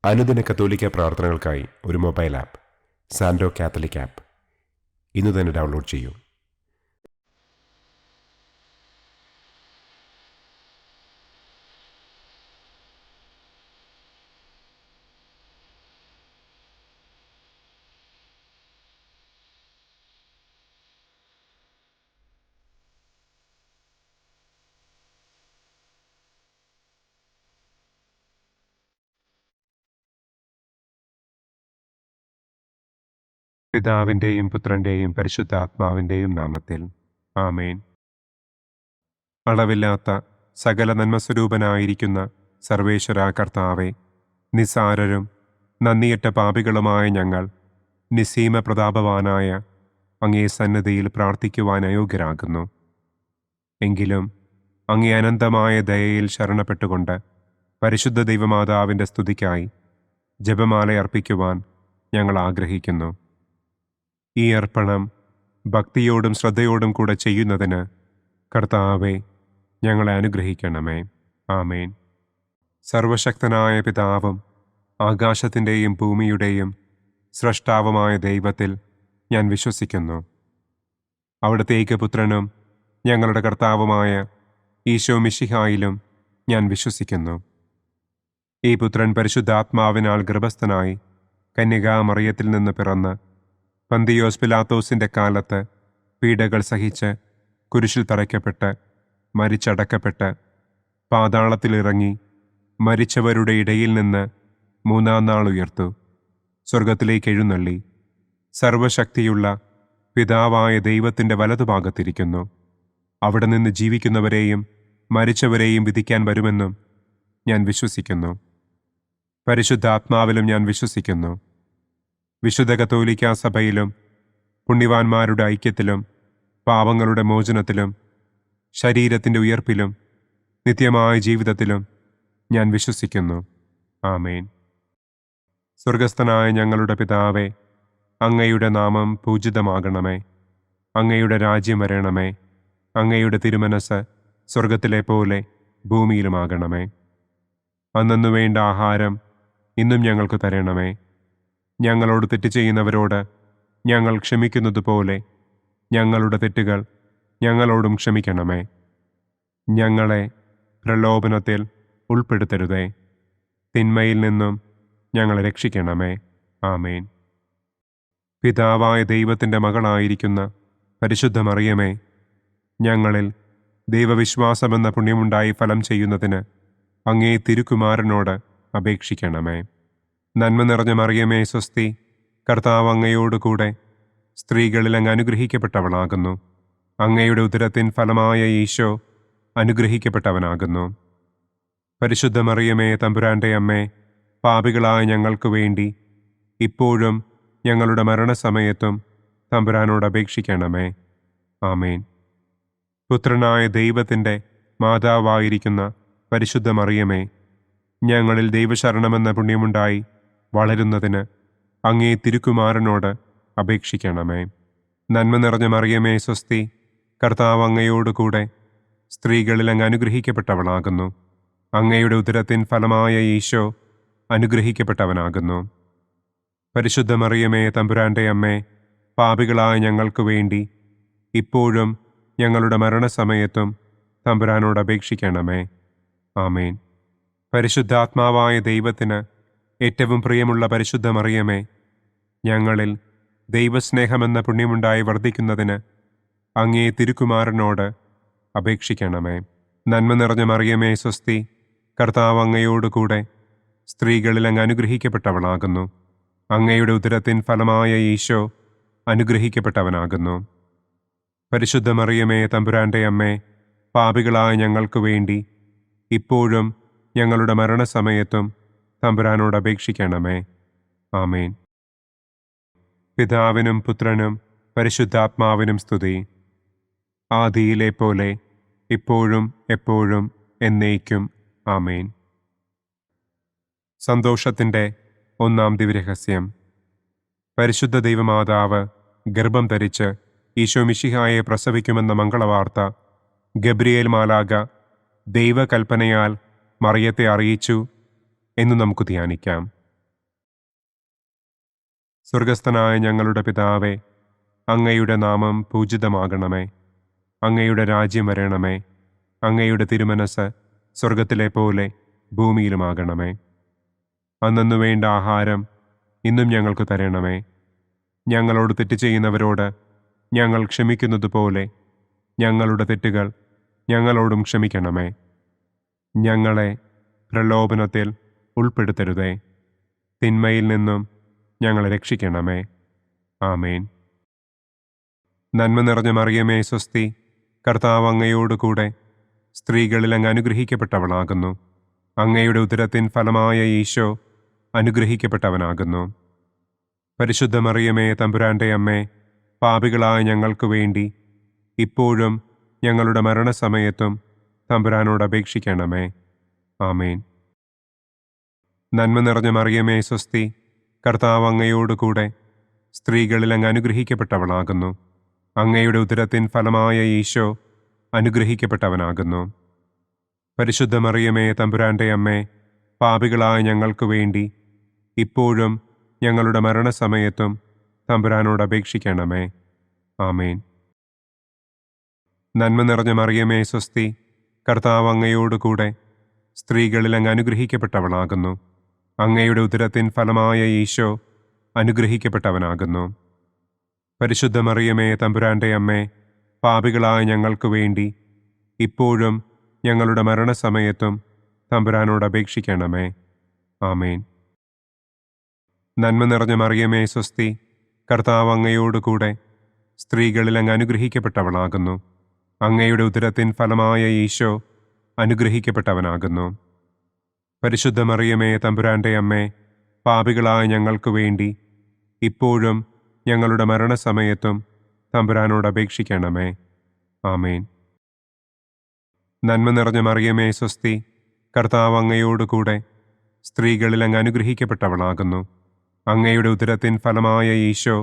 അനുദിന കത്തോലിക്ക പ്രാർത്ഥനകൾക്കായി ഒരു മൊബൈൽ ആപ്പ് സാൻഡോ കാത്തലിക് ആപ്പ് ഇന്ന് തന്നെ ഡൗൺലോഡ് ചെയ്യൂ. പിതാവിൻ്റെയും പുത്രൻ്റെയും പരിശുദ്ധാത്മാവിൻ്റെയും നാമത്തിൽ ആമേൻ. അളവില്ലാത്ത സകല നന്മസ്വരൂപനായിരിക്കുന്ന സർവേശ്വര കർത്താവെ, നിസ്സാരരും നന്ദിയറ്റ പാപികളുമായ ഞങ്ങൾ നിസ്സീമ പ്രതാപവാനായ അങ്ങേ സന്നിധിയിൽ പ്രാർത്ഥിക്കുവാൻ അയോഗ്യരാകുന്നു. എങ്കിലും അങ്ങേ അനന്തമായ ദയയിൽ ശരണപ്പെട്ടുകൊണ്ട് പരിശുദ്ധ ദൈവമാതാവിൻ്റെ സ്തുതിക്കായി ജപമാല അർപ്പിക്കുവാൻ ഞങ്ങൾ ആഗ്രഹിക്കുന്നു. ഈ അർപ്പണം ഭക്തിയോടും ശ്രദ്ധയോടും കൂടെ ചെയ്യുന്നതിന് കർത്താവെ ഞങ്ങളെ അനുഗ്രഹിക്കണമേ. ആമേൻ. സർവശക്തനായ പിതാവും ആകാശത്തിൻ്റെയും ഭൂമിയുടെയും സ്രഷ്ടാവുമായ ദൈവത്തിൽ ഞാൻ വിശ്വസിക്കുന്നു. അവിടുത്തെ ഏകപുത്രനും ഞങ്ങളുടെ കർത്താവുമായ ഈശോ മിശിഹായിലും ഞാൻ വിശ്വസിക്കുന്നു. ഈ പുത്രൻ പരിശുദ്ധാത്മാവിനാൽ ഗർഭസ്ഥനായി കന്യകാമറിയത്തിൽ നിന്ന് പിറന്ന് പന്തിയോസ് പിലാത്തോസിൻ്റെ കാലത്ത് പീഡകൾ സഹിച്ച് കുരിശിൽ തറയ്ക്കപ്പെട്ട് മരിച്ചടക്കപ്പെട്ട് പാതാളത്തിലിറങ്ങി മരിച്ചവരുടെ ഇടയിൽ നിന്ന് മൂന്നാം നാൾ ഉയർത്തു, സ്വർഗത്തിലേക്ക് എഴുന്നള്ളി, സർവശക്തിയുള്ള പിതാവായ ദൈവത്തിൻ്റെ വലതുഭാഗത്തിരിക്കുന്നു. അവിടെ നിന്ന് ജീവിക്കുന്നവരെയും മരിച്ചവരെയും വിധിക്കാൻ വരുമെന്നും ഞാൻ വിശ്വസിക്കുന്നു. പരിശുദ്ധാത്മാവിലും ഞാൻ വിശ്വസിക്കുന്നു. വിശുദ്ധ കത്തോലിക്കാ സഭയിലും പുണ്യവാന്മാരുടെ ഐക്യത്തിലും പാപങ്ങളുടെ മോചനത്തിലും ശരീരത്തിൻ്റെ ഉയർപ്പിലും നിത്യമായ ജീവിതത്തിലും ഞാൻ വിശ്വസിക്കുന്നു. ആമേൻ. സ്വർഗസ്ഥനായ ഞങ്ങളുടെ പിതാവേ, അങ്ങയുടെ നാമം പൂജിതമാകണമേ. അങ്ങയുടെ രാജ്യം വരണമേ. അങ്ങയുടെ തിരുമനസ് സ്വർഗത്തിലെ പോലെ ഭൂമിയിലുമാകണമേ. അന്നന്നു വേണ്ട ആഹാരം ഇന്നും ഞങ്ങൾക്ക് തരണമേ. ഞങ്ങളോട് തെറ്റ് ചെയ്യുന്നവരോട് ഞങ്ങൾ ക്ഷമിക്കുന്നത് പോലെ ഞങ്ങളുടെ തെറ്റുകൾ ഞങ്ങളോടും ക്ഷമിക്കണമേ. ഞങ്ങളെ പ്രലോഭനത്തിൽ ഉൾപ്പെടുത്തരുതേ, തിന്മയിൽ നിന്നും ഞങ്ങളെ രക്ഷിക്കണമേ. ആമേൻ. പിതാവായ ദൈവത്തിൻ്റെ മകളായിരിക്കുന്ന പരിശുദ്ധ മറിയമേ, ഞങ്ങളിൽ ദൈവവിശ്വാസമെന്ന പുണ്യമുണ്ടായി ഫലം ചെയ്യുന്നതിന് അങ്ങേ തിരുക്കുമാരനോട് അപേക്ഷിക്കണമേ. നന്മ നിറഞ്ഞ മറിയമേ സ്വസ്തി, കർത്താവ് അങ്ങയോടുകൂടെ സ്ത്രീകളിൽ അങ്ങ് അനുഗ്രഹിക്കപ്പെട്ടവളാകുന്നു. അങ്ങയുടെ ഉദരത്തിൻ ഫലമായ ഈശോ അനുഗ്രഹിക്കപ്പെട്ടവനാകുന്നു. പരിശുദ്ധ മറിയമേ തമ്പുരാൻ്റെ അമ്മേ, പാപികളായ ഞങ്ങൾക്ക് വേണ്ടി ഇപ്പോഴും ഞങ്ങളുടെ മരണസമയത്തും തമ്പുരാനോട് അപേക്ഷിക്കണമേ. ആമേൻ. പുത്രനായ ദൈവത്തിൻ്റെ മാതാവായിരിക്കുന്ന പരിശുദ്ധ മറിയമേ, ഞങ്ങളിൽ ദൈവശരണമെന്ന പുണ്യമുണ്ടായി വളരുന്നതിന് അങ്ങേ തിരുക്കുമാരനോട് അപേക്ഷിക്കണമേ. നന്മ നിറഞ്ഞ മറിയമേ സ്വസ്തി, കർത്താവ് അങ്ങയോടുകൂടെ സ്ത്രീകളിൽ അങ്ങ് അനുഗ്രഹിക്കപ്പെട്ടവളാകുന്നു. അങ്ങയുടെ ഉദരത്തിൻ ഫലമായ ഈശോ അനുഗ്രഹിക്കപ്പെട്ടവനാകുന്നു. പരിശുദ്ധ മറിയമേ തമ്പുരാൻ്റെ അമ്മേ, പാപികളായ ഞങ്ങൾക്ക് വേണ്ടി ഇപ്പോഴും ഞങ്ങളുടെ മരണസമയത്തും തമ്പുരാനോട് അപേക്ഷിക്കണമേ. ആമേൻ. പരിശുദ്ധാത്മാവായ ദൈവത്തിന് ഏറ്റവും പ്രിയമുള്ള പരിശുദ്ധ മറിയമേ, ഞങ്ങളിൽ ദൈവസ്നേഹമെന്ന പുണ്യമുണ്ടായി വർദ്ധിക്കുന്നതിന് അങ്ങേ തിരുക്കുമാരനോട് അപേക്ഷിക്കണമേ. നന്മ നിറഞ്ഞ മറിയമേ സ്വസ്തി, കർത്താവ് അങ്ങയോടുകൂടെ സ്ത്രീകളിൽ അങ്ങ് അനുഗ്രഹിക്കപ്പെട്ടവളാകുന്നു. അങ്ങയുടെ ഉദരത്തിൻ ഫലമായ ഈശോ അനുഗ്രഹിക്കപ്പെട്ടവനാകുന്നു. പരിശുദ്ധ മറിയമേ തമ്പുരാൻ്റെ അമ്മേ, പാപികളായ ഞങ്ങൾക്ക് വേണ്ടി ഇപ്പോഴും ഞങ്ങളുടെ മരണസമയത്തും തമ്പുരാനോട് അപേക്ഷിക്കണമേ. ആമേൻ. പിതാവിനും പുത്രനും പരിശുദ്ധാത്മാവിനും സ്തുതി, ആദിയിലെ പോലെ ഇപ്പോഴും എപ്പോഴും എന്നേക്കും. ആമേൻ. സന്തോഷത്തിൻ്റെ ഒന്നാം ദിവ്യരഹസ്യം. പരിശുദ്ധ ദൈവമാതാവ് ഗർഭം ധരിച്ച് ഈശോ മിശിഹായെ പ്രസവിക്കുമെന്ന മംഗളവാർത്ത ഗബ്രിയേൽ മാലാഖ ദൈവകൽപ്പനയാൽ മറിയത്തെ അറിയിച്ചു എന്ന് നമുക്ക് ധ്യാനിക്കാം. സ്വർഗസ്ഥനായ ഞങ്ങളുടെ പിതാവേ, അങ്ങയുടെ നാമം പൂജിതമാകണമേ. അങ്ങയുടെ രാജ്യം വരണമേ. അങ്ങയുടെ തിരുമനസ് സ്വർഗത്തിലെ പോലെ ഭൂമിയിലുമാകണമേ. അന്നന്നു വേണ്ട ആഹാരം ഇന്നും ഞങ്ങൾക്ക് തരണമേ. ഞങ്ങളോട് തെറ്റ് ചെയ്യുന്നവരോട് ഞങ്ങൾ ക്ഷമിക്കുന്നതുപോലെ ഞങ്ങളുടെ തെറ്റുകൾ ഞങ്ങളോടും ക്ഷമിക്കണമേ. ഞങ്ങളെ പ്രലോഭനത്തിൽ ഉൾപ്പെടുത്തരുതേ. തിന്മയിൽ നിന്നും ഞങ്ങളെ രക്ഷിക്കണമേ. ആമേൻ. നന്മ നിറഞ്ഞ മറിയമേ സ്വസ്തി, കർത്താവ് അങ്ങയോടുകൂടെ സ്ത്രീകളിൽ അങ്ങ് അനുഗ്രഹിക്കപ്പെട്ടവളാകുന്നു. അങ്ങയുടെ ഉദരത്തിൻ ഫലമായ ഈശോ അനുഗ്രഹിക്കപ്പെട്ടവനാകുന്നു. പരിശുദ്ധ മറിയമേ തമ്പുരാൻ്റെ അമ്മേ, പാപികളായ ഞങ്ങൾക്ക് വേണ്ടി ഇപ്പോഴും ഞങ്ങളുടെ മരണസമയത്തും തമ്പുരാനോട് അപേക്ഷിക്കണമേ. ആമേൻ. നന്മ നിറഞ്ഞ മറിയമേ സ്വസ്തി, കർത്താവ് അങ്ങയോടുകൂടെ സ്ത്രീകളിൽ അങ്ങ് അനുഗ്രഹിക്കപ്പെട്ടവളാകുന്നു. അങ്ങയുടെ ഉദരത്തിൻ ഫലമായ ഈശോ അനുഗ്രഹിക്കപ്പെട്ടവനാകുന്നു. പരിശുദ്ധ മറിയമേ തമ്പുരാൻ്റെ അമ്മേ, പാപികളായ ഞങ്ങൾക്ക് വേണ്ടി ഇപ്പോഴും ഞങ്ങളുടെ മരണസമയത്തും തമ്പുരാനോട് അപേക്ഷിക്കണമേ. ആമേൻ. നന്മ നിറഞ്ഞ മറിയമേ സ്വസ്തി, കർത്താവ് അങ്ങയോടുകൂടെ സ്ത്രീകളിൽ അങ്ങ് അനുഗ്രഹിക്കപ്പെട്ടവളാകുന്നു. അങ്ങയുടെ ഉദരത്തിൻ ഫലമായ ഈശോ അനുഗ്രഹിക്കപ്പെട്ടവനാകുന്നു. പരിശുദ്ധ മറിയമേ തമ്പുരാൻ്റെ അമ്മേ, പാപികളായ ഞങ്ങൾക്ക് വേണ്ടി ഇപ്പോഴും ഞങ്ങളുടെ മരണസമയത്തും തമ്പുരാനോട് അപേക്ഷിക്കണമേ. ആമേൻ. നന്മ നിറഞ്ഞ മറിയമേ സ്വസ്തി, കർത്താവ് അങ്ങയോടുകൂടെ സ്ത്രീകളിൽ അങ്ങ് അനുഗ്രഹിക്കപ്പെട്ടവളാകുന്നു. അങ്ങയുടെ ഉദരത്തിൻ ഫലമായ ഈശോ അനുഗ്രഹിക്കപ്പെട്ടവനാകുന്നു. പരിശുദ്ധ മറിയമേ തമ്പുരാൻ്റെ അമ്മേ, പാപികളായ ഞങ്ങൾക്ക് വേണ്ടി ഇപ്പോഴും ഞങ്ങളുടെ മരണസമയത്തും തമ്പുരാനോട് അപേക്ഷിക്കണമേ. ആമേൻ. നന്മ നിറഞ്ഞ മറിയമേ സ്വസ്തി, കർത്താവ് അങ്ങയോടുകൂടെ സ്ത്രീകളിൽ അങ്ങ് അനുഗ്രഹിക്കപ്പെട്ടവളാകുന്നു. അങ്ങയുടെ ഉദരത്തിൻ ഫലമായ ഈശോ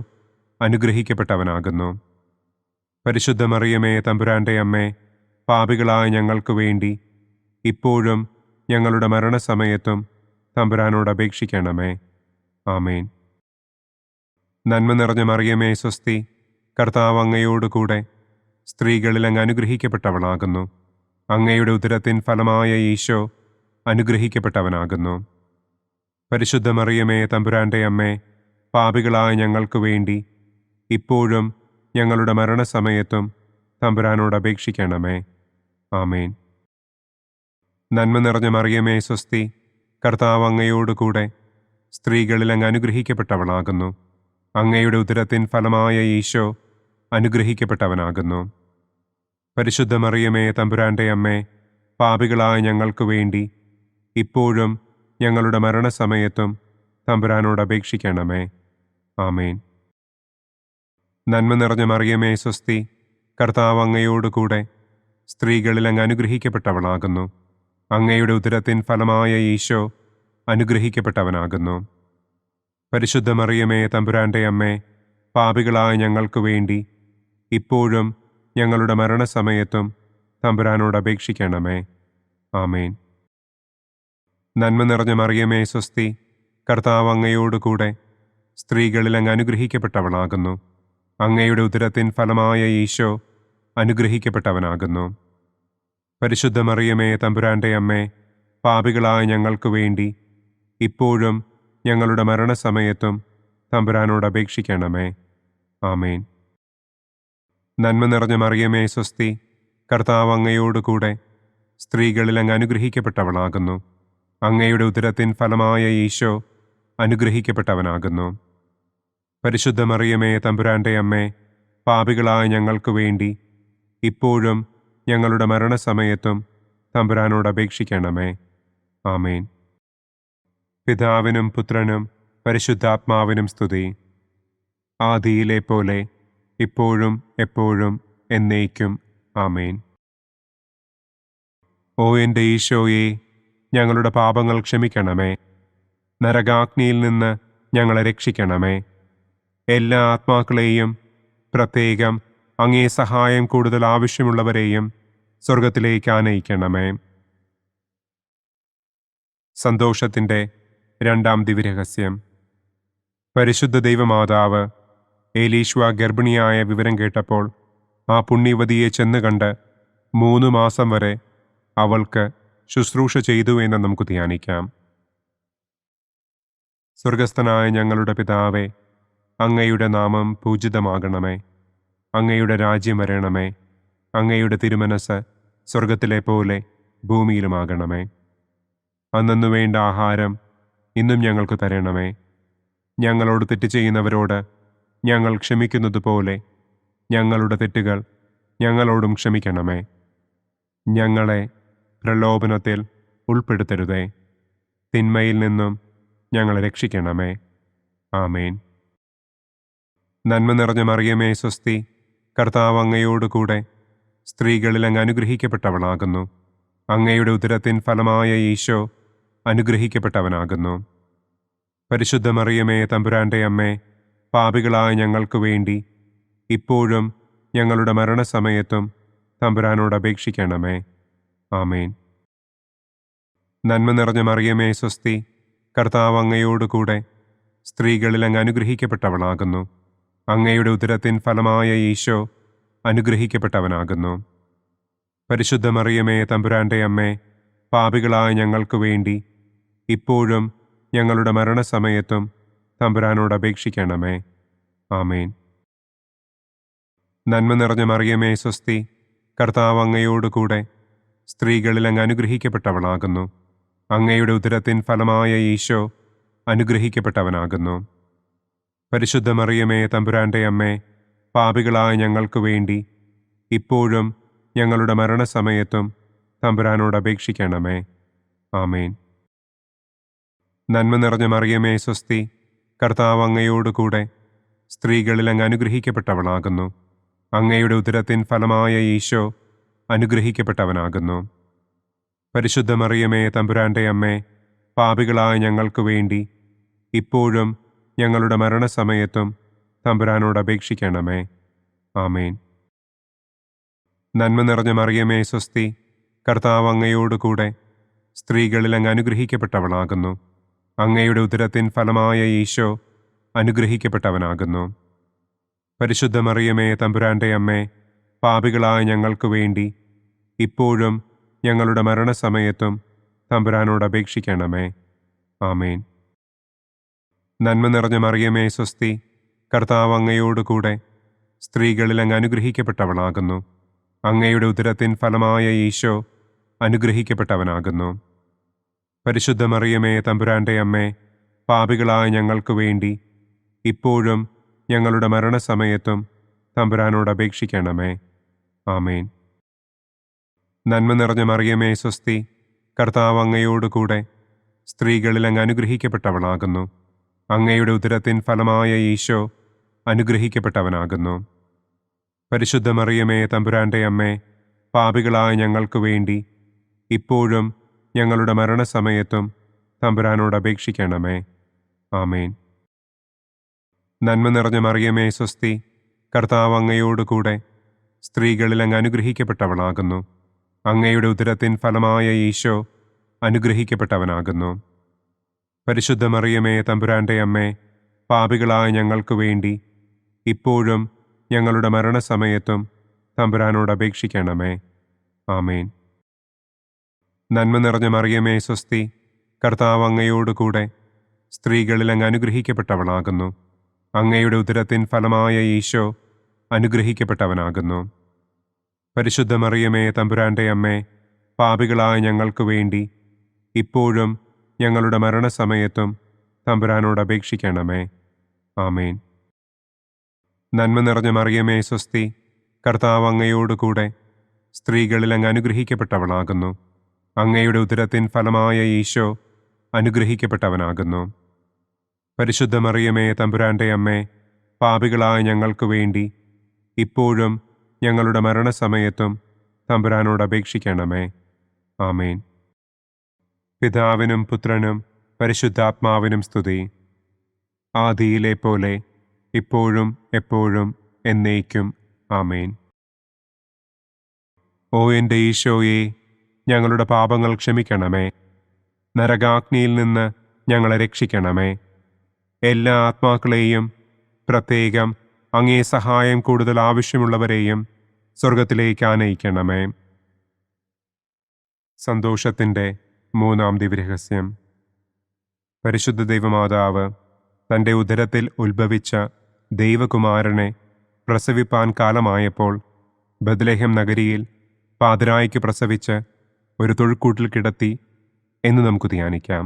അനുഗ്രഹിക്കപ്പെട്ടവനാകുന്നു. പരിശുദ്ധ മറിയമേ തമ്പുരാൻ്റെ അമ്മേ, പാപികളായ ഞങ്ങൾക്ക് വേണ്ടി ഇപ്പോഴും ഞങ്ങളുടെ മരണസമയത്തും തമ്പുരാനോട് അപേക്ഷിക്കണമേ. ആമേൻ. നന്മ നിറഞ്ഞ മറിയമേ സ്വസ്തി, കർത്താവ് അങ്ങയോടുകൂടെ സ്ത്രീകളിൽ അങ്ങ് അനുഗ്രഹിക്കപ്പെട്ടവളാകുന്നു. അങ്ങയുടെ ഉദരത്തിൻ ഫലമായ ഈശോ അനുഗ്രഹിക്കപ്പെട്ടവനാകുന്നു. പരിശുദ്ധ മറിയമേ തമ്പുരാൻ്റെ അമ്മേ, പാപികളായ ഞങ്ങൾക്ക് വേണ്ടി ഇപ്പോഴും ഞങ്ങളുടെ മരണസമയത്തും തമ്പുരാനോട് അപേക്ഷിക്കണമേ. ആമേൻ. നന്മ നിറഞ്ഞ മറിയമേ സ്വസ്തി, കർത്താവ് അങ്ങയോടുകൂടെ സ്ത്രീകളിൽ അങ്ങ് അനുഗ്രഹിക്കപ്പെട്ടവളാകുന്നു. അങ്ങയുടെ ഉദരത്തിൻ ഫലമായ ഈശോ അനുഗ്രഹിക്കപ്പെട്ടവനാകുന്നു. പരിശുദ്ധ മറിയമേ തമ്പുരാൻ്റെ അമ്മേ, പാപികളായ ഞങ്ങൾക്ക് വേണ്ടി ഇപ്പോഴും ഞങ്ങളുടെ മരണസമയത്തും തമ്പുരാനോട് അപേക്ഷിക്കണമേ. ആമേൻ. നന്മ നിറഞ്ഞ മറിയമേ സ്വസ്തി, കർത്താവ് അങ്ങയോടുകൂടെ സ്ത്രീകളിൽ അങ്ങ് അനുഗ്രഹിക്കപ്പെട്ടവളാകുന്നു. അങ്ങയുടെ ഉദരത്തിൻ ഫലമായ ഈശോ അനുഗ്രഹിക്കപ്പെട്ടവനാകുന്നു. പരിശുദ്ധ മറിയമേ തമ്പുരാൻ്റെ അമ്മേ, പാപികളായ ഞങ്ങൾക്ക് വേണ്ടി ഇപ്പോഴും ഞങ്ങളുടെ മരണസമയത്തും തമ്പുരാനോട് അപേക്ഷിക്കണമേ. ആമേൻ. നന്മ നിറഞ്ഞ മറിയമേ സ്വസ്തി, കർത്താവ് അങ്ങയോടുകൂടെ സ്ത്രീകളിൽ അങ്ങ് അനുഗ്രഹിക്കപ്പെട്ടവളാകുന്നു. അങ്ങയുടെ ഉദരത്തിൻ ഫലമായ ഈശോ അനുഗ്രഹിക്കപ്പെട്ടവനാകുന്നു. പരിശുദ്ധ മറിയമേ തമ്പുരാൻ്റെ അമ്മേ, പാപികളായ ഞങ്ങൾക്ക് വേണ്ടി ഇപ്പോഴും ഞങ്ങളുടെ മരണസമയത്തും തമ്പുരാനോട് അപേക്ഷിക്കണമേ. ആമേൻ. നന്മ നിറഞ്ഞ മറിയമേ സ്വസ്തി, കർത്താവ് അങ്ങയോടുകൂടെ സ്ത്രീകളിൽ അങ്ങ് അനുഗ്രഹിക്കപ്പെട്ടവളാകുന്നു. അങ്ങയുടെ ഉദരത്തിൻ ഫലമായ ഈശോ അനുഗ്രഹിക്കപ്പെട്ടവനാകുന്നു. പരിശുദ്ധ മറിയമേ തമ്പുരാൻ്റെ അമ്മേ, പാപികളായ ഞങ്ങൾക്ക് വേണ്ടി ഇപ്പോഴും ഞങ്ങളുടെ മരണസമയത്തും തമ്പുരാനോട് അപേക്ഷിക്കണമേ. ആമേൻ. പിതാവിനും പുത്രനും പരിശുദ്ധാത്മാവിനും സ്തുതി. ആദിയിലെ പോലെ ഇപ്പോഴും എപ്പോഴും എന്നേക്കും. ആമേൻ. ഓ എൻ്റെ ഈശോയെ, ഞങ്ങളുടെ പാപങ്ങൾ ക്ഷമിക്കണമേ. നരകാഗ്നിയിൽ നിന്ന് ഞങ്ങളെ രക്ഷിക്കണമേ. എല്ലാ ആത്മാക്കളെയും, പ്രത്യേകം അങ്ങേ സഹായം കൂടുതൽ ആവശ്യമുള്ളവരെയും സ്വർഗത്തിലേക്ക് ആനയിക്കണമേ. സന്തോഷത്തിൻ്റെ രണ്ടാം ദിവ്യരഹസ്യം. പരിശുദ്ധ ദൈവമാതാവ് ഏലീശ്വ ഗർഭിണിയായ വിവരം കേട്ടപ്പോൾ ആ പുണ്യവതിയെ ചെന്ന് കണ്ട് 3 മാസം വരെ അവൾക്ക് ശുശ്രൂഷ ചെയ്തു എന്ന് നമുക്ക് ധ്യാനിക്കാം. സ്വർഗസ്ഥനായ ഞങ്ങളുടെ പിതാവേ, അങ്ങയുടെ നാമം പൂജിതമാകണമേ. അങ്ങയുടെ രാജ്യം വരണമേ. അങ്ങയുടെ തിരുമനസ് സ്വർഗത്തിലെ പോലെ ഭൂമിയിലുമാകണമേ. അന്നന്നു വേണ്ട ആഹാരം ഇന്നും ഞങ്ങൾക്ക് തരണമേ. ഞങ്ങളോട് തെറ്റ് ചെയ്യുന്നവരോട് ഞങ്ങൾ ക്ഷമിക്കുന്നത് പോലെ ഞങ്ങളുടെ തെറ്റുകൾ ഞങ്ങളോടും ക്ഷമിക്കണമേ. ഞങ്ങളെ പ്രലോഭനത്തിൽ ഉൾപ്പെടുത്തരുതേ. തിന്മയിൽ നിന്നും ഞങ്ങളെ രക്ഷിക്കണമേ. ആമേൻ. നന്മ നിറഞ്ഞ മറിയമേ സ്വസ്തി, കർത്താവ് അങ്ങയോടുകൂടെ സ്ത്രീകളിൽ അങ്ങ് അനുഗ്രഹിക്കപ്പെട്ടവളാകുന്നു. അങ്ങയുടെ ഉദരത്തിൻ ഫലമായ ഈശോ അനുഗ്രഹിക്കപ്പെട്ടവനാകുന്നു. പരിശുദ്ധ മറിയമേ തമ്പുരാൻ്റെ അമ്മേ, പാപികളായ ഞങ്ങൾക്ക് വേണ്ടി ഇപ്പോഴും ഞങ്ങളുടെ മരണസമയത്തും തമ്പുരാനോട് അപേക്ഷിക്കണമേ. ആമേൻ. നന്മ നിറഞ്ഞ മറിയമേ സ്വസ്തി, കർത്താവ് അങ്ങയോടുകൂടെ സ്ത്രീകളിൽ അങ്ങ് അനുഗ്രഹിക്കപ്പെട്ടവളാകുന്നു. അങ്ങയുടെ ഉദരത്തിൻ ഫലമായ ഈശോ അനുഗ്രഹിക്കപ്പെട്ടവനാകുന്നു. പരിശുദ്ധ മറിയമേ തമ്പുരാൻ്റെ അമ്മേ, പാപികളായ ഞങ്ങൾക്ക് വേണ്ടി ഇപ്പോഴും ഞങ്ങളുടെ മരണസമയത്തും തമ്പുരാനോട് അപേക്ഷിക്കണമേ. ആമേൻ. നന്മ നിറഞ്ഞ മറിയമേ സ്വസ്തി, കർത്താവ് അങ്ങയോടുകൂടെ സ്ത്രീകളിൽ അങ്ങ് അനുഗ്രഹിക്കപ്പെട്ടവളാകുന്നു. അങ്ങയുടെ ഉദരത്തിൻ ഫലമായ ഈശോ അനുഗ്രഹിക്കപ്പെട്ടവനാകുന്നു. പരിശുദ്ധ മറിയമേ തമ്പുരാൻ്റെ അമ്മേ, പാപികളായ ഞങ്ങൾക്ക് വേണ്ടി ഇപ്പോഴും ഞങ്ങളുടെ മരണസമയത്തും തമ്പുരാനോട് അപേക്ഷിക്കണമേ. ആമേൻ. നന്മ നിറഞ്ഞ മറിയമേ സ്വസ്തി, കർത്താവ് അങ്ങയോടുകൂടെ സ്ത്രീകളിൽ അങ്ങ് അനുഗ്രഹിക്കപ്പെട്ടവളാകുന്നു. അങ്ങയുടെ ഉദരത്തിൻ ഫലമായ ഈശോ അനുഗ്രഹിക്കപ്പെട്ടവനാകുന്നു. പരിശുദ്ധ മറിയമേ തമ്പുരാൻ്റെ അമ്മേ, പാപികളായ ഞങ്ങൾക്ക് വേണ്ടി ഇപ്പോഴും ഞങ്ങളുടെ മരണസമയത്തും തമ്പുരാനോട് അപേക്ഷിക്കണമേ. ആമേൻ. നന്മ നിറഞ്ഞ മറിയമേ സ്വസ്തി, കർത്താവ് അങ്ങയോടുകൂടെ സ്ത്രീകളിൽ അങ്ങ് അനുഗ്രഹിക്കപ്പെട്ടവളാകുന്നു. അങ്ങയുടെ ഉദരത്തിൻ ഫലമായ ഈശോ അനുഗ്രഹിക്കപ്പെട്ടവനാകുന്നു. പരിശുദ്ധ മറിയമേ തമ്പുരാൻ്റെ അമ്മേ, പാപികളായ ഞങ്ങൾക്ക് വേണ്ടി ഇപ്പോഴും ഞങ്ങളുടെ മരണസമയത്തും തമ്പുരാനോട് അപേക്ഷിക്കണമേ. ആമേൻ. നന്മ നിറഞ്ഞ മറിയമേ സ്വസ്തി, കർത്താവ് അങ്ങയോടുകൂടെ സ്ത്രീകളിൽ അങ്ങ് അനുഗ്രഹിക്കപ്പെട്ടവളാകുന്നു. അങ്ങയുടെ ഉദരത്തിൻ ഫലമായ ഈശോ അനുഗ്രഹിക്കപ്പെട്ടവനാകുന്നു. പരിശുദ്ധ മറിയമേ തമ്പുരാൻ്റെ അമ്മേ, പാപികളായ ഞങ്ങൾക്ക് വേണ്ടി ഇപ്പോഴും ഞങ്ങളുടെ മരണസമയത്തും തമ്പുരാനോട് അപേക്ഷിക്കണമേ. ആമേൻ. നന്മ നിറഞ്ഞ മറിയമേ സ്വസ്തി, കർത്താവ് അങ്ങയോടുകൂടെ സ്ത്രീകളിൽ അങ്ങ് അനുഗ്രഹിക്കപ്പെട്ടവളാകുന്നു. അങ്ങയുടെ ഉദരത്തിൻ ഫലമായ ഈശോ അനുഗ്രഹിക്കപ്പെട്ടവനാകുന്നു. പരിശുദ്ധ മറിയമേ തമ്പുരാൻ്റെ അമ്മേ, പാപികളായ ഞങ്ങൾക്ക് വേണ്ടി ഇപ്പോഴും ഞങ്ങളുടെ മരണസമയത്തും തമ്പുരാനോട് അപേക്ഷിക്കണമേ. ആമേൻ. നന്മ നിറഞ്ഞ മറിയമേ സ്വസ്തി, കർത്താവ് അങ്ങയോടുകൂടെ സ്ത്രീകളിൽ അങ്ങ് അനുഗ്രഹിക്കപ്പെട്ടവളാകുന്നു. അങ്ങയുടെ ഉദരത്തിൻ ഫലമായ ഈശോ അനുഗ്രഹിക്കപ്പെട്ടവനാകുന്നു. പരിശുദ്ധ മറിയമേ തമ്പുരാൻ്റെ അമ്മേ, പാപികളായ ഞങ്ങൾക്ക് വേണ്ടി ഇപ്പോഴും ഞങ്ങളുടെ മരണസമയത്തും തമ്പുരാനോട് അപേക്ഷിക്കണമേ. ആമേൻ. നന്മ നിറഞ്ഞ മറിയമേ സ്വസ്തി, കർത്താവ് അങ്ങയോടുകൂടെ സ്ത്രീകളിൽ അങ്ങ് അനുഗ്രഹിക്കപ്പെട്ടവളാകുന്നു. അങ്ങയുടെ ഉദരത്തിൻ ഫലമായ ഈശോ അനുഗ്രഹിക്കപ്പെട്ടവനാകുന്നു. പരിശുദ്ധ മറിയമേ തമ്പുരാൻ്റെ അമ്മേ, പാപികളായ ഞങ്ങൾക്ക് വേണ്ടി ഇപ്പോഴും ഞങ്ങളുടെ മരണസമയത്തും തമ്പുരാനോട് അപേക്ഷിക്കണമേ. ആമേൻ. നന്മ നിറഞ്ഞ മറിയമേ സ്വസ്തി, കർത്താവ് അങ്ങയോടുകൂടെ സ്ത്രീകളിൽ അങ്ങ് അനുഗ്രഹിക്കപ്പെട്ടവളാകുന്നു. അങ്ങയുടെ ഉദരത്തിൻ ഫലമായ ഈശോ അനുഗ്രഹിക്കപ്പെട്ടവനാകുന്നു. പരിശുദ്ധ മറിയമേ തമ്പുരാൻ്റെ അമ്മേ, പാപികളായ ഞങ്ങൾക്ക് വേണ്ടി ഇപ്പോഴും ഞങ്ങളുടെ മരണസമയത്തും തമ്പുരാനോട് അപേക്ഷിക്കണമേ. ആമേൻ. പിതാവിനും പുത്രനും പരിശുദ്ധാത്മാവിനും സ്തുതി. ആദിയിലെ പോലെ ഇപ്പോഴും എപ്പോഴും എന്നേക്കും. ആമേൻ. ഓ എൻ്റെ ഈശോയെ, ഞങ്ങളുടെ പാപങ്ങൾ ക്ഷമിക്കണമേ. നരകാഗ്നിയിൽ നിന്ന് ഞങ്ങളെ രക്ഷിക്കണമേ. എല്ലാ ആത്മാക്കളെയും, പ്രത്യേകം അങ്ങേ സഹായം കൂടുതൽ ആവശ്യമുള്ളവരെയും സ്വർഗത്തിലേക്ക് ആനയിക്കണമേ. സന്തോഷത്തിൻ്റെ മൂന്നാം ദിവ്യരഹസ്യം. പരിശുദ്ധ ദൈവമാതാവ് തൻ്റെ ഉദരത്തിൽ ഉത്ഭവിച്ച ദൈവകുമാരനെ പ്രസവിപ്പാൻ കാലമായപ്പോൾ ബത്ലഹേം നഗരിയിൽ പാതിരായ്ക്ക് പ്രസവിച്ച് ഒരു തൊഴുക്കൂട്ടിൽ കിടത്തി എന്ന് നമുക്ക് ധ്യാനിക്കാം.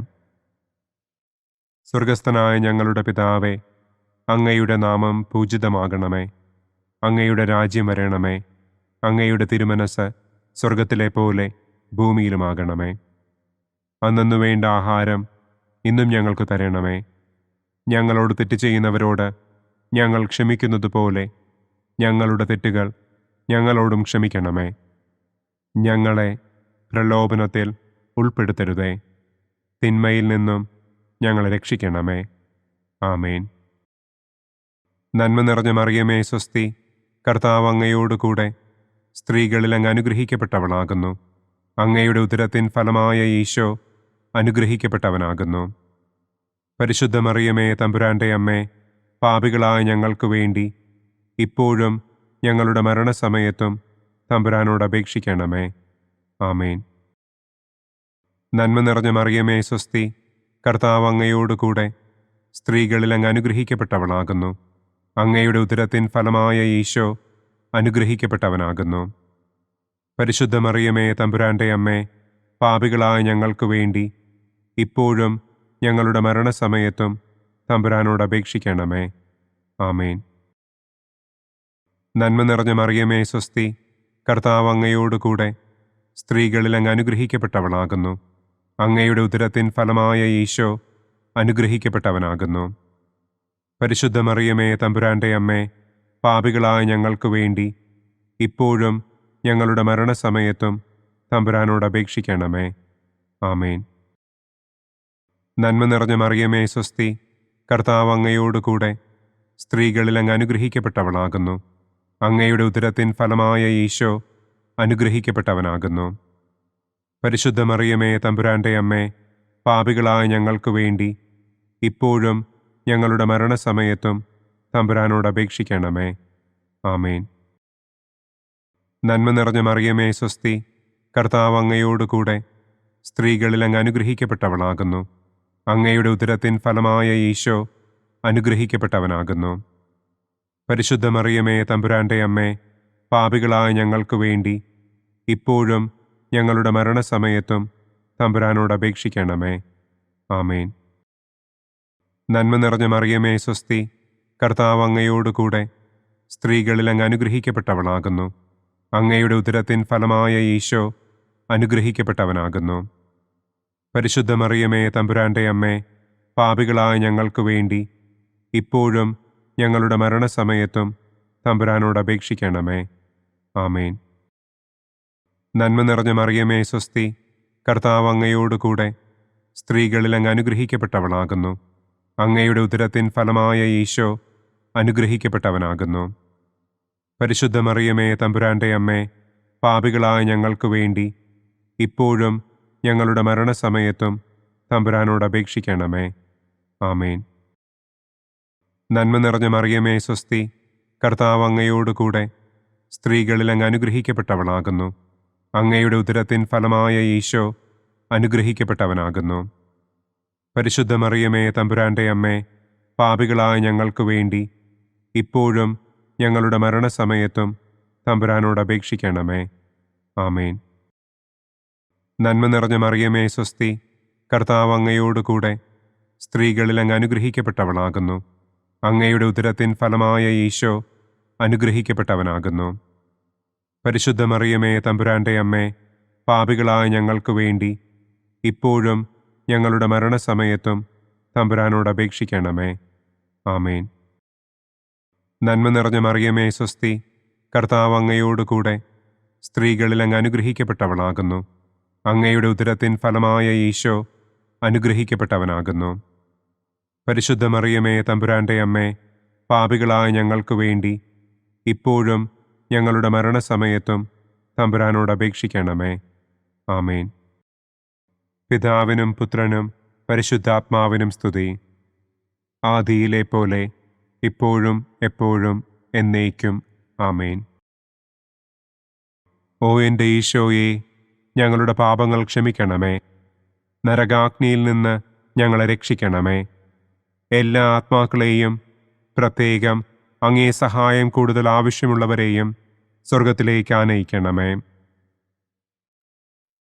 സ്വർഗസ്ഥനായ ഞങ്ങളുടെ പിതാവേ, അങ്ങയുടെ നാമം പൂജിതമാകണമേ. അങ്ങയുടെ രാജ്യം വരണമേ. അങ്ങയുടെ തിരുമനസ് സ്വർഗത്തിലെ പോലെ ഭൂമിയിലുമാകണമേ. അന്നന്നു വേണ്ട ആഹാരം ഇന്നും ഞങ്ങൾക്ക് തരണമേ. ഞങ്ങളോട് തെറ്റ് ചെയ്യുന്നവരോട് ഞങ്ങൾ ക്ഷമിക്കുന്നത് പോലെ ഞങ്ങളുടെ തെറ്റുകൾ ഞങ്ങളോടും ക്ഷമിക്കണമേ. ഞങ്ങളെ പ്രലോഭനത്തിൽ ഉൾപ്പെടുത്തരുതേ. തിന്മയിൽ നിന്നും ഞങ്ങളെ രക്ഷിക്കണമേ. ആമേൻ. നന്മ നിറഞ്ഞ മറിയമേ സ്വസ്തി, കർത്താവ് അങ്ങയോടുകൂടെ സ്ത്രീകളിൽ അങ്ങ് അനുഗ്രഹിക്കപ്പെട്ടവളാകുന്നു. അങ്ങയുടെ ഉദരത്തിൻ ഫലമായ ഈശോ അനുഗ്രഹിക്കപ്പെട്ടവനാകുന്നു. പരിശുദ്ധ മറിയമേ തമ്പുരാൻ്റെ അമ്മേ, പാപികളായ ഞങ്ങൾക്ക് വേണ്ടി ഇപ്പോഴും ഞങ്ങളുടെ മരണസമയത്തും തമ്പുരാനോട് അപേക്ഷിക്കണമേ. ആമേൻ. നന്മ നിറഞ്ഞ മറിയമേ സ്വസ്തി, കർത്താവ് അങ്ങയോടുകൂടെ സ്ത്രീകളിൽ അങ്ങ് അനുഗ്രഹിക്കപ്പെട്ടവളാകുന്നു. അങ്ങയുടെ ഉദരത്തിൻ ഫലമായ ഈശോ അനുഗ്രഹിക്കപ്പെട്ടവനാകുന്നു. പരിശുദ്ധ മറിയമേ തമ്പുരാൻ്റെ അമ്മേ, പാപികളായ ഞങ്ങൾക്ക് വേണ്ടി ഇപ്പോഴും ഞങ്ങളുടെ മരണസമയത്തും തമ്പുരാനോട് അപേക്ഷിക്കണമേ. ആമേൻ. നന്മ നിറഞ്ഞ മറിയമേ സ്വസ്തി, കർത്താവ് അങ്ങയോടുകൂടെ സ്ത്രീകളിൽ അങ്ങ് അനുഗ്രഹിക്കപ്പെട്ടവളാകുന്നു. അങ്ങയുടെ ഉദരത്തിൻ ഫലമായ ഈശോ അനുഗ്രഹിക്കപ്പെട്ടവനാകുന്നു. പരിശുദ്ധ മറിയമേ തമ്പുരാൻ്റെ അമ്മേ, പാപികളായ ഞങ്ങൾക്ക് വേണ്ടി ഇപ്പോഴും ഞങ്ങളുടെ മരണസമയത്തും തമ്പുരാനോട് അപേക്ഷിക്കണമേ. ആമേൻ. നന്മ നിറഞ്ഞ മറിയമേ സ്വസ്തി, കർത്താവ് അങ്ങയോടുകൂടെ സ്ത്രീകളിൽ അങ്ങ് അനുഗ്രഹിക്കപ്പെട്ടവളാകുന്നു. അങ്ങയുടെ ഉദരത്തിൻ ഫലമായ ഈശോ അനുഗ്രഹിക്കപ്പെട്ടവനാകുന്നു. പരിശുദ്ധ മറിയമേ തമ്പുരാൻ്റെ അമ്മേ, പാപികളായ ഞങ്ങൾക്ക് വേണ്ടി ഇപ്പോഴും ഞങ്ങളുടെ മരണസമയത്തും തമ്പുരാനോട് അപേക്ഷിക്കണമേ. ആമേൻ. നന്മ നിറഞ്ഞ മറിയമേ സ്വസ്തി, കർത്താവ് അങ്ങയോടുകൂടെ സ്ത്രീകളിൽ അങ്ങ് അനുഗ്രഹിക്കപ്പെട്ടവളാകുന്നു. അങ്ങയുടെ ഉദരത്തിൻ ഫലമായ ഈശോ അനുഗ്രഹിക്കപ്പെട്ടവനാകുന്നു. പരിശുദ്ധ മറിയമേ തമ്പുരാൻ്റെ അമ്മേ, പാപികളായ ഞങ്ങൾക്ക് വേണ്ടി ഇപ്പോഴും ഞങ്ങളുടെ മരണസമയത്തും തമ്പുരാനോട് അപേക്ഷിക്കണമേ. ആമേൻ. നന്മ നിറഞ്ഞ മറിയമേ സ്വസ്തി, കർത്താവ് അങ്ങയോടുകൂടെ സ്ത്രീകളിൽ അങ്ങ് അനുഗ്രഹിക്കപ്പെട്ടവളാകുന്നു. അങ്ങയുടെ ഉദരത്തിൻ ഫലമായ ഈശോ അനുഗ്രഹിക്കപ്പെട്ടവനാകുന്നു. പരിശുദ്ധ മറിയമേ തമ്പുരാൻ്റെ അമ്മേ, പാപികളായ ഞങ്ങൾക്ക് വേണ്ടി ഇപ്പോഴും ഞങ്ങളുടെ മരണസമയത്തും തമ്പുരാനോട് അപേക്ഷിക്കണമേ. ആമേൻ. നന്മ നിറഞ്ഞ മറിയമേ സ്വസ്തി, കർത്താവ് അങ്ങയോടുകൂടെ സ്ത്രീകളിൽ അങ്ങ് അനുഗ്രഹിക്കപ്പെട്ടവളാകുന്നു. അങ്ങയുടെ ഉദരത്തിൻ ഫലമായ ഈശോ അനുഗ്രഹിക്കപ്പെട്ടവനാകുന്നു. പരിശുദ്ധ മറിയമേ തമ്പുരാൻ്റെ അമ്മേ, പാപികളായ ഞങ്ങൾക്ക് വേണ്ടി ഇപ്പോഴും ഞങ്ങളുടെ മരണസമയത്തും തമ്പുരാനോട് അപേക്ഷിക്കണമേ. ആമേൻ. നന്മ നിറഞ്ഞ മറിയമേ സ്വസ്തി, കർത്താവ് അങ്ങയോടുകൂടെ സ്ത്രീകളിൽ അങ്ങ് അനുഗ്രഹിക്കപ്പെട്ടവളാകുന്നു. അങ്ങയുടെ ഉദരത്തിൻ ഫലമായ ഈശോ അനുഗ്രഹിക്കപ്പെട്ടവനാകുന്നു. പരിശുദ്ധ മറിയമേ തമ്പുരാൻ്റെ അമ്മേ, പാപികളായ ഞങ്ങൾക്ക് വേണ്ടി ഇപ്പോഴും ഞങ്ങളുടെ മരണസമയത്തും തമ്പുരാനോട് അപേക്ഷിക്കണമേ. ആമേൻ. നന്മ നിറഞ്ഞ മറിയമേ സ്വസ്തി, കർത്താവ് അങ്ങയോടുകൂടെ സ്ത്രീകളിൽ അങ്ങ് അനുഗ്രഹിക്കപ്പെട്ടവളാകുന്നു. അങ്ങയുടെ ഉദരത്തിൻ ഫലമായ ഈശോ അനുഗ്രഹിക്കപ്പെട്ടവനാകുന്നു. പരിശുദ്ധ മറിയമേ തമ്പുരാൻ്റെ അമ്മേ, പാപികളായ ഞങ്ങൾക്ക് വേണ്ടി ഇപ്പോഴും ഞങ്ങളുടെ മരണസമയത്തും തമ്പുരാനോട് അപേക്ഷിക്കണമേ. ആമേൻ. നന്മ നിറഞ്ഞ മറിയമേ സ്വസ്തി, കർത്താവ് അങ്ങയോടുകൂടെ സ്ത്രീകളിൽ അങ്ങ് അനുഗ്രഹിക്കപ്പെട്ടവളാകുന്നു. അങ്ങയുടെ ഉദരത്തിൻ ഫലമായ ഈശോ അനുഗ്രഹിക്കപ്പെട്ടവനാകുന്നു. പരിശുദ്ധ മറിയമേ തമ്പുരാൻ്റെ അമ്മേ, പാപികളായ ഞങ്ങൾക്ക് വേണ്ടി ഇപ്പോഴും ഞങ്ങളുടെ മരണസമയത്തും തമ്പുരാനോട് അപേക്ഷിക്കണമേ. ആമേൻ. പിതാവിനും പുത്രനും പരിശുദ്ധാത്മാവിനും സ്തുതി. ആദിയിലെ പോലെ ഇപ്പോഴും എപ്പോഴും എന്നേക്കും. ആമേൻ. ഓ എൻ്റെ ഈശോയെ, ഞങ്ങളുടെ പാപങ്ങൾ ക്ഷമിക്കണമേ. നരകാഗ്നിയിൽ നിന്ന് ഞങ്ങളെ രക്ഷിക്കണമേ. എല്ലാ ആത്മാക്കളെയും, പ്രത്യേകം അങ്ങേ സഹായം കൂടുതൽ ആവശ്യമുള്ളവരെയും സ്വർഗത്തിലേക്ക് ആനയിക്കണമേ.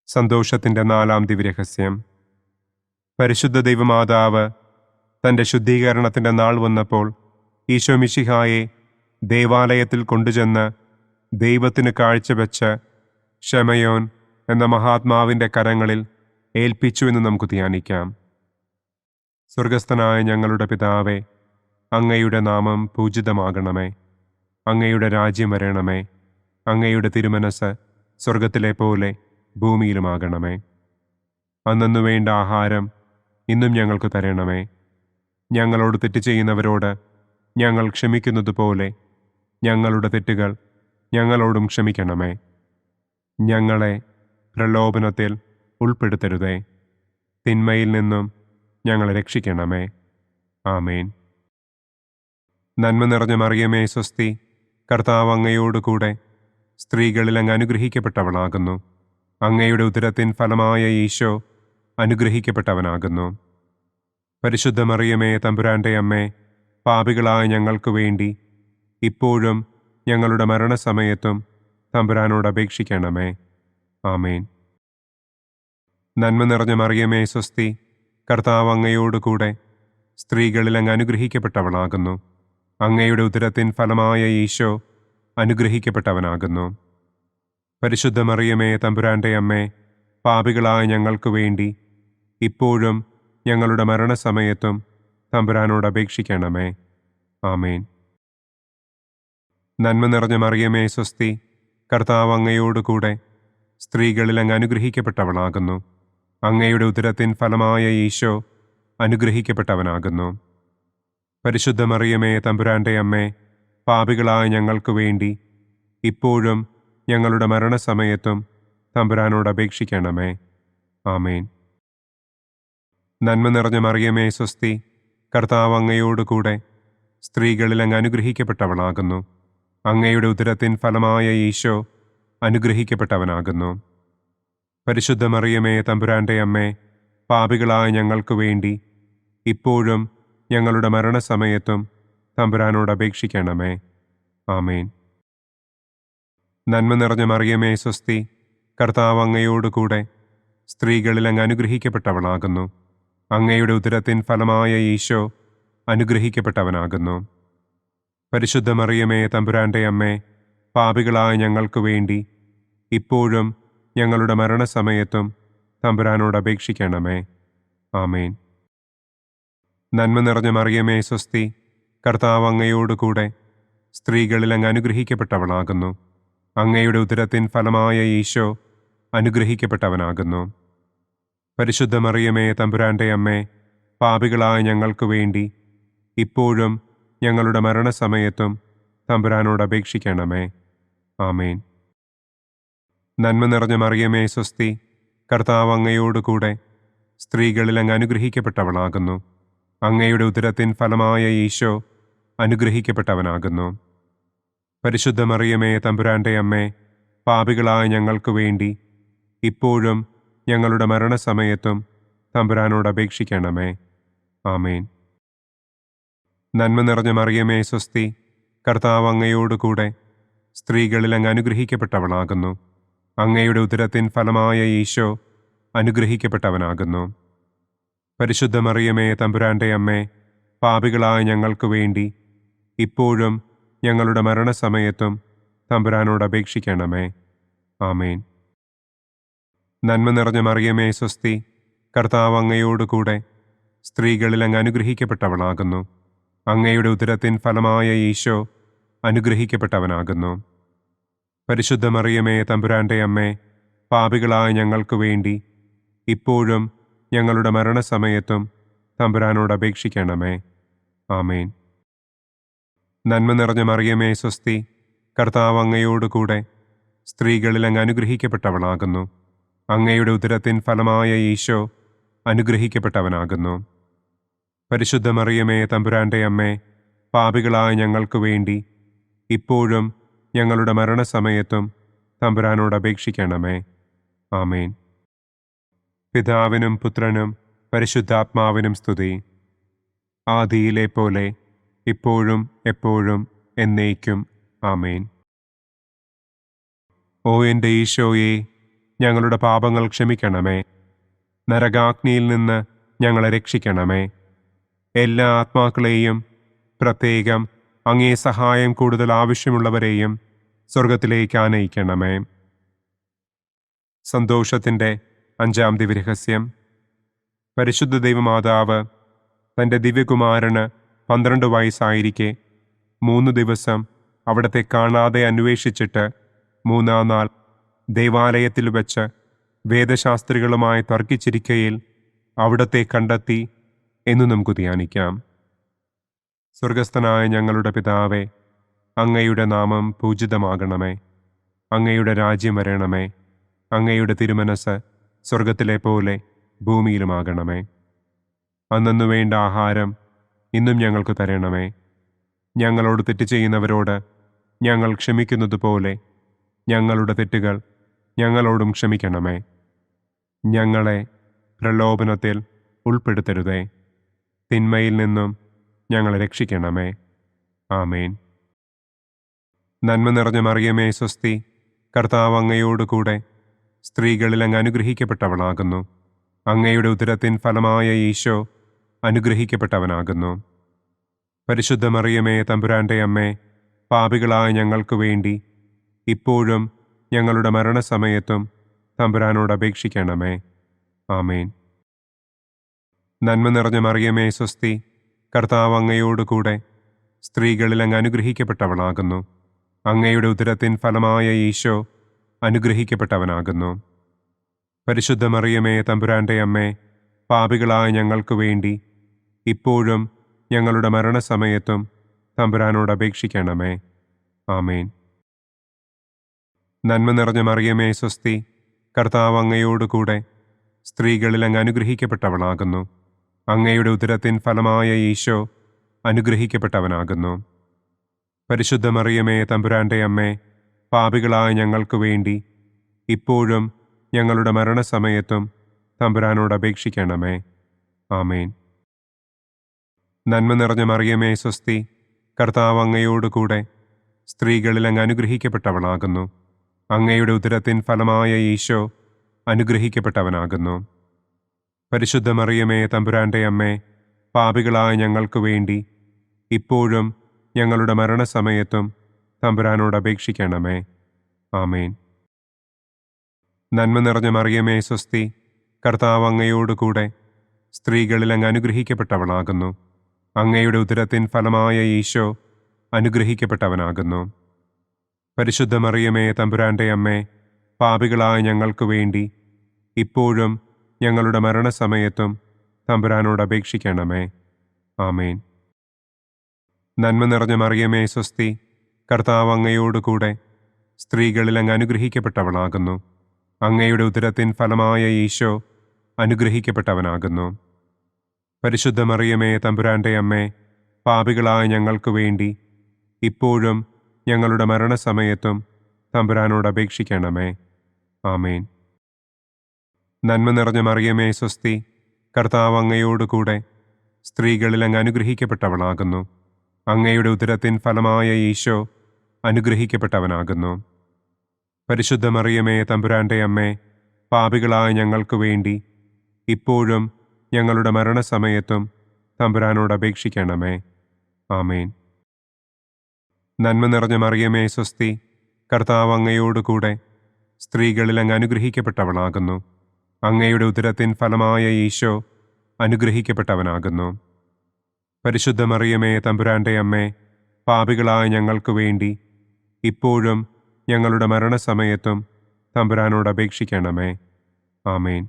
സന്തോഷത്തിൻ്റെ 4-ാം ദിവ്യരഹസ്യം. പരിശുദ്ധ ദൈവമാതാവ് തൻ്റെ ശുദ്ധീകരണത്തിൻ്റെ നാൾ വന്നപ്പോൾ ഈശോ മിശിഹായെ ദേവാലയത്തിൽ കൊണ്ടുചെന്ന് ദൈവത്തിന് കാഴ്ചവെച്ച് ശമയോൻ എന്ന മഹാത്മാവിൻ്റെ കരങ്ങളിൽ ഏൽപ്പിച്ചു എന്ന് നമുക്ക് ധ്യാനിക്കാം. സ്വർഗസ്ഥനായ ഞങ്ങളുടെ പിതാവേ, അങ്ങയുടെ നാമം പൂജിതമാകണമേ. അങ്ങയുടെ രാജ്യം വരണമേ. അങ്ങയുടെ തിരുമനസ് സ്വർഗത്തിലെ പോലെ ഭൂമിയിലുമാകണമേ. അന്നന്നു വേണ്ട ആഹാരം ഇന്നും ഞങ്ങൾക്ക് തരണമേ. ഞങ്ങളോട് തെറ്റ് ചെയ്യുന്നവരോട് ഞങ്ങൾ ക്ഷമിക്കുന്നത് പോലെ ഞങ്ങളുടെ തെറ്റുകൾ ഞങ്ങളോടും ക്ഷമിക്കണമേ. ഞങ്ങളെ പ്രലോഭനത്തിൽ ഉൾപ്പെടുത്തരുതേ. തിന്മയിൽ നിന്നും ഞങ്ങളെ രക്ഷിക്കണമേ. ആമേൻ. നന്മ നിറഞ്ഞ മറിയമേ സ്വസ്തി, കർത്താവ് അങ്ങയോടുകൂടെ സ്ത്രീകളിൽ അങ്ങ് അനുഗ്രഹിക്കപ്പെട്ടവളാകുന്നു. അങ്ങയുടെ ഉദരത്തിൻ ഫലമായ ഈശോ അനുഗ്രഹിക്കപ്പെട്ടവനാകുന്നു. പരിശുദ്ധ മറിയമേ തമ്പുരാൻ്റെ അമ്മേ, പാപികളായ ഞങ്ങൾക്ക് വേണ്ടി ഇപ്പോഴും ഞങ്ങളുടെ മരണസമയത്തും തമ്പുരാനോട് അപേക്ഷിക്കണമേ. ആമേൻ. നന്മ നിറഞ്ഞ മറിയമേ സ്വസ്തി, കർത്താവ് അങ്ങയോടുകൂടെ സ്ത്രീകളിൽ അങ്ങ് അനുഗ്രഹിക്കപ്പെട്ടവളാകുന്നു. അങ്ങയുടെ ഉദരത്തിൻ ഫലമായ ഈശോ അനുഗ്രഹിക്കപ്പെട്ടവനാകുന്നു. പരിശുദ്ധ മറിയമേ തമ്പുരാൻ്റെ അമ്മേ, പാപികളായ ഞങ്ങൾക്ക് വേണ്ടി ഇപ്പോഴും ഞങ്ങളുടെ മരണസമയത്തും തമ്പുരാനോട് അപേക്ഷിക്കണമേ. ആമേൻ. നന്മ നിറഞ്ഞ മറിയമേ സ്വസ്തി, കർത്താവ് അങ്ങയോടുകൂടെ സ്ത്രീകളിൽ അങ്ങ് അനുഗ്രഹിക്കപ്പെട്ടവളാകുന്നു. അങ്ങയുടെ ഉദരത്തിൻ ഫലമായ ഈശോ അനുഗ്രഹിക്കപ്പെട്ടവനാകുന്നു. പരിശുദ്ധ മറിയമേ തമ്പുരാൻ്റെ അമ്മേ, പാപികളായ ഞങ്ങൾക്ക് വേണ്ടി ഇപ്പോഴും ഞങ്ങളുടെ മരണസമയത്തും തമ്പുരാനോട് അപേക്ഷിക്കണമേ. ആമേൻ. നന്മ നിറഞ്ഞ മറിയമേ സ്വസ്തി, കർത്താവ് അങ്ങയോടുകൂടെ സ്ത്രീകളിൽ അങ്ങ് അനുഗ്രഹിക്കപ്പെട്ടവളാകുന്നു. അങ്ങയുടെ ഉദരത്തിൻ ഫലമായ ഈശോ അനുഗ്രഹിക്കപ്പെട്ടവനാകുന്നു. പരിശുദ്ധ മറിയമേ തമ്പുരാൻ്റെ അമ്മേ, പാപികളായ ഞങ്ങൾക്ക് വേണ്ടി ഇപ്പോഴും ഞങ്ങളുടെ മരണസമയത്തും തമ്പുരാനോട് അപേക്ഷിക്കണമേ. ആമേൻ. നന്മ നിറഞ്ഞ മറിയമേ സ്വസ്തി, കർത്താവ് അങ്ങയോടുകൂടെ സ്ത്രീകളിൽ അങ്ങ് അനുഗ്രഹിക്കപ്പെട്ടവളാകുന്നു. അങ്ങയുടെ ഉദരത്തിൻ ഫലമായ ഈശോ അനുഗ്രഹിക്കപ്പെട്ടവനാകുന്നു. പരിശുദ്ധ മറിയമേ തമ്പുരാൻ്റെ അമ്മേ, പാപികളായ ഞങ്ങൾക്ക് വേണ്ടി ഇപ്പോഴും ഞങ്ങളുടെ മരണസമയത്തും തമ്പുരാനോട് അപേക്ഷിക്കണമേ. ആമേൻ. നന്മ നിറഞ്ഞ മറിയമേ സ്വസ്തി, കർത്താവ് അങ്ങയോടുകൂടെ സ്ത്രീകളിൽ അങ്ങ് അനുഗ്രഹിക്കപ്പെട്ടവളാകുന്നു. അങ്ങയുടെ ഉദരത്തിൻ ഫലമായ ഈശോ അനുഗ്രഹിക്കപ്പെട്ടവനാകുന്നു. പരിശുദ്ധ മറിയമേ തമ്പുരാൻ്റെ അമ്മേ, പാപികളായ ഞങ്ങൾക്ക് വേണ്ടി ഇപ്പോഴും ഞങ്ങളുടെ മരണസമയത്തും തമ്പുരാനോട് അപേക്ഷിക്കണമേ. ആമേൻ. നന്മ നിറഞ്ഞ മറിയമേ സ്വസ്തി, കർത്താവ് അങ്ങയോടുകൂടെ സ്ത്രീകളിൽ അങ്ങ് അനുഗ്രഹിക്കപ്പെട്ടവളാകുന്നു. അങ്ങയുടെ ഉദരത്തിൻ ഫലമായ ഈശോ അനുഗ്രഹിക്കപ്പെട്ടവനാകുന്നു. പരിശുദ്ധ മറിയമേ തമ്പുരാൻ്റെ അമ്മേ, പാപികളായ ഞങ്ങൾക്ക് വേണ്ടി ഇപ്പോഴും ഞങ്ങളുടെ മരണസമയത്തും തമ്പുരാനോട് അപേക്ഷിക്കണമേ. ആമേൻ. നന്മ നിറഞ്ഞ മറിയമേ സ്വസ്തി, കർത്താവ് അങ്ങയോടുകൂടെ സ്ത്രീകളിൽ അങ്ങ് അനുഗ്രഹിക്കപ്പെട്ടവളാകുന്നു. അങ്ങയുടെ ഉദരത്തിൻ ഫലമായ ഈശോ അനുഗ്രഹിക്കപ്പെട്ടവനാകുന്നു. പരിശുദ്ധ മറിയമേ തമ്പുരാൻ്റെ അമ്മേ, പാപികളായ ഞങ്ങൾക്ക് വേണ്ടി ഇപ്പോഴും ഞങ്ങളുടെ മരണസമയത്തും തമ്പുരാനോട് അപേക്ഷിക്കണമേ. ആമേൻ. നന്മ നിറഞ്ഞ മറിയമേ സ്വസ്തി, കർത്താവ് അങ്ങയോടുകൂടെ സ്ത്രീകളിൽ അങ്ങ് അനുഗ്രഹിക്കപ്പെട്ടവളാകുന്നു. അങ്ങയുടെ ഉദരത്തിൻ ഫലമായ ഈശോ അനുഗ്രഹിക്കപ്പെട്ടവനാകുന്നു. പരിശുദ്ധ മറിയമേ തമ്പുരാൻ്റെ അമ്മേ, പാപികളായ ഞങ്ങൾക്ക് വേണ്ടി ഇപ്പോഴും ഞങ്ങളുടെ മരണസമയത്തും തമ്പുരാനോട് അപേക്ഷിക്കണമേ. ആമേൻ. നന്മ നിറഞ്ഞ മറിയമേ സ്വസ്തി, കർത്താവ് അങ്ങയോടുകൂടെ സ്ത്രീകളിൽ അങ്ങ് അനുഗ്രഹിക്കപ്പെട്ടവളാകുന്നു. അങ്ങയുടെ ഉദരത്തിൻ ഫലമായ ഈശോ അനുഗ്രഹിക്കപ്പെട്ടവനാകുന്നു. പരിശുദ്ധ മറിയമേ തമ്പുരാന്റെ അമ്മേ, പാപികളായ ഞങ്ങൾക്ക് വേണ്ടി ഇപ്പോഴും ഞങ്ങളുടെ മരണസമയത്തും തമ്പുരാനോട് അപേക്ഷിക്കണമേ. ആമേൻ. പിതാവിനും പുത്രനും പരിശുദ്ധാത്മാവിനും സ്തുതി. ആദിയിലെ പോലെ ഇപ്പോഴും എപ്പോഴും എന്നേക്കും. ആമേൻ. ഓ എൻ്റെ ഈശോയെ, ഞങ്ങളുടെ പാപങ്ങൾ ക്ഷമിക്കണമേ. നരകാഗ്നിയിൽ നിന്ന് ഞങ്ങളെ രക്ഷിക്കണമേ. എല്ലാ ആത്മാക്കളെയും, പ്രത്യേകം അങ്ങേ സഹായം കൂടുതൽ ആവശ്യമുള്ളവരെയും സ്വർഗത്തിലേക്ക് ആനയിക്കണമേ. സന്തോഷത്തിൻ്റെ 5-ാം ദിവ്യരഹസ്യം. പരിശുദ്ധ ദൈവമാതാവ് തൻ്റെ ദിവ്യകുമാരന് 12 വയസ്സായിരിക്കെ 3 ദിവസം അവിടത്തെ കാണാതെ അന്വേഷിച്ചിട്ട് 3-ാം നാൾ ദേവാലയത്തിൽ വച്ച് വേദശാസ്ത്രികളുമായി തർക്കിച്ചിരിക്കയിൽ അവിടത്തെ കണ്ടെത്തി എന്ന് നമുക്ക് ധ്യാനിക്കാം. സ്വർഗസ്ഥനായ ഞങ്ങളുടെ പിതാവേ, അങ്ങയുടെ നാമം പൂജിതമാകണമേ. അങ്ങയുടെ രാജ്യം വരണമേ. അങ്ങയുടെ തിരുമനസ് സ്വർഗത്തിലെ പോലെ ഭൂമിയിലുമാകണമേ. അന്നന്നു വേണ്ട ആഹാരം ഇന്നും ഞങ്ങൾക്ക് തരണമേ. ഞങ്ങളോട് തെറ്റ് ചെയ്യുന്നവരോട് ഞങ്ങൾ ക്ഷമിക്കുന്നത് പോലെ ഞങ്ങളുടെ തെറ്റുകൾ ഞങ്ങളോടും ക്ഷമിക്കണമേ. ഞങ്ങളെ പ്രലോഭനത്തിൽ ഉൾപ്പെടുത്തരുതേ. തിന്മയിൽ നിന്നും ഞങ്ങളെ രക്ഷിക്കണമേ. ആമേൻ. നന്മ നിറഞ്ഞ മറിയമേ സ്വസ്തി, കർത്താവ് അങ്ങയോടുകൂടെ സ്ത്രീകളിൽ അങ്ങ് അനുഗ്രഹിക്കപ്പെട്ടവളാകുന്നു. അങ്ങയുടെ ഉദരത്തിൻ ഫലമായ ഈശോ അനുഗ്രഹിക്കപ്പെട്ടവനാകുന്നു. പരിശുദ്ധ മറിയമേ തമ്പുരാന്റെ അമ്മേ, പാപികളായ ഞങ്ങൾക്ക് വേണ്ടി ഇപ്പോഴും ഞങ്ങളുടെ മരണസമയത്തും തമ്പുരാനോട് അപേക്ഷിക്കണമേ. ആമേൻ. നന്മ നിറഞ്ഞ മറിയമേ സ്വസ്തി, കർത്താവ് അങ്ങയോടുകൂടെ സ്ത്രീകളിൽ അങ്ങ് അനുഗ്രഹിക്കപ്പെട്ടവളാകുന്നു. അങ്ങയുടെ ഉദരത്തിൻ ഫലമായ ഈശോ അനുഗ്രഹിക്കപ്പെട്ടവനാകുന്നു. പരിശുദ്ധ മറിയമേ തമ്പുരാന്റെ അമ്മേ, പാപികളായ ഞങ്ങൾക്ക് വേണ്ടി ഇപ്പോഴും ഞങ്ങളുടെ മരണസമയത്തും തമ്പുരാനോട് അപേക്ഷിക്കണമേ. ആമേൻ. നന്മ നിറഞ്ഞ മറിയമേ സ്വസ്തി, കർത്താവ് അങ്ങയോടുകൂടെ സ്ത്രീകളിൽ അങ്ങ് അനുഗ്രഹിക്കപ്പെട്ടവളാകുന്നു. അങ്ങയുടെ ഉദരത്തിൻ ഫലമായ ഈശോ അനുഗ്രഹിക്കപ്പെട്ടവനാകുന്നു. പരിശുദ്ധ മറിയമേ തമ്പുരാന്റെ അമ്മേ, പാപികളായ ഞങ്ങൾക്ക് വേണ്ടി ഇപ്പോഴും ഞങ്ങളുടെ മരണസമയത്തും തമ്പുരാനോട് അപേക്ഷിക്കണമേ. ആമേൻ. നന്മ നിറഞ്ഞ മറിയമേ സ്വസ്തി, കർത്താവ് അങ്ങയോടുകൂടെ സ്ത്രീകളിൽ അങ്ങ് അനുഗ്രഹിക്കപ്പെട്ടവളാകുന്നു. അങ്ങയുടെ ഉദരത്തിൻ ഫലമായ ഈശോ അനുഗ്രഹിക്കപ്പെട്ടവനാകുന്നു. പരിശുദ്ധ മറിയമേ തമ്പുരാന്റെ അമ്മേ, പാപികളായ ഞങ്ങൾക്ക് വേണ്ടി ഇപ്പോഴും ഞങ്ങളുടെ മരണസമയത്തും തമ്പുരാനോട് അപേക്ഷിക്കണമേ. ആമേൻ. നന്മ നിറഞ്ഞ മറിയമേ സ്വസ്തി, കർത്താവ് അങ്ങയോടുകൂടെ സ്ത്രീകളിൽ അങ്ങ് അനുഗ്രഹിക്കപ്പെട്ടവളാകുന്നു. അങ്ങയുടെ ഉദരത്തിൻ ഫലമായ ഈശോ അനുഗ്രഹിക്കപ്പെട്ടവനാകുന്നു. പരിശുദ്ധ മറിയമേ തമ്പുരാന്റെ അമ്മേ, പാപികളായ ഞങ്ങൾക്ക് വേണ്ടി ഇപ്പോഴും ഞങ്ങളുടെ മരണസമയത്തും തമ്പുരാനോട് അപേക്ഷിക്കണമേ. ആമേൻ. നന്മ നിറഞ്ഞ മറിയമേ സ്വസ്തി, കർത്താവ് അങ്ങയോടുകൂടെ സ്ത്രീകളിൽ അങ്ങ് അനുഗ്രഹിക്കപ്പെട്ടവളാകുന്നു. അങ്ങയുടെ ഉദരത്തിൻ ഫലമായ ഈശോ അനുഗ്രഹിക്കപ്പെട്ടവനാകുന്നു. പരിശുദ്ധ മറിയമേ തമ്പുരാന്റെ അമ്മേ, പാപികളായ ഞങ്ങൾക്ക് വേണ്ടി ഇപ്പോഴും ഞങ്ങളുടെ മരണസമയത്തും തമ്പുരാനോട് അപേക്ഷിക്കണമേ. ആമേൻ. നന്മ നിറഞ്ഞ മറിയമേ സ്വസ്തി, കർത്താവ് അങ്ങയോടുകൂടെ സ്ത്രീകളിൽ അങ്ങ് അനുഗ്രഹിക്കപ്പെട്ടവളാകുന്നു. അങ്ങയുടെ ഉദരത്തിൻ ഫലമായ ഈശോ അനുഗ്രഹിക്കപ്പെട്ടവനാകുന്നു. പരിശുദ്ധ മറിയമേ തമ്പുരാന്റെ അമ്മേ, പാപികളായ ഞങ്ങൾക്ക് വേണ്ടി ഇപ്പോഴും ഞങ്ങളുടെ മരണസമയത്തും തമ്പുരാനോട് അപേക്ഷിക്കണമേ. ആമേൻ. നന്മ നിറഞ്ഞ മറിയമേ സ്വസ്തി, കർത്താവ് അങ്ങയോടുകൂടെ സ്ത്രീകളിൽ അങ്ങ് അനുഗ്രഹിക്കപ്പെട്ടവളാകുന്നു. അങ്ങയുടെ ഉദരത്തിൻ ഫലമായ ഈശോ അനുഗ്രഹിക്കപ്പെട്ടവനാകുന്നു. പരിശുദ്ധ മറിയമേ തമ്പുരാന്റെ അമ്മേ, പാപികളായ ഞങ്ങൾക്ക് വേണ്ടി ഇപ്പോഴും ഞങ്ങളുടെ മരണസമയത്തും തമ്പുരാനോട് അപേക്ഷിക്കണമേ. ആമേൻ.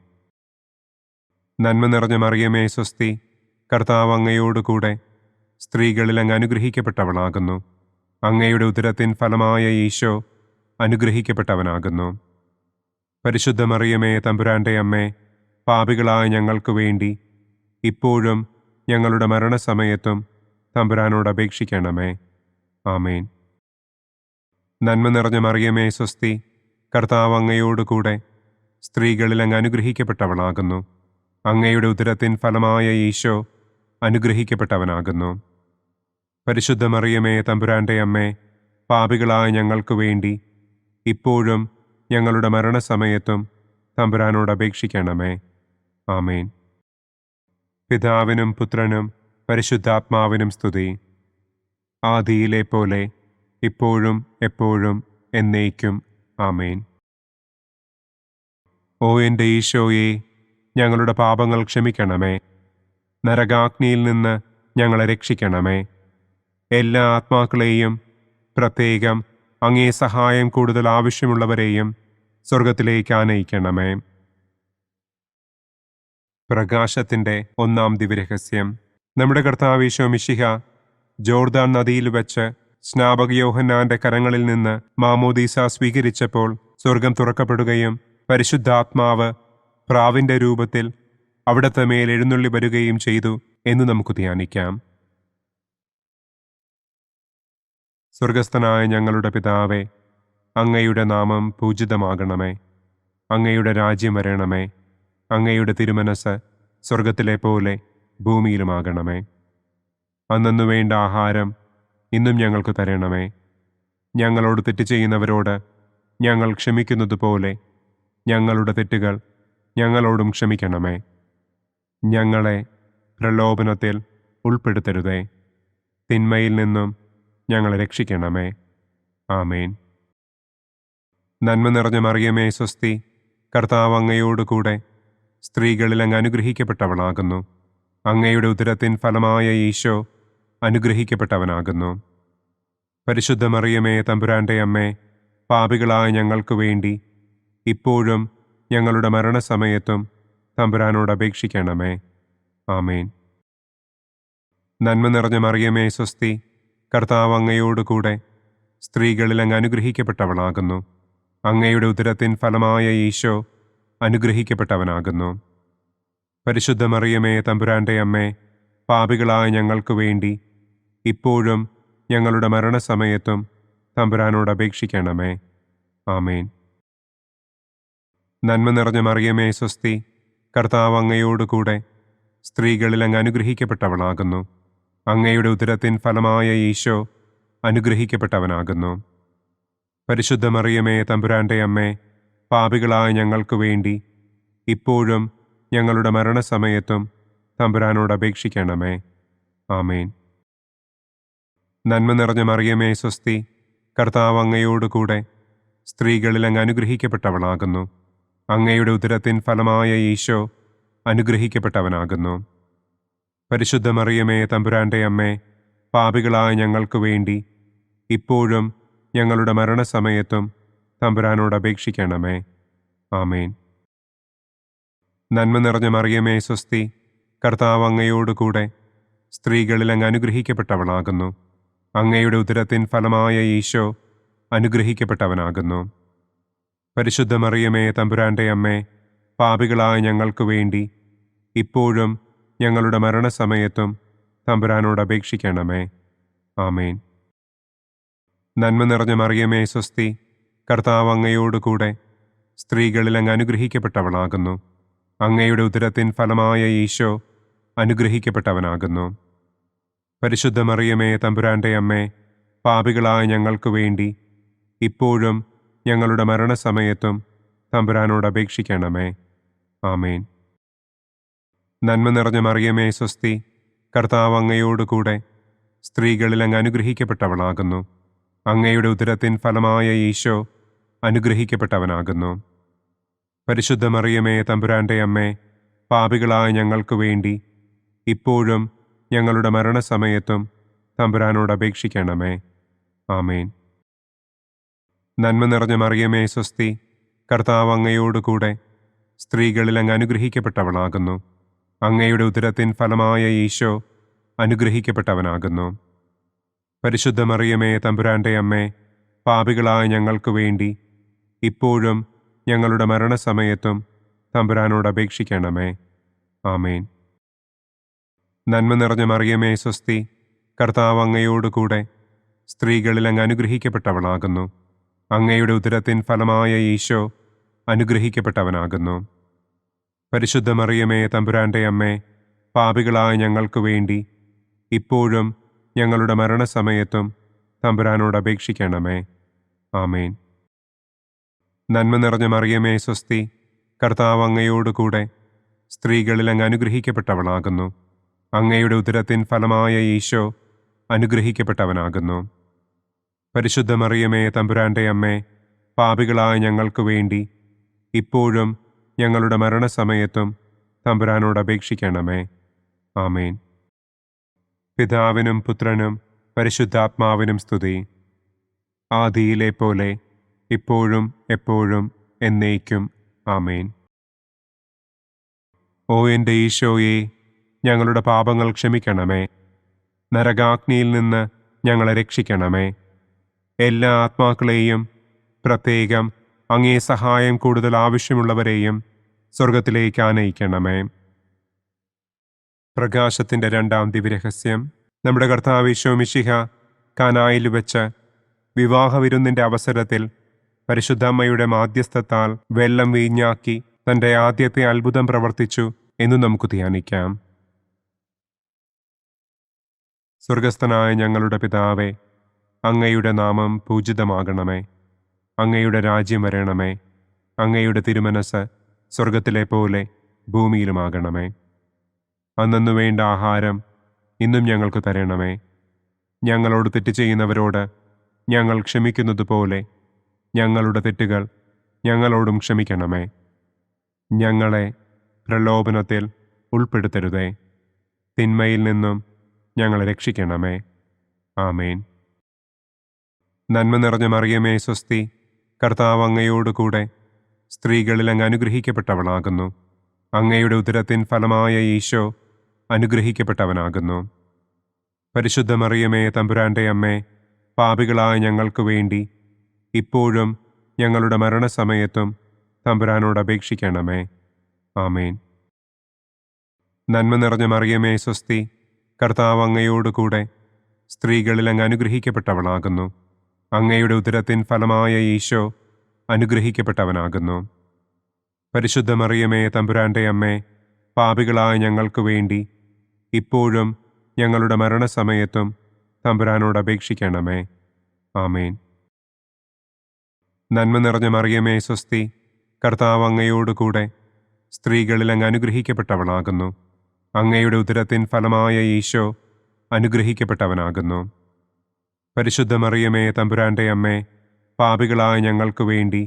നന്മ നിറഞ്ഞ മറിയമേ സ്വസ്തി, കർത്താവ് അങ്ങയോടുകൂടെ സ്ത്രീകളിൽ അങ്ങ് അനുഗ്രഹിക്കപ്പെട്ടവളാകുന്നു. അങ്ങയുടെ ഉദരത്തിൻ ഫലമായ ഈശോ അനുഗ്രഹിക്കപ്പെട്ടവനാകുന്നു. പരിശുദ്ധ മറിയമേ തമ്പുരാന്റെ അമ്മേ, പാപികളായ ഞങ്ങൾക്ക് വേണ്ടി ഇപ്പോഴും ഞങ്ങളുടെ മരണസമയത്തും തമ്പുരാനോട് അപേക്ഷിക്കണമേ. ആമേൻ. നന്മ നിറഞ്ഞ മറിയമേ സ്വസ്തി, കർത്താവ് അങ്ങയോടുകൂടെ സ്ത്രീകളിൽ അങ്ങ് അനുഗ്രഹിക്കപ്പെട്ടവളാകുന്നു. അങ്ങയുടെ ഉദരത്തിൻ ഫലമായ ഈശോ അനുഗ്രഹിക്കപ്പെട്ടവനാകുന്നു. പരിശുദ്ധ മറിയമേ തമ്പുരാന്റെ അമ്മേ, പാപികളായ ഞങ്ങൾക്ക് വേണ്ടി ഇപ്പോഴും ഞങ്ങളുടെ മരണസമയത്തും തമ്പുരാനോട് അപേക്ഷിക്കണമേ. ആമേൻ. പിതാവിനും പുത്രനും പരിശുദ്ധാത്മാവിനും സ്തുതി. ആദിയിലെ പോലെ ഇപ്പോഴും എപ്പോഴും എന്നേക്കും. ആമേൻ. ഓ എൻ്റെ ഈശോയെ, ഞങ്ങളുടെ പാപങ്ങൾ ക്ഷമിക്കണമേ. നരകാഗ്നിയിൽ നിന്ന് ഞങ്ങളെ രക്ഷിക്കണമേ. എല്ലാ ആത്മാക്കളെയും, പ്രത്യേകം അങ്ങേ സഹായം കൂടുതൽ ആവശ്യമുള്ളവരെയും സ്വർഗത്തിലേക്ക് ആനയിക്കണമേ. പ്രകാശത്തിൻ്റെ ഒന്നാം ദിവ്യരഹസ്യം. നമ്മുടെ കർത്താവ് ഈശോ മിശിഹ ജോർദാൻ നദിയിൽ വെച്ച് സ്നാപക യോഹന്നാന്റെ കരങ്ങളിൽ നിന്ന് മാമോദീസ സ്വീകരിച്ചപ്പോൾ സ്വർഗം തുറക്കപ്പെടുകയും പരിശുദ്ധാത്മാവ് പ്രാവിന്റെ രൂപത്തിൽ അവിടത്തെ മേൽ എഴുന്നള്ളി വരികയും ചെയ്തു എന്ന് നമുക്ക് ധ്യാനിക്കാം. സ്വർഗസ്ഥനായ ഞങ്ങളുടെ പിതാവേ, അങ്ങയുടെ നാമം പൂജിതമാകണമേ. അങ്ങയുടെ രാജ്യം വരണമേ. അങ്ങയുടെ തിരുമനസ് സ്വർഗത്തിലെ പോലെ ഭൂമിയിലുമാകണമേ. അന്നന്നു വേണ്ട ആഹാരം ഇന്നും ഞങ്ങൾക്ക് തരണമേ. ഞങ്ങളോട് തെറ്റ് ചെയ്യുന്നവരോട് ഞങ്ങൾ ക്ഷമിക്കുന്നത് പോലെ ഞങ്ങളുടെ തെറ്റുകൾ ഞങ്ങളോടും ക്ഷമിക്കണമേ. ഞങ്ങളെ പ്രലോഭനത്തിൽ ഉൾപ്പെടുത്തരുതേ. തിന്മയിൽ നിന്നും ഞങ്ങളെ രക്ഷിക്കണമേ. ആമേൻ. നന്മ നിറഞ്ഞ മറിയമേ സ്വസ്തി, കർത്താവ് അങ്ങയോടുകൂടെ സ്ത്രീകളിൽ അങ്ങ് അനുഗ്രഹിക്കപ്പെട്ടവളാകുന്നു. അങ്ങയുടെ ഉദരത്തിൻ ഫലമായ ഈശോ അനുഗ്രഹിക്കപ്പെട്ടവനാകുന്നു. പരിശുദ്ധ മറിയമേ തമ്പുരാന്റെ അമ്മേ, പാപികളായ ഞങ്ങൾക്ക് വേണ്ടി ഇപ്പോഴും ഞങ്ങളുടെ മരണസമയത്തും തമ്പുരാനോട് അപേക്ഷിക്കണമേ. ആമേൻ. നന്മ നിറഞ്ഞ മറിയമേ സ്വസ്തി, കർത്താവ് അങ്ങയോടുകൂടെ സ്ത്രീകളിൽ അങ്ങ് അനുഗ്രഹിക്കപ്പെട്ടവളാകുന്നു. അങ്ങയുടെ ഉദരത്തിൻ ഫലമായ ഈശോ അനുഗ്രഹിക്കപ്പെട്ടവനാകുന്നു. പരിശുദ്ധ മറിയമേ തമ്പുരാന്റെ അമ്മേ, പാപികളായ ഞങ്ങൾക്ക് വേണ്ടി ഇപ്പോഴും ഞങ്ങളുടെ മരണസമയത്തും തമ്പുരാനോട് അപേക്ഷിക്കണമേ. ആമേൻ. നന്മ നിറഞ്ഞ മറിയമേ സ്വസ്തി, കർത്താവ് അങ്ങയോടുകൂടെ സ്ത്രീകളിൽ അങ്ങ് അനുഗ്രഹിക്കപ്പെട്ടവളാകുന്നു. അങ്ങയുടെ ഉദരത്തിൻ ഫലമായ ഈശോ അനുഗ്രഹിക്കപ്പെട്ടവനാകുന്നു. പരിശുദ്ധ മറിയമേ തമ്പുരാന്റെ അമ്മേ, പാപികളായ ഞങ്ങൾക്ക് വേണ്ടി ഇപ്പോഴും ഞങ്ങളുടെ മരണസമയത്തും തമ്പുരാനോട് അപേക്ഷിക്കണമേ. ആമേൻ. നന്മ നിറഞ്ഞ മറിയമേ സ്വസ്തി, കർത്താവ് അങ്ങയോടുകൂടെ സ്ത്രീകളിൽ അങ്ങ് അനുഗ്രഹിക്കപ്പെട്ടവളാകുന്നു. അങ്ങയുടെ ഉദരത്തിൻ ഫലമായ ഈശോ അനുഗ്രഹിക്കപ്പെട്ടവനാകുന്നു. പരിശുദ്ധ മറിയമേ തമ്പുരാന്റെ അമ്മേ, പാപികളായ ഞങ്ങൾക്ക് വേണ്ടി ഇപ്പോഴും ഞങ്ങളുടെ മരണസമയത്തും തമ്പുരാനോട് അപേക്ഷിക്കണമേ. ആമേൻ. നന്മ നിറഞ്ഞ മറിയമേ സ്വസ്തി, കർത്താവ് അങ്ങയോടുകൂടെ സ്ത്രീകളിൽ അങ്ങ് അനുഗ്രഹിക്കപ്പെട്ടവളാകുന്നു. അങ്ങയുടെ ഉദരത്തിൻ ഫലമായ ഈശോ അനുഗ്രഹിക്കപ്പെട്ടവനാകുന്നു. പരിശുദ്ധ മറിയമേ തമ്പുരാന്റെ അമ്മേ, പാപികളായ ഞങ്ങൾക്ക് വേണ്ടി ഇപ്പോഴും ഞങ്ങളുടെ മരണസമയത്തും തമ്പുരാനോട് അപേക്ഷിക്കണമേ. ആമേൻ. നന്മ നിറഞ്ഞ മറിയമേ സ്വസ്തി, കർത്താവ് അങ്ങയോടുകൂടെ സ്ത്രീകളിൽ അങ്ങ് അനുഗ്രഹിക്കപ്പെട്ടവളാകുന്നു. അങ്ങയുടെ ഉദരത്തിൻ ഫലമായ ഈശോ അനുഗ്രഹിക്കപ്പെട്ടവനാകുന്നു. പരിശുദ്ധ മറിയമേ തമ്പുരാന്റെ അമ്മേ, പാപികളായ ഞങ്ങൾക്ക് വേണ്ടി ഇപ്പോഴും ഞങ്ങളുടെ മരണസമയത്തും തമ്പുരാനോട് അപേക്ഷിക്കണമേ. ആമേൻ. നന്മ നിറഞ്ഞ മറിയമേ സ്വസ്തി, കർത്താവ് അങ്ങയോടുകൂടെ സ്ത്രീകളിൽ അങ്ങ് അനുഗ്രഹിക്കപ്പെട്ടവളാകുന്നു. അങ്ങയുടെ ഉദരത്തിൻ ഫലമായ ഈശോ അനുഗ്രഹിക്കപ്പെട്ടവനാകുന്നു. പരിശുദ്ധ മറിയമേ തമ്പുരാന്റെ അമ്മേ, പാപികളായ ഞങ്ങൾക്ക് വേണ്ടി ഇപ്പോഴും ഞങ്ങളുടെ മരണസമയത്തും തമ്പുരാനോട് അപേക്ഷിക്കണമേ. ആമേൻ. നന്മ നിറഞ്ഞ മറിയമേ സ്വസ്തി, കർത്താവ് അങ്ങയോടുകൂടെ സ്ത്രീകളിൽ അങ്ങ് അനുഗ്രഹിക്കപ്പെട്ടവളാകുന്നു. അങ്ങയുടെ ഉദരത്തിൻ ഫലമായ ഈശോ അനുഗ്രഹിക്കപ്പെട്ടവനാകുന്നു. പരിശുദ്ധ മറിയമേ തമ്പുരാന്റെ അമ്മേ, പാപികളായ ഞങ്ങൾക്ക് വേണ്ടി ഇപ്പോഴും ഞങ്ങളുടെ മരണസമയത്തും തമ്പുരാനോട് അപേക്ഷിക്കണമേ. ആമേൻ. നന്മ നിറഞ്ഞ മറിയമേ സ്വസ്തി, കർത്താവ് അങ്ങയോടുകൂടെ സ്ത്രീകളിൽ അങ്ങ് അനുഗ്രഹിക്കപ്പെട്ടവളാകുന്നു. അങ്ങയുടെ ഉദരത്തിൻ ഫലമായ ഈശോ അനുഗ്രഹിക്കപ്പെട്ടവനാകുന്നു. പരിശുദ്ധ മറിയമേ തമ്പുരാന്റെ അമ്മേ, പാപികളായ ഞങ്ങൾക്ക് വേണ്ടി ഇപ്പോഴും ഞങ്ങളുടെ മരണസമയത്തും തമ്പുരാനോട് അപേക്ഷിക്കണമേ. ആമേൻ. നന്മ നിറഞ്ഞ മറിയമേ സ്വസ്തി, കർത്താവ് അങ്ങയോടുകൂടെ സ്ത്രീകളിൽ അങ്ങ് അനുഗ്രഹിക്കപ്പെട്ടവളാകുന്നു. അങ്ങയുടെ ഉദരത്തിൻ ഫലമായ ഈശോ അനുഗ്രഹിക്കപ്പെട്ടവനാകുന്നു. പരിശുദ്ധ മറിയമേ തമ്പുരാന്റെ അമ്മേ, പാപികളായ ഞങ്ങൾക്ക് വേണ്ടി ഇപ്പോഴും ഞങ്ങളുടെ മരണസമയത്തും തമ്പുരാനോട് അപേക്ഷിക്കണമേ. ആമേൻ. പിതാവിനും പുത്രനും പരിശുദ്ധാത്മാവിനും സ്തുതി. ആദിയിലെ പോലെ ഇപ്പോഴും എപ്പോഴും എന്നേക്കും. ആമേൻ. ഓ എൻ്റെ ഈശോയെ, ഞങ്ങളുടെ പാപങ്ങൾ ക്ഷമിക്കണമേ. നരകാഗ്നിയിൽ നിന്ന് ഞങ്ങളെ രക്ഷിക്കണമേ. എല്ലാ ആത്മാക്കളെയും, പ്രത്യേകം അങ്ങേ സഹായം കൂടുതൽ ആവശ്യമുള്ളവരെയും സ്വർഗത്തിലേക്ക് ആനയിക്കണമേ. പ്രകാശത്തിൻ്റെ രണ്ടാം ദിവ്യരഹസ്യം. നമ്മുടെ കർത്താവ് ഈശോ മിശിഹ കാനായിൽ വെച്ച് വിവാഹവിരുന്നിൻ്റെ അവസരത്തിൽ പരിശുദ്ധമ്മയുടെ മാധ്യസ്ഥത്താൽ വെള്ളം വീഞ്ഞാക്കി തൻ്റെ ആദ്യത്തെ അത്ഭുതം പ്രവർത്തിച്ചു എന്ന് നമുക്ക് ധ്യാനിക്കാം. സ്വർഗസ്ഥനായ ഞങ്ങളുടെ പിതാവേ, അങ്ങയുടെ നാമം പൂജിതമാകണമേ. അങ്ങയുടെ രാജ്യം വരണമേ. അങ്ങയുടെ തിരുമനസ് സ്വർഗത്തിലെ പോലെ ഭൂമിയിലുമാകണമേ. അന്നന്നു വേണ്ട ആഹാരം ഇന്നും ഞങ്ങൾക്ക് തരണമേ. ഞങ്ങളോട് തെറ്റ് ചെയ്യുന്നവരോട് ഞങ്ങൾ ക്ഷമിക്കുന്നത് പോലെ ഞങ്ങളുടെ തെറ്റുകൾ ഞങ്ങളോടും ക്ഷമിക്കണമേ. ഞങ്ങളെ പ്രലോഭനത്തിൽ ഉൾപ്പെടുത്തരുതേ. തിന്മയിൽ നിന്നും ഞങ്ങളെ രക്ഷിക്കണമേ. ആമേൻ. നന്മ നിറഞ്ഞ മറിയമേ സ്വസ്തി, കർത്താവ് അങ്ങയോടുകൂടെ സ്ത്രീകളിൽ അങ്ങ് അനുഗ്രഹിക്കപ്പെട്ടവളാകുന്നു. അങ്ങയുടെ ഉദരത്തിൻ ഫലമായ ഈശോ അനുഗ്രഹിക്കപ്പെട്ടവനാകുന്നു. പരിശുദ്ധ മറിയമേ തമ്പുരാന്റെ അമ്മേ, പാപികളായ ഞങ്ങൾക്ക് വേണ്ടി ഇപ്പോഴും ഞങ്ങളുടെ മരണസമയത്തും തമ്പുരാനോട് അപേക്ഷിക്കണമേ. ആമേൻ. നന്മ നിറഞ്ഞ മറിയമേ സ്വസ്തി, കർത്താവ് അങ്ങയോടുകൂടെ സ്ത്രീകളിൽ അങ്ങ് അനുഗ്രഹിക്കപ്പെട്ടവളാകുന്നു. അങ്ങയുടെ ഉദരത്തിൻ ഫലമായ ഈശോ അനുഗ്രഹിക്കപ്പെട്ടവനാകുന്നു. പരിശുദ്ധ മറിയമേ തമ്പുരാന്റെ അമ്മേ, പാപികളായ ഞങ്ങൾക്ക് വേണ്ടി ഇപ്പോഴും ഞങ്ങളുടെ മരണസമയത്തും തമ്പുരാനോട് അപേക്ഷിക്കണമേ. ആമേൻ. നന്മ നിറഞ്ഞ മറിയമേ സ്വസ്തി, കർത്താവ് അങ്ങയോടുകൂടെ സ്ത്രീകളിൽ അങ്ങ് അനുഗ്രഹിക്കപ്പെട്ടവളാകുന്നു. അങ്ങയുടെ ഉദരത്തിൻ ഫലമായ ഈശോ അനുഗ്രഹിക്കപ്പെട്ടവനാകുന്നു. പരിശുദ്ധ മറിയമേ തമ്പുരാന്റെ അമ്മേ, പാപികളായ ഞങ്ങൾക്ക് വേണ്ടി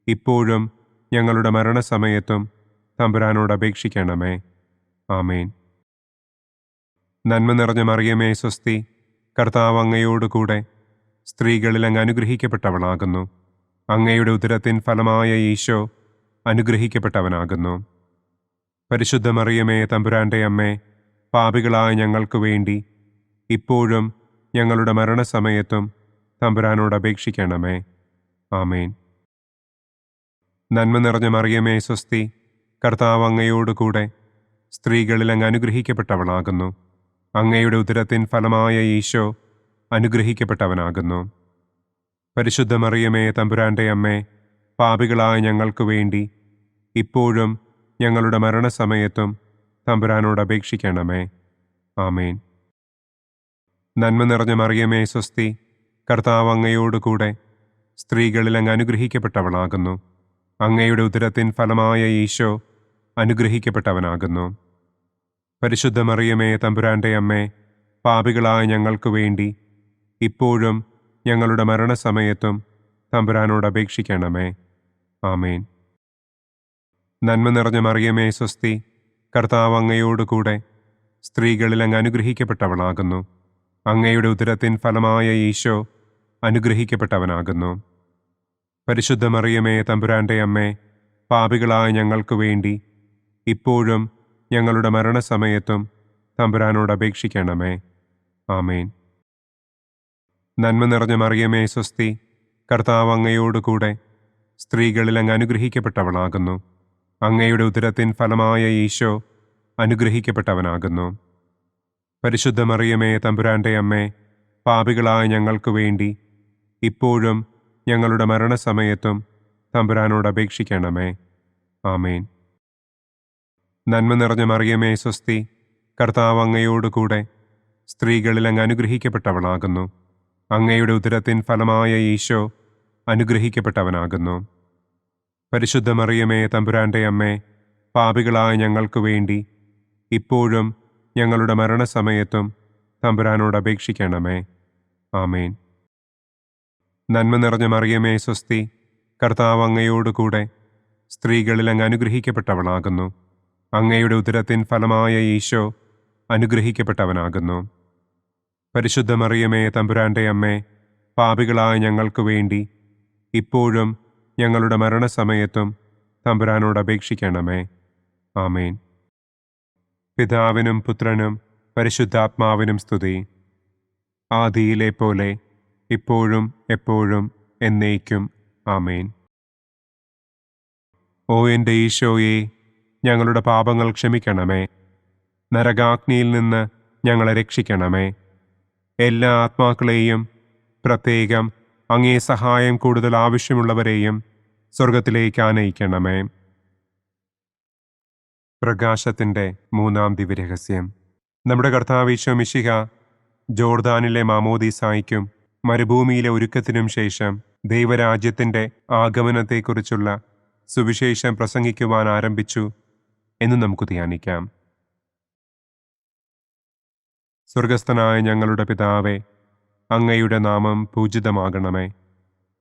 ഇപ്പോഴും ഞങ്ങളുടെ മരണസമയത്തും തമ്പുരാനോട് അപേക്ഷിക്കണമേ. ആമേൻ. നന്മ നിറഞ്ഞ മറിയമേ സ്വസ്തി, കർത്താവ് അങ്ങയോടുകൂടെ സ്ത്രീകളിൽ അങ്ങ് അനുഗ്രഹിക്കപ്പെട്ടവളാകുന്നു. അങ്ങയുടെ ഉദരത്തിൻ ഫലമായ ഈശോ അനുഗ്രഹിക്കപ്പെട്ടവനാകുന്നു. പരിശുദ്ധ മറിയമേ തമ്പുരാന്റെ അമ്മേ, പാപികളായ ഞങ്ങൾക്ക് വേണ്ടി ഇപ്പോഴും ഞങ്ങളുടെ മരണസമയത്തും തമ്പുരാനോട് അപേക്ഷിക്കണമേ. ആമേൻ. നന്മ നിറഞ്ഞ മറിയമേ സ്വസ്തി, കർത്താവ് അങ്ങയോടുകൂടെ സ്ത്രീകളിൽ അങ്ങ് അനുഗ്രഹിക്കപ്പെട്ടവളാകുന്നു. അങ്ങയുടെ ഉദരത്തിൻ ഫലമായ ഈശോ അനുഗ്രഹിക്കപ്പെട്ടവനാകുന്നു. പരിശുദ്ധ മറിയമേ തമ്പുരാന്റെ അമ്മേ, പാപികളായ ഞങ്ങൾക്ക് വേണ്ടി ഇപ്പോഴും ഞങ്ങളുടെ മരണസമയത്തും തമ്പുരാനോട് അപേക്ഷിക്കണമേ. ആമേൻ. നന്മ നിറഞ്ഞ മറിയമേ സ്വസ്തി, കർത്താവ് അങ്ങയോടുകൂടെ സ്ത്രീകളിൽ അങ്ങ് അനുഗ്രഹിക്കപ്പെട്ടവളാകുന്നു. അങ്ങയുടെ ഉദരത്തിൻ ഫലമായ ഈശോ അനുഗ്രഹിക്കപ്പെട്ടവനാകുന്നു. പരിശുദ്ധ മറിയമേ തമ്പുരാന്റെ അമ്മേ, പാപികളായ ഞങ്ങൾക്ക് വേണ്ടി ഇപ്പോഴും ഞങ്ങളുടെ മരണസമയത്തും തമ്പുരാനോട് അപേക്ഷിക്കണമേ. ആമേൻ. നന്മ നിറഞ്ഞ മറിയമേ സ്വസ്തി, കർത്താവ് അങ്ങയോടുകൂടെ സ്ത്രീകളിൽ അങ്ങ് അനുഗ്രഹിക്കപ്പെട്ടവളാകുന്നു. അങ്ങയുടെ ഉദരത്തിൻ ഫലമായ ഈശോ അനുഗ്രഹിക്കപ്പെട്ടവനാകുന്നു. പരിശുദ്ധ മറിയമേ തമ്പുരാന്റെ അമ്മേ, പാപികളായ ഞങ്ങൾക്ക് വേണ്ടി ഇപ്പോഴും ഞങ്ങളുടെ മരണസമയത്തും തമ്പുരാനോട് അപേക്ഷിക്കണമേ. ആമേൻ. നന്മ നിറഞ്ഞ മറിയമേ സ്വസ്തി, കർത്താവ് അങ്ങയോടുകൂടെ സ്ത്രീകളിൽ അങ്ങ് അനുഗ്രഹിക്കപ്പെട്ടവളാകുന്നു. അങ്ങയുടെ ഉദരത്തിൻ ഫലമായ ഈശോ അനുഗ്രഹിക്കപ്പെട്ടവനാകുന്നു. പരിശുദ്ധ മറിയമേ തമ്പുരാന്റെ അമ്മേ, പാപികളായ ഞങ്ങൾക്ക് വേണ്ടി ഇപ്പോഴും ഞങ്ങളുടെ മരണസമയത്തും തമ്പുരാനോട് അപേക്ഷിക്കണമേ. ആമേൻ. നന്മ നിറഞ്ഞ മറിയമേ സ്വസ്തി, കർത്താവ് അങ്ങയോടുകൂടെ സ്ത്രീകളിൽ അങ്ങ് അനുഗ്രഹിക്കപ്പെട്ടവളാകുന്നു. അങ്ങയുടെ ഉദരത്തിൻ ഫലമായ ഈശോ അനുഗ്രഹിക്കപ്പെട്ടവനാകുന്നു. പരിശുദ്ധ മറിയമേ തമ്പുരാന്റെ അമ്മേ, പാപികളായ ഞങ്ങൾക്ക് വേണ്ടി ഇപ്പോഴും ഞങ്ങളുടെ മരണസമയത്തും തമ്പുരാനോട് അപേക്ഷിക്കണമേ. ആമേൻ. നന്മ നിറഞ്ഞ മറിയമേ സ്വസ്തി, കർത്താവ് അങ്ങയോടുകൂടെ സ്ത്രീകളിൽ അങ്ങ് അനുഗ്രഹിക്കപ്പെട്ടവളാകുന്നു. അങ്ങയുടെ ഉദരത്തിൻ ഫലമായ ഈശോ അനുഗ്രഹിക്കപ്പെട്ടവനാകുന്നു. പരിശുദ്ധ മറിയമേ തമ്പുരാന്റെ അമ്മേ, പാപികളായ ഞങ്ങൾക്ക് വേണ്ടി ഇപ്പോഴും ഞങ്ങളുടെ മരണസമയത്തും തമ്പുരാനോട് അപേക്ഷിക്കണമേ. ആമേൻ. പിതാവിനും പുത്രനും പരിശുദ്ധാത്മാവിനും സ്തുതി. ആദിയിലെ പോലെ ഇപ്പോഴും എപ്പോഴും എന്നേക്കും. ആമേൻ. ഓ എൻ്റെ ഈശോയെ, ഞങ്ങളുടെ പാപങ്ങൾ ക്ഷമിക്കണമേ. നരകാഗ്നിയിൽ നിന്ന് ഞങ്ങളെ രക്ഷിക്കണമേ. എല്ലാ ആത്മാക്കളെയും, പ്രത്യേകം അങ്ങേ സഹായം കൂടുതൽ ആവശ്യമുള്ളവരെയും സ്വർഗത്തിലേക്ക് ആനയിക്കണമേ. പ്രകാശത്തിൻ്റെ മൂന്നാം ദിവ്യരഹസ്യം. നമ്മുടെ കർത്താവ് ഈശോ മിശിഹ ജോർദാനിലെ മാമോദീസായ്ക്കും മരുഭൂമിയിലെ ഒരുക്കത്തിനും ശേഷം ദൈവരാജ്യത്തിൻ്റെ ആഗമനത്തെക്കുറിച്ചുള്ള സുവിശേഷം പ്രസംഗിക്കുവാൻ ആരംഭിച്ചു എന്ന് നമുക്ക് ധ്യാനിക്കാം. സ്വർഗസ്ഥനായ ഞങ്ങളുടെ പിതാവേ, അങ്ങയുടെ നാമം പൂജിതമാകണമേ.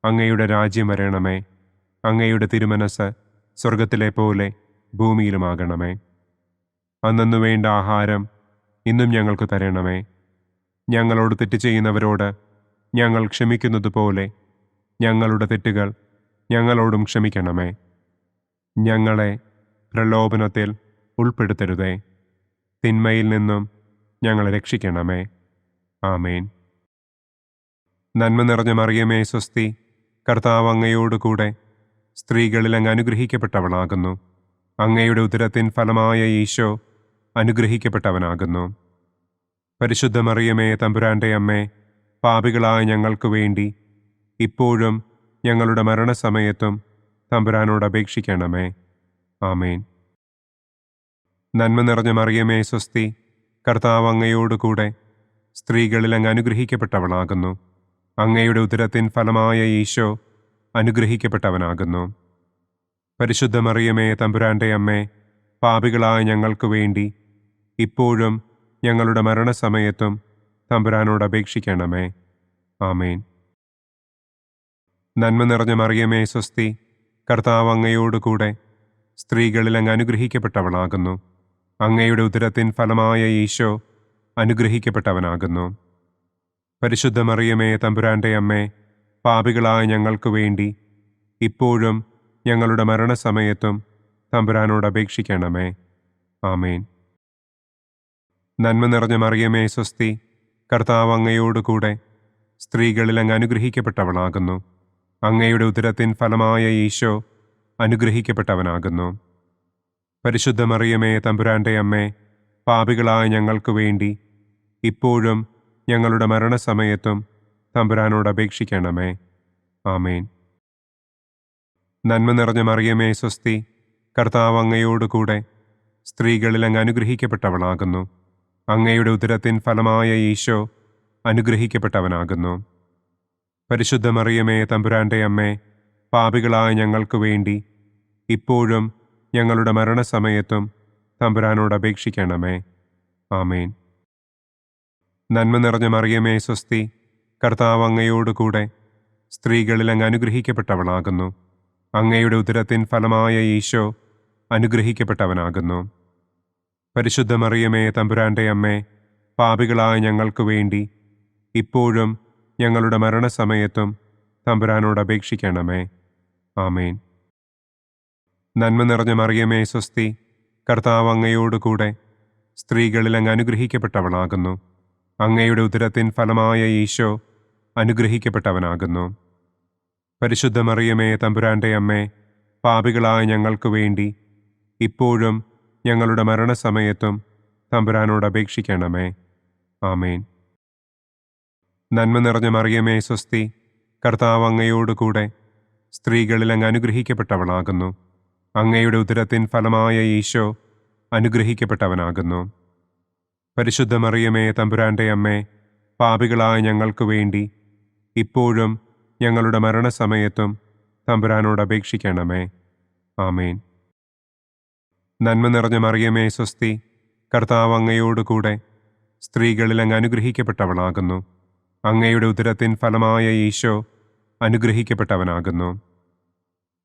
അങ്ങയുടെ രാജ്യം വരണമേ. അങ്ങയുടെ തിരുമനസ് സ്വർഗത്തിലെ പോലെ ഭൂമിയിലുമാകണമേ. അന്നന്നു വേണ്ട ആഹാരം ഇന്നും ഞങ്ങൾക്ക് തരണമേ. ഞങ്ങളോട് തെറ്റ് ചെയ്യുന്നവരോട് ഞങ്ങൾ ക്ഷമിക്കുന്നതുപോലെ ഞങ്ങളുടെ തെറ്റുകൾ ഞങ്ങളോടും ക്ഷമിക്കണമേ. ഞങ്ങളെ പ്രലോഭനത്തിൽ ഉൾപ്പെടുത്തരുതേ. തിന്മയിൽ നിന്നും ഞങ്ങളെ രക്ഷിക്കണമേ. ആമേൻ. നന്മ നിറഞ്ഞ മറിയമേ സ്വസ്തി, കർത്താവ് അങ്ങയോടുകൂടെ സ്ത്രീകളിൽ അങ്ങ് അനുഗ്രഹിക്കപ്പെട്ടവളാകുന്നു. അങ്ങയുടെ ഉദരത്തിൻ ഫലമായ ഈശോ അനുഗ്രഹിക്കപ്പെട്ടവനാകുന്നു. പരിശുദ്ധ മറിയമേ തമ്പുരാന്റെ അമ്മേ, പാപികളായ ഞങ്ങൾക്ക് വേണ്ടി ഇപ്പോഴും ഞങ്ങളുടെ മരണസമയത്തും തമ്പുരാനോട് അപേക്ഷിക്കണമേ. ആമേൻ. നന്മ നിറഞ്ഞ മറിയമേ സ്വസ്തി, കർത്താവ് അങ്ങയോടുകൂടെ സ്ത്രീകളിൽ അങ്ങ് അനുഗ്രഹിക്കപ്പെട്ടവളാകുന്നു. അങ്ങയുടെ ഉദരത്തിൻ ഫലമായ ഈശോ അനുഗ്രഹിക്കപ്പെട്ടവനാകുന്നു. പരിശുദ്ധ മറിയമേ തമ്പുരാന്റെ അമ്മേ, പാപികളായ ഞങ്ങൾക്ക് വേണ്ടി ഇപ്പോഴും ഞങ്ങളുടെ മരണസമയത്തും തമ്പുരാനോട് അപേക്ഷിക്കണമേ. ആമേൻ. നന്മ നിറഞ്ഞ മറിയമേ സ്വസ്തി, കർത്താവ് അങ്ങയോടുകൂടെ സ്ത്രീകളിൽ അങ്ങ് അനുഗ്രഹിക്കപ്പെട്ടവളാകുന്നു. അങ്ങയുടെ ഉദരത്തിൻ ഫലമായ ഈശോ അനുഗ്രഹിക്കപ്പെട്ടവനാകുന്നു. പരിശുദ്ധ മറിയമേ തമ്പുരാന്റെ അമ്മേ, പാപികളായ ഞങ്ങൾക്ക് വേണ്ടി ഇപ്പോഴും ഞങ്ങളുടെ മരണസമയത്തും തമ്പുരാനോട് അപേക്ഷിക്കണമേ. ആമേൻ. നന്മ നിറഞ്ഞ മറിയമേ സ്വസ്തി, കർത്താവ് അങ്ങയോടുകൂടെ സ്ത്രീകളിൽ അങ്ങ് അനുഗ്രഹിക്കപ്പെട്ടവളാകുന്നു. അങ്ങയുടെ ഉദരത്തിൻ ഫലമായ ഈശോ അനുഗ്രഹിക്കപ്പെട്ടവനാകുന്നു. പരിശുദ്ധ മറിയമേ തമ്പുരാന്റെ അമ്മേ, പാപികളായ ഞങ്ങൾക്ക് വേണ്ടി ഇപ്പോഴും ഞങ്ങളുടെ മരണസമയത്തും തമ്പുരാനോട് അപേക്ഷിക്കണമേ. ആമേൻ. നന്മ നിറഞ്ഞ മറിയമേ സ്വസ്തി, കർത്താവ് അങ്ങയോടുകൂടെ സ്ത്രീകളിൽ അങ്ങ് അനുഗ്രഹിക്കപ്പെട്ടവളാകുന്നു. അങ്ങയുടെ ഉദരത്തിൻ ഫലമായ ഈശോ അനുഗ്രഹിക്കപ്പെട്ടവനാകുന്നു. പരിശുദ്ധ മറിയമേ തമ്പുരാന്റെ അമ്മേ, പാപികളായ ഞങ്ങൾക്ക് വേണ്ടി ഇപ്പോഴും ഞങ്ങളുടെ മരണസമയത്തും തമ്പുരാനോട് അപേക്ഷിക്കണമേ. ആമേൻ. നന്മ നിറഞ്ഞ മറിയമേ സ്വസ്തി, കർത്താവ് അങ്ങയോടുകൂടെ സ്ത്രീകളിൽ അങ്ങ് അനുഗ്രഹിക്കപ്പെട്ടവളാകുന്നു. അങ്ങയുടെ ഉദരത്തിൻ ഫലമായ ഈശോ അനുഗ്രഹിക്കപ്പെട്ടവനാകുന്നു. പരിശുദ്ധ മറിയമേ തമ്പുരാന്റെ അമ്മേ, പാപികളായ ഞങ്ങൾക്ക് വേണ്ടി ഇപ്പോഴും ഞങ്ങളുടെ മരണസമയത്തും തമ്പുരാനോട് അപേക്ഷിക്കണമേ. ആമേൻ. നന്മ നിറഞ്ഞ മറിയമേ സ്വസ്തി, കർത്താവ് അങ്ങയോടുകൂടെ സ്ത്രീകളിൽ അങ്ങ് അനുഗ്രഹിക്കപ്പെട്ടവളാകുന്നു. അങ്ങയുടെ ഉദരത്തിൻ ഫലമായ ഈശോ അനുഗ്രഹിക്കപ്പെട്ടവനാകുന്നു. പരിശുദ്ധ മറിയമേ തമ്പുരാന്റെ അമ്മേ, പാപികളായ ഞങ്ങൾക്ക് വേണ്ടി ഇപ്പോഴും ഞങ്ങളുടെ മരണസമയത്തും തമ്പുരാനോട് അപേക്ഷിക്കണമേ. ആമേൻ. നന്മ നിറഞ്ഞ മറിയമേ സ്വസ്തി, കർത്താവ് അങ്ങയോടുകൂടെ സ്ത്രീകളിൽ അങ്ങ് അനുഗ്രഹിക്കപ്പെട്ടവളാകുന്നു. അങ്ങയുടെ ഉദരത്തിൻ ഫലമായ ഈശോ അനുഗ്രഹിക്കപ്പെട്ടവനാകുന്നു. പരിശുദ്ധ മറിയമേ തമ്പുരാന്റെ അമ്മേ, പാപികളായ ഞങ്ങൾക്ക് വേണ്ടി ഇപ്പോഴും ഞങ്ങളുടെ മരണസമയത്തും തമ്പുരാനോട് അപേക്ഷിക്കണമേ. ആമേൻ. നന്മ നിറഞ്ഞ മറിയമേ സ്വസ്തി, കർത്താവ് അങ്ങയോടുകൂടെ സ്ത്രീകളിൽ അങ്ങ് അനുഗ്രഹിക്കപ്പെട്ടവളാകുന്നു. അങ്ങയുടെ ഉദരത്തിൻ ഫലമായ ഈശോ അനുഗ്രഹിക്കപ്പെട്ടവനാകുന്നു.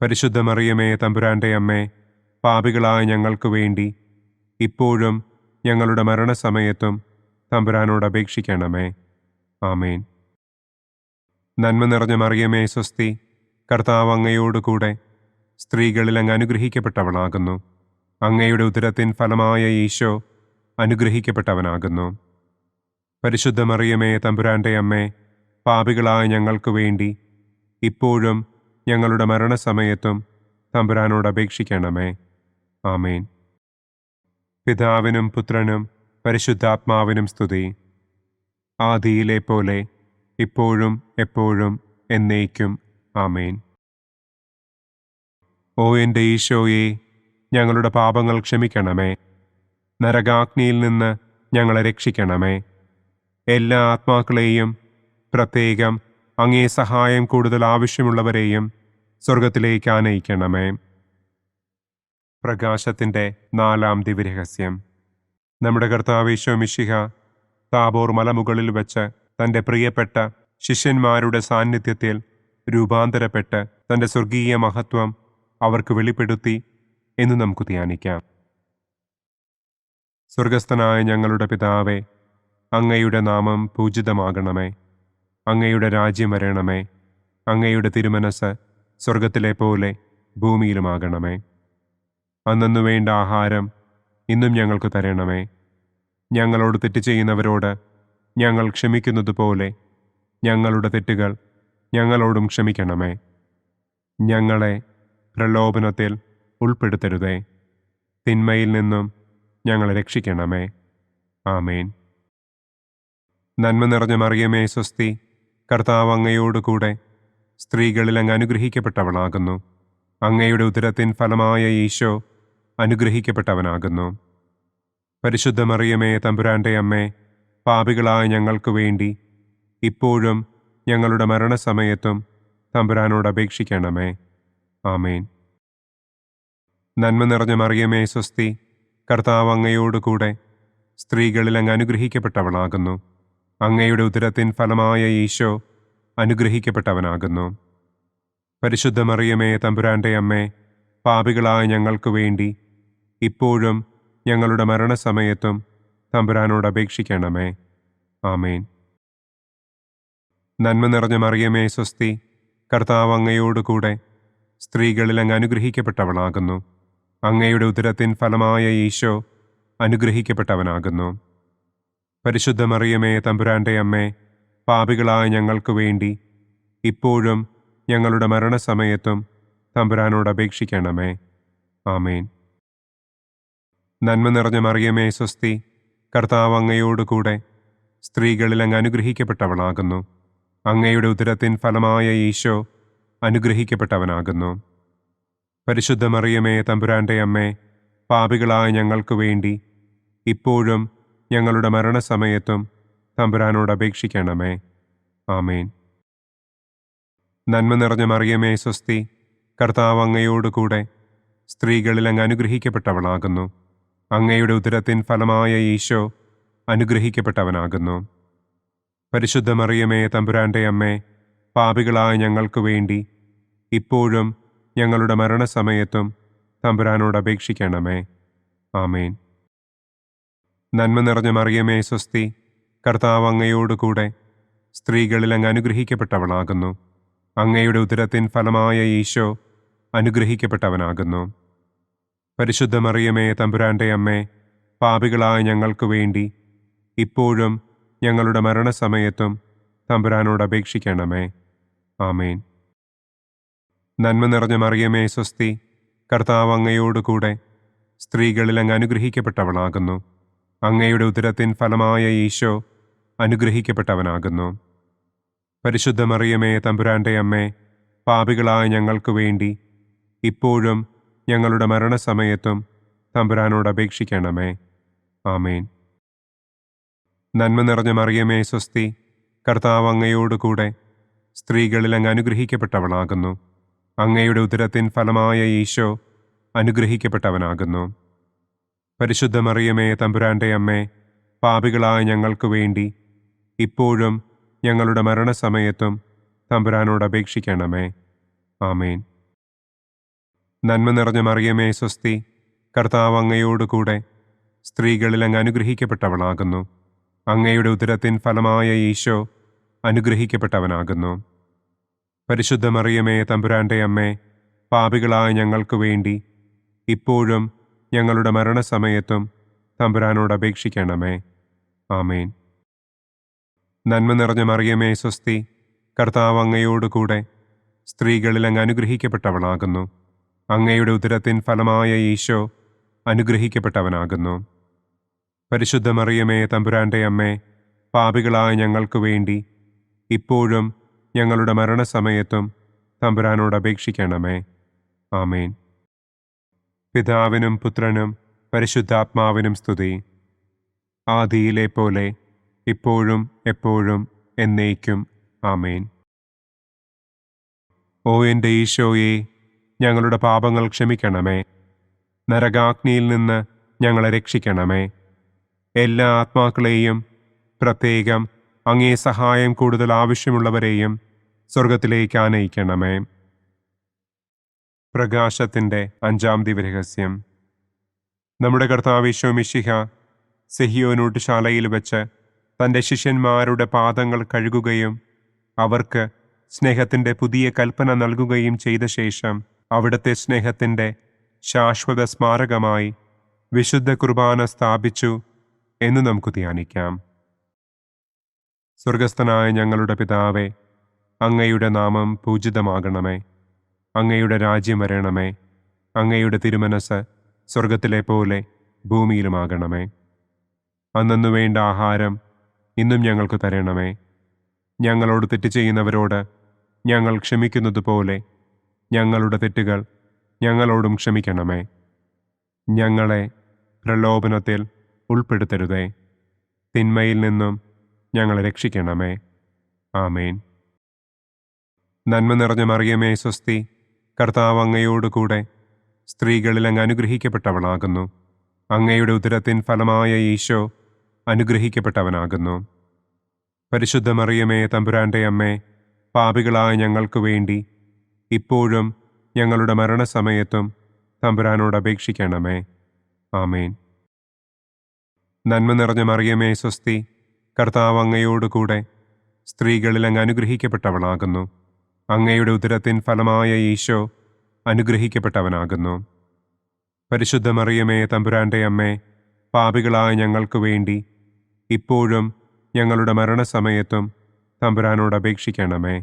പരിശുദ്ധ മറിയമേ തമ്പുരാന്റെ അമ്മേ, പാപികളായ ഞങ്ങൾക്ക് വേണ്ടി ഇപ്പോഴും ഞങ്ങളുടെ മരണസമയത്തും തമ്പുരാനോട് അപേക്ഷിക്കണമേ. ആമേൻ. നന്മ നിറഞ്ഞ മറിയമേ സ്വസ്തി, കർത്താവ് അങ്ങയോടുകൂടെ സ്ത്രീകളിൽ അങ്ങ് അനുഗ്രഹിക്കപ്പെട്ടവളാകുന്നു. അങ്ങയുടെ ഉദരത്തിൻ ഫലമായ ഈശോ അനുഗ്രഹിക്കപ്പെട്ടവനാകുന്നു. പരിശുദ്ധ മറിയമേ തമ്പുരാന്റെ അമ്മേ, പാപികളായ ഞങ്ങൾക്ക് വേണ്ടി ഇപ്പോഴും ഞങ്ങളുടെ മരണസമയത്തും തമ്പുരാനോട് അപേക്ഷിക്കണമേ. ആമേൻ. പിതാവിനും പുത്രനും പരിശുദ്ധാത്മാവിനും സ്തുതി. ആദിയിലെ പോലെ ഇപ്പോഴും എപ്പോഴും എന്നേക്കും. ആമേൻ. ഓ എൻ്റെ ഈശോയെ, ഞങ്ങളുടെ പാപങ്ങൾ ക്ഷമിക്കണമേ. നരകാഗ്നിയിൽ നിന്ന് ഞങ്ങളെ രക്ഷിക്കണമേ. എല്ലാ ആത്മാക്കളെയും, പ്രത്യേകം അങ്ങേ സഹായം കൂടുതൽ ആവശ്യമുള്ളവരെയും സ്വർഗത്തിലേക്ക് ആനയിക്കണമേ. പ്രകാശത്തിൻ്റെ 4-ാം ദിവ്യരഹസ്യം. നമ്മുടെ കർത്താവ് ഈശോ മിശിഹ താബോർ മലമുകളിൽ വെച്ച് തൻ്റെ പ്രിയപ്പെട്ട ശിഷ്യന്മാരുടെ സാന്നിധ്യത്തിൽ രൂപാന്തരപ്പെട്ട് തൻ്റെ സ്വർഗീയ മഹത്വം അവർക്ക് വെളിപ്പെടുത്തി എന്ന് നമുക്ക് ധ്യാനിക്കാം. സ്വർഗസ്ഥനായ ഞങ്ങളുടെ പിതാവേ, അങ്ങയുടെ നാമം പൂജിതമാകണമേ. അങ്ങയുടെ രാജ്യം വരണമേ. അങ്ങയുടെ തിരുമനസ് സ്വർഗത്തിലെ പോലെ ഭൂമിയിലുമാകണമേ. അന്നു വേണ്ട ആഹാരം ഇന്നും ഞങ്ങൾക്ക് തരണമേ. ഞങ്ങളോട് തെറ്റ് ചെയ്യുന്നവരോട് ഞങ്ങൾ ക്ഷമിക്കുന്നത് പോലെ ഞങ്ങളുടെ തെറ്റുകൾ ഞങ്ങളോടും ക്ഷമിക്കണമേ. ഞങ്ങളെ പ്രലോഭനത്തിൽ ഉൾപ്പെടുത്തരുതേ. തിന്മയിൽ നിന്നും ഞങ്ങളെ രക്ഷിക്കണമേ. ആമേൻ. നന്മ നിറഞ്ഞ മറിയമേ സ്വസ്തി, കർത്താവ് അങ്ങയോടുകൂടെ സ്ത്രീകളിൽ അങ്ങ് അനുഗ്രഹിക്കപ്പെട്ടവളാകുന്നു. അങ്ങയുടെ ഉദരത്തിൻ ഫലമായ ഈശോ അനുഗ്രഹിക്കപ്പെട്ടവനാകുന്നു. പരിശുദ്ധ മറിയമേ തമ്പുരാന്റെ അമ്മേ, പാപികളായ ഞങ്ങൾക്ക് വേണ്ടി ഇപ്പോഴും ഞങ്ങളുടെ മരണസമയത്തും തമ്പുരാനോട് അപേക്ഷിക്കണമേ. ആമേൻ. നന്മ നിറഞ്ഞ മറിയമേ സ്വസ്തി, കർത്താവ് അങ്ങയോടുകൂടെ സ്ത്രീകളിൽ അങ്ങ് അനുഗ്രഹിക്കപ്പെട്ടവളാകുന്നു. അങ്ങയുടെ ഉദരത്തിൻ ഫലമായ ഈശോ അനുഗ്രഹിക്കപ്പെട്ടവനാകുന്നു. പരിശുദ്ധ മറിയമേ തമ്പുരാന്റെ അമ്മേ, പാപികളായ ഞങ്ങൾക്ക് വേണ്ടി ഇപ്പോഴും ഞങ്ങളുടെ മരണസമയത്തും തമ്പുരാനോട് അപേക്ഷിക്കണമേ. ആമേൻ. നന്മ നിറഞ്ഞ മറിയമേ സ്വസ്തി, കർത്താവ് അങ്ങയോടുകൂടെ സ്ത്രീകളിൽ അങ്ങ് അനുഗ്രഹിക്കപ്പെട്ടവളാകുന്നു. അങ്ങയുടെ ഉദരത്തിൻ ഫലമായ ഈശോ അനുഗ്രഹിക്കപ്പെട്ടവനാകുന്നു. പരിശുദ്ധ മറിയമേ തമ്പുരാന്റെ അമ്മേ, പാപികളായ ഞങ്ങൾക്ക് വേണ്ടി ഇപ്പോഴും ഞങ്ങളുടെ മരണസമയത്തും തമ്പുരാനോട് അപേക്ഷിക്കണമേ. ആമേൻ. നന്മ നിറഞ്ഞ മറിയമേ സ്വസ്തി, കർത്താവ് അങ്ങയോടുകൂടെ സ്ത്രീകളിൽ അങ്ങ് അനുഗ്രഹിക്കപ്പെട്ടവളാകുന്നു. അങ്ങയുടെ ഉദരത്തിൻ ഫലമായ ഈശോ അനുഗ്രഹിക്കപ്പെട്ടവനാകുന്നു. പരിശുദ്ധ മറിയമേ തമ്പുരാന്റെ അമ്മേ, പാപികളായ ഞങ്ങൾക്ക് വേണ്ടി ഇപ്പോഴും ഞങ്ങളുടെ മരണസമയത്തും തമ്പുരാനോട് അപേക്ഷിക്കണമേ. ആമേൻ. നന്മ നിറഞ്ഞ മറിയമേ സ്വസ്തി, കർത്താവ് അങ്ങയോടുകൂടെ സ്ത്രീകളിൽ അങ്ങ് അനുഗ്രഹിക്കപ്പെട്ടവളാകുന്നു. അങ്ങയുടെ ഉദരത്തിൻ ഫലമായ ഈശോ അനുഗ്രഹിക്കപ്പെട്ടവനാകുന്നു. പരിശുദ്ധ മറിയമേ തമ്പുരാന്റെ അമ്മേ, പാപികളായ ഞങ്ങൾക്ക് വേണ്ടി ഇപ്പോഴും ഞങ്ങളുടെ മരണസമയത്തും തമ്പുരാനോട് അപേക്ഷിക്കണമേ. ആമേൻ. നന്മ നിറഞ്ഞ മറിയമേ സ്വസ്തി, കർത്താവ് അങ്ങയോടുകൂടെ സ്ത്രീകളിൽ അങ്ങ് അനുഗ്രഹിക്കപ്പെട്ടവളാകുന്നു. അങ്ങയുടെ ഉദരത്തിൻ ഫലമായ ഈശോ അനുഗ്രഹിക്കപ്പെട്ടവനാകുന്നു. പരിശുദ്ധ മറിയമേ തമ്പുരാന്റെ അമ്മേ, പാപികളായ ഞങ്ങൾക്ക് വേണ്ടി ഇപ്പോഴും ഞങ്ങളുടെ മരണസമയത്തും തമ്പുരാനോട് അപേക്ഷിക്കണമേ. ആമേൻ. നന്മ നിറഞ്ഞ മറിയമേ സ്വസ്തി, കർത്താവ് അങ്ങയോടുകൂടെ സ്ത്രീകളിൽ അങ്ങ് അനുഗ്രഹിക്കപ്പെട്ടവളാകുന്നു. അങ്ങയുടെ ഉദരത്തിൻ ഫലമായ ഈശോ അനുഗ്രഹിക്കപ്പെട്ടവനാകുന്നു. പരിശുദ്ധ മറിയമേ തമ്പുരാന്റെ അമ്മേ, പാപികളായ ഞങ്ങൾക്ക് വേണ്ടി ഇപ്പോഴും ഞങ്ങളുടെ മരണസമയത്തും തമ്പുരാനോട് അപേക്ഷിക്കണമേ. ആമേൻ. നന്മ നിറഞ്ഞ മറിയമേ സ്വസ്തി, കർത്താവ് അങ്ങയോടുകൂടെ സ്ത്രീകളിൽ അങ്ങ് അനുഗ്രഹിക്കപ്പെട്ടവളാകുന്നു. അങ്ങയുടെ ഉദരത്തിൻ ഫലമായ ഈശോ അനുഗ്രഹിക്കപ്പെട്ടവനാകുന്നു. പരിശുദ്ധ മറിയമേ തമ്പുരാന്റെ അമ്മേ, പാപികളായ ഞങ്ങൾക്ക് വേണ്ടി ഇപ്പോഴും ഞങ്ങളുടെ മരണസമയത്തും തമ്പുരാനോട് അപേക്ഷിക്കണമേ. ആമേൻ. നന്മ നിറഞ്ഞ മറിയമേ സ്വസ്തി, കർത്താവ് അങ്ങയോടുകൂടെ സ്ത്രീകളിൽ അങ്ങ് അനുഗ്രഹിക്കപ്പെട്ടവളാകുന്നു. അങ്ങയുടെ ഉദരത്തിൻ ഫലമായ ഈശോ അനുഗ്രഹിക്കപ്പെട്ടവനാകുന്നു. പരിശുദ്ധ മറിയമേ തമ്പുരാന്റെ അമ്മേ, പാപികളായ ഞങ്ങൾക്ക് വേണ്ടി ഇപ്പോഴും ഞങ്ങളുടെ മരണസമയത്തും തമ്പുരാനോട് അപേക്ഷിക്കണമേ. ആമേൻ. നന്മ നിറഞ്ഞ മറിയമേ സ്വസ്തി, കർത്താവ് അങ്ങയോടുകൂടെ സ്ത്രീകളിൽ അങ്ങ് അനുഗ്രഹിക്കപ്പെട്ടവളാകുന്നു. അങ്ങയുടെ ഉദരത്തിൻ ഫലമായ ഈശോ അനുഗ്രഹിക്കപ്പെട്ടവനാകുന്നു. പരിശുദ്ധ മറിയമേ തമ്പുരാന്റെ അമ്മേ, പാപികളായ ഞങ്ങൾക്ക് വേണ്ടി ഇപ്പോഴും ഞങ്ങളുടെ മരണസമയത്തും തമ്പുരാനോട് അപേക്ഷിക്കണമേ. ആമേൻ. പിതാവിനും പുത്രനും പരിശുദ്ധാത്മാവിനും സ്തുതി. ആദിയിലെ പോലെ ഇപ്പോഴും എപ്പോഴും എന്നേക്കും. ആമേൻ. ഓ എൻ്റെ ഈശോയെ, ഞങ്ങളുടെ പാപങ്ങൾ ക്ഷമിക്കണമേ. നരകാഗ്നിയിൽ നിന്ന് ഞങ്ങളെ രക്ഷിക്കണമേ. എല്ലാ ആത്മാക്കളെയും, പ്രത്യേകം അങ്ങേ സഹായം കൂടുതൽ ആവശ്യമുള്ളവരെയും സ്വർഗത്തിലേക്ക് ആനയിക്കണമേ. പ്രകാശത്തിൻ്റെ 5-ാം ദിവ്യരഹസ്യം. നമ്മുടെ കർത്താവ് ഈശോ മിശിഹ സെഹിയോനൂട്ടുശാലയിൽ വെച്ച് തൻ്റെ ശിഷ്യന്മാരുടെ പാദങ്ങൾ കഴുകുകയും അവർക്ക് സ്നേഹത്തിൻ്റെ പുതിയ കൽപ്പന നൽകുകയും ചെയ്ത ശേഷം അവിടുത്തെ സ്നേഹത്തിൻ്റെ ശാശ്വത സ്മാരകമായി വിശുദ്ധ കുർബാന സ്ഥാപിച്ചു എന്ന് നമുക്ക് ധ്യാനിക്കാം. സ്വർഗസ്ഥനായ ഞങ്ങളുടെ പിതാവേ, അങ്ങയുടെ നാമം പൂജിതമാകണമേ. അങ്ങയുടെ രാജ്യം വരണമേ. അങ്ങയുടെ തിരുമനസ് സ്വർഗത്തിലെ പോലെ ഭൂമിയിലുമാകണമേ. അന്നന്നു വേണ്ട ആഹാരം ഇന്നും ഞങ്ങൾക്ക് തരണമേ. ഞങ്ങളോട് തെറ്റ് ചെയ്യുന്നവരോട് ഞങ്ങൾ ക്ഷമിക്കുന്നത് പോലെ ഞങ്ങളുടെ തെറ്റുകൾ ഞങ്ങളോടും ക്ഷമിക്കണമേ. ഞങ്ങളെ പ്രലോഭനത്തിൽ ഉൾപ്പെടുത്തരുതേ. തിന്മയിൽ നിന്നും ഞങ്ങളെ രക്ഷിക്കണമേ. ആമേൻ. നന്മ നിറഞ്ഞ മറിയമേ സ്വസ്തി, കർത്താവ് അങ്ങയോടുകൂടെ സ്ത്രീകളിൽ അങ്ങ് അനുഗ്രഹിക്കപ്പെട്ടവളാകുന്നു. അങ്ങയുടെ ഉദരത്തിൻ ഫലമായ ഈശോ അനുഗ്രഹിക്കപ്പെട്ടവനാകുന്നു. പരിശുദ്ധ മറിയമേ തമ്പുരാന്റെ അമ്മേ, പാപികളായ ഞങ്ങൾക്ക് വേണ്ടി ഇപ്പോഴും ഞങ്ങളുടെ മരണസമയത്തും തമ്പുരാനോട് അപേക്ഷിക്കണമേ. ആമേൻ. നന്മ നിറഞ്ഞ മറിയമേ സ്വസ്തി, കർത്താവ് അങ്ങയോടുകൂടെ സ്ത്രീകളിൽ അങ്ങ് അനുഗ്രഹിക്കപ്പെട്ടവളാകുന്നു. അങ്ങയുടെ ഉദരത്തിൻ ഫലമായ ഈശോ അനുഗ്രഹിക്കപ്പെട്ടവനാകുന്നു. പരിശുദ്ധ മറിയമേ തമ്പുരാന്റെ അമ്മേ, പാപികളായ ഞങ്ങൾക്ക് വേണ്ടി ഇപ്പോഴും ഞങ്ങളുടെ മരണസമയത്തും തമ്പുരാനോട് അപേക്ഷിക്കണമേ.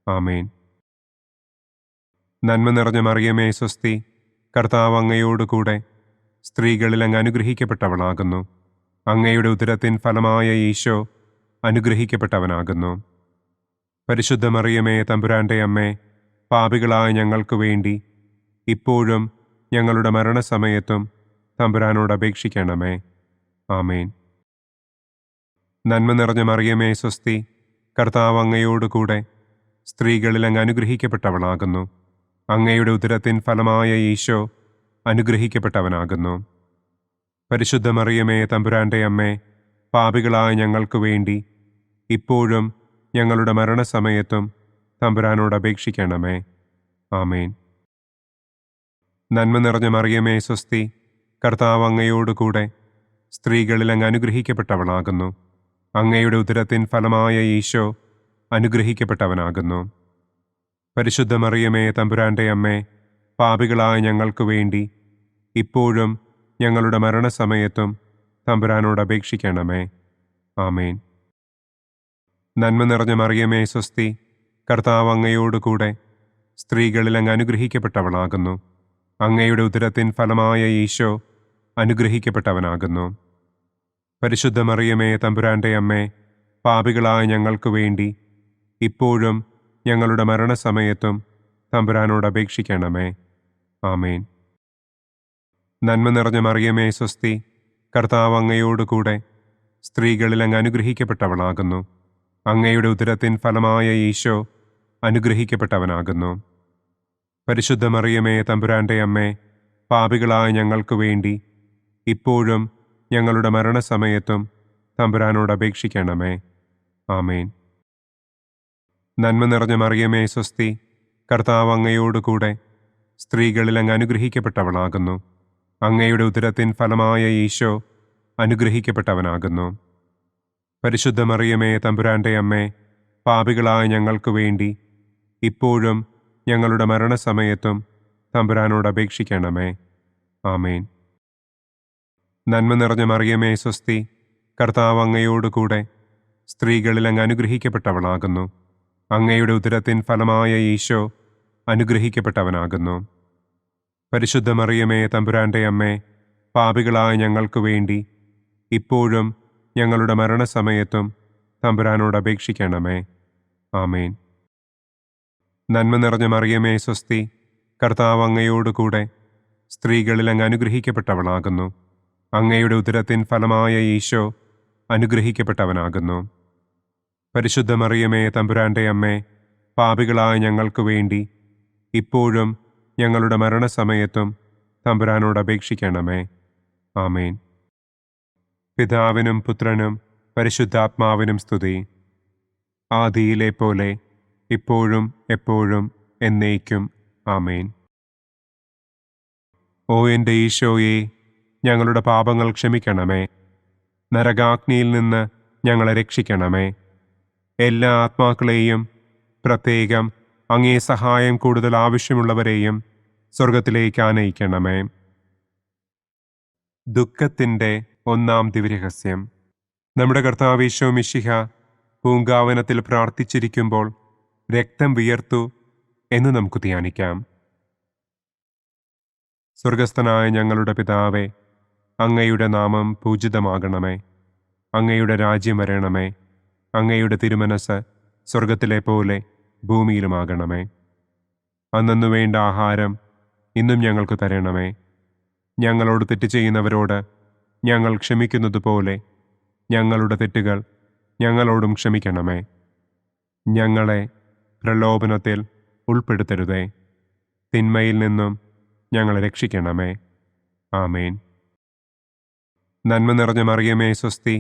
ആമേൻ. നന്മ നിറഞ്ഞ മറിയമേ സ്വസ്തി, കർത്താവ് അങ്ങയോടുകൂടെ സ്ത്രീകളിൽ അങ്ങ് അനുഗ്രഹിക്കപ്പെട്ടവളാകുന്നു. അങ്ങയുടെ ഉദരത്തിൻ ഫലമായ ഈശോ അനുഗ്രഹിക്കപ്പെട്ടവനാകുന്നു. പരിശുദ്ധ മറിയമേ തമ്പുരാന്റെ അമ്മേ, പാപികളായ ഞങ്ങൾക്ക് വേണ്ടി ഇപ്പോഴും ഞങ്ങളുടെ മരണസമയത്തും തമ്പുരാനോട് അപേക്ഷിക്കണമേ. ആമേൻ. നന്മ നിറഞ്ഞ മറിയമേ സ്വസ്തി, കർത്താവ് അങ്ങയോടുകൂടെ സ്ത്രീകളിൽ അങ്ങ് അനുഗ്രഹിക്കപ്പെട്ടവളാകുന്നു. അങ്ങയുടെ ഉദരത്തിൻ ഫലമായ ഈശോ അനുഗ്രഹിക്കപ്പെട്ടവനാകുന്നു. പരിശുദ്ധ മറിയമേ തമ്പുരാന്റെ അമ്മേ, പാപികളായ ഞങ്ങൾക്ക് വേണ്ടി ഇപ്പോഴും ഞങ്ങളുടെ മരണസമയത്തും തമ്പുരാനോട് അപേക്ഷിക്കണമേ. ആമേൻ. നന്മ നിറഞ്ഞ മറിയമേ സ്വസ്തി, കർത്താവ് അങ്ങയോടുകൂടെ സ്ത്രീകളിൽ അങ്ങ് അനുഗ്രഹിക്കപ്പെട്ടവളാകുന്നു. അങ്ങയുടെ ഉദരത്തിൻ ഫലമായ ഈശോ അനുഗ്രഹിക്കപ്പെട്ടവനാകുന്നു. പരിശുദ്ധ മറിയമേ തമ്പുരാന്റെ അമ്മേ, പാപികളായ ഞങ്ങൾക്ക് വേണ്ടി ഇപ്പോഴും ഞങ്ങളുടെ മരണസമയത്തും തമ്പുരാനോട് അപേക്ഷിക്കണമേ. ആമേൻ. നന്മ നിറഞ്ഞ മറിയമേ സ്വസ്തി, കർത്താവ് അങ്ങയോടുകൂടെ സ്ത്രീകളിൽ അങ്ങ് അനുഗ്രഹിക്കപ്പെട്ടവളാകുന്നു. അങ്ങയുടെ ഉദരത്തിൻ ഫലമായ ഈശോ അനുഗ്രഹിക്കപ്പെട്ടവനാകുന്നു. പരിശുദ്ധ മറിയമേ തമ്പുരാന്റെ അമ്മേ, പാപികളായ ഞങ്ങൾക്ക് വേണ്ടി ഇപ്പോഴും ഞങ്ങളുടെ മരണസമയത്തും തമ്പുരാനോട് അപേക്ഷിക്കണമേ. ആമേൻ. നന്മ നിറഞ്ഞ മറിയമേ സ്വസ്തി, കർത്താവ് അങ്ങയോട് കൂടെ സ്ത്രീകളിൽ അങ്ങ് അനുഗ്രഹിക്കപ്പെട്ടവളാകുന്നു. അങ്ങയുടെ ഉദരത്തിൻ ഫലമായ ഈശോ അനുഗ്രഹിക്കപ്പെട്ടവനാകുന്നു. പരിശുദ്ധ മറിയമേ തമ്പുരാൻ്റെ അമ്മേ, പാപികളായ ഞങ്ങൾക്ക് വേണ്ടി ഇപ്പോഴും ഞങ്ങളുടെ മരണസമയത്തും തമ്പുരാനോട് അപേക്ഷിക്കണമേ. ആമേൻ. നന്മ നിറഞ്ഞ മറിയമേ സ്വസ്തി, കർത്താവ് അങ്ങയോട് കൂടെ സ്ത്രീകളിൽ അങ്ങ് അനുഗ്രഹിക്കപ്പെട്ടവളാകുന്നു. അങ്ങയുടെ ഉദരത്തിൻ ഫലമായ ഈശോ അനുഗ്രഹിക്കപ്പെട്ടവനാകുന്നു. പരിശുദ്ധ മറിയമേ തമ്പുരാൻ്റെ അമ്മേ, പാപികളായ ഞങ്ങൾക്ക് വേണ്ടി ഇപ്പോഴും ഞങ്ങളുടെ മരണസമയത്തും തമ്പുരാനോട് അപേക്ഷിക്കണമേ. ആമേൻ. നന്മ നിറഞ്ഞ മറിയമേ സ്വസ്തി, കർത്താവ് അങ്ങയോട് കൂടെ സ്ത്രീകളിൽ അങ്ങ് അനുഗ്രഹിക്കപ്പെട്ടവളാകുന്നു. അങ്ങയുടെ ഉദരത്തിൻ ഫലമായ ഈശോ അനുഗ്രഹിക്കപ്പെട്ടവനാകുന്നു. പരിശുദ്ധ മറിയമേ തമ്പുരാൻ്റെ അമ്മേ, പാപികളായ ഞങ്ങൾക്ക് വേണ്ടി ഇപ്പോഴും ഞങ്ങളുടെ മരണസമയത്തും തമ്പുരാനോട് അപേക്ഷിക്കണമേ. ആമേൻ. നന്മ നിറഞ്ഞ മറിയമേ സ്വസ്തി, കർത്താവ് അങ്ങയോട് കൂടെ സ്ത്രീകളിൽ അങ്ങ് അനുഗ്രഹിക്കപ്പെട്ടവളാകുന്നു. അങ്ങയുടെ ഉദരത്തിൻ ഫലമായ ഈശോ അനുഗ്രഹിക്കപ്പെട്ടവനാകുന്നു. പരിശുദ്ധ മറിയമേ തമ്പുരാൻ്റെ അമ്മേ, പാപികളായ ഞങ്ങൾക്ക് വേണ്ടി ഇപ്പോഴും ഞങ്ങളുടെ മരണസമയത്തും തമ്പുരാനോട് അപേക്ഷിക്കണമേ. ആമേൻ. പിതാവിനും പുത്രനും പരിശുദ്ധാത്മാവിനും സ്തുതി. ആദിയിലെ പോലെ ഇപ്പോഴും എപ്പോഴും എന്നേക്കും. ആമേൻ. ഓ എൻ്റെ ഈശോയെ, ഞങ്ങളുടെ പാപങ്ങൾ ക്ഷമിക്കണമേ. നരകാഗ്നിയിൽ നിന്ന് ഞങ്ങളെ രക്ഷിക്കണമേ. എല്ലാ ആത്മാക്കളെയും, പ്രത്യേകം അങ്ങേ സഹായം കൂടുതൽ ആവശ്യമുള്ളവരെയും സ്വർഗത്തിലേക്ക് ആനയിക്കണമേ. ദുഃഖത്തിൻ്റെ ഒന്നാം ദിവ്യരഹസ്യം. നമ്മുടെ കർത്താവ് ഈശോ മിശിഹ പൂങ്കാവനത്തിൽ പ്രാർത്ഥിച്ചിരിക്കുമ്പോൾ രക്തം വിയർത്തു എന്ന് നമുക്ക് ധ്യാനിക്കാം. സ്വർഗസ്ഥനായ ഞങ്ങളുടെ പിതാവേ, അങ്ങയുടെ നാമം പൂജിതമാകണമേ. അങ്ങയുടെ രാജ്യം വരണമേ. അങ്ങയുടെ തിരുമനസ് സ്വർഗത്തിലെ പോലെ ഭൂമിയിലുമാകണമേ. അന്നന്നു വേണ്ട ആഹാരം ഇന്നും ഞങ്ങൾക്ക് തരണമേ. ഞങ്ങളോട് തെറ്റ് ചെയ്യുന്നവരോട് ഞങ്ങൾ ക്ഷമിക്കുന്നതുപോലെ ഞങ്ങളുടെ തെറ്റുകൾ ഞങ്ങളോടും ക്ഷമിക്കണമേ. ഞങ്ങളെ പ്രലോഭനത്തിൽ ഉൾപ്പെടുത്തരുതേ. തിന്മയിൽ നിന്നും ഞങ്ങളെ രക്ഷിക്കണമേ. ആമേൻ. നന്മ നിറഞ്ഞ മറിയമേ സ്വസ്തി,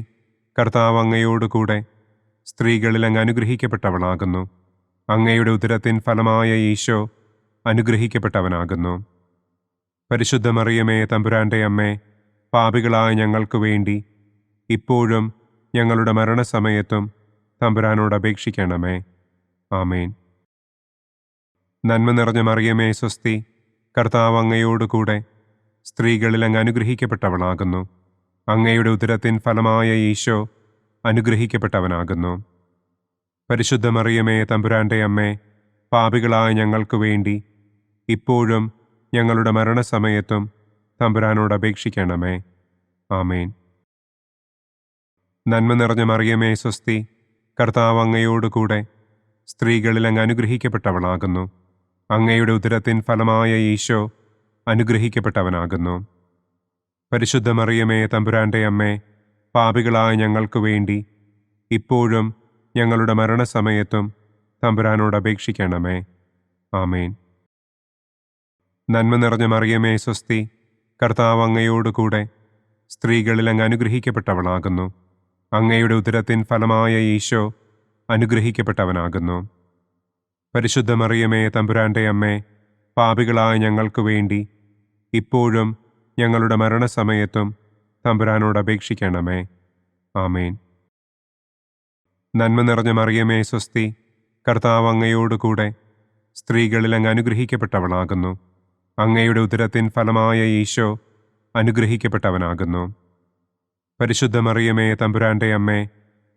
കർത്താവ് അങ്ങയോട് കൂടെ സ്ത്രീകളിൽ അങ്ങ് അനുഗ്രഹിക്കപ്പെട്ടവളാകുന്നു. അങ്ങയുടെ ഉദരത്തിൻ ഫലമായ ഈശോ അനുഗ്രഹിക്കപ്പെട്ടവനാകുന്നു. പരിശുദ്ധ മറിയമേ തമ്പുരാൻ്റെ അമ്മേ, പാപികളായ ഞങ്ങൾക്ക് വേണ്ടി ഇപ്പോഴും ഞങ്ങളുടെ മരണസമയത്തും തമ്പുരാനോട് അപേക്ഷിക്കണമേ. ആമേൻ. നന്മ നിറഞ്ഞ മറിയമേ സ്വസ്തി, കർത്താവ് അങ്ങയോട് കൂടെ സ്ത്രീകളിൽ അങ്ങ് അനുഗ്രഹിക്കപ്പെട്ടവളാകുന്നു. അങ്ങയുടെ ഉദരത്തിൻ ഫലമായ ഈശോ അനുഗ്രഹിക്കപ്പെട്ടവനാകുന്നു. പരിശുദ്ധ മറിയമേ തമ്പുരാൻ്റെ അമ്മേ, പാപികളായ ഞങ്ങൾക്ക് വേണ്ടി ഇപ്പോഴും ഞങ്ങളുടെ മരണസമയത്തും തമ്പുരാനോട് അപേക്ഷിക്കണമേ. ആമേൻ. നന്മ നിറഞ്ഞ മറിയമേ സ്വസ്തി, കർത്താവ് അങ്ങയോട് കൂടെ സ്ത്രീകളിൽ അങ്ങ് അനുഗ്രഹിക്കപ്പെട്ടവളാകുന്നു. അങ്ങയുടെ ഉദരത്തിൻ ഫലമായ ഈശോ അനുഗ്രഹിക്കപ്പെട്ടവനാകുന്നു. പരിശുദ്ധ മറിയമേ തമ്പുരാൻ്റെ അമ്മേ, പാപികളായ ഞങ്ങൾക്ക് വേണ്ടി ഇപ്പോഴും ഞങ്ങളുടെ മരണസമയത്തും തമ്പുരാനോട് അപേക്ഷിക്കണമേ. ആമേൻ. നന്മ നിറഞ്ഞ മറിയമേ സ്വസ്തി, കർത്താവ് അങ്ങയോട് കൂടെ സ്ത്രീകളിൽ അങ്ങ് അനുഗ്രഹിക്കപ്പെട്ടവളാകുന്നു. അങ്ങയുടെ ഉദരത്തിൻ ഫലമായ ഈശോ അനുഗ്രഹിക്കപ്പെട്ടവനാകുന്നു. പരിശുദ്ധ മറിയമേ തമ്പുരാൻ്റെ അമ്മേ, പാപികളായ ഞങ്ങൾക്ക് വേണ്ടി ഇപ്പോഴും ഞങ്ങളുടെ മരണസമയത്തും തമ്പുരാനോട് അപേക്ഷിക്കണമേ. ആമേൻ. നന്മ നിറഞ്ഞ മറിയമേ സ്വസ്തി, കർത്താവ് അങ്ങയോട് കൂടെ സ്ത്രീകളിൽ അങ്ങ് അനുഗ്രഹിക്കപ്പെട്ടവളാകുന്നു. അങ്ങയുടെ ഉദരത്തിൻ ഫലമായ ഈശോ അനുഗ്രഹിക്കപ്പെട്ടവനാകുന്നു. പരിശുദ്ധ മറിയമേ തമ്പുരാൻ്റെ അമ്മേ,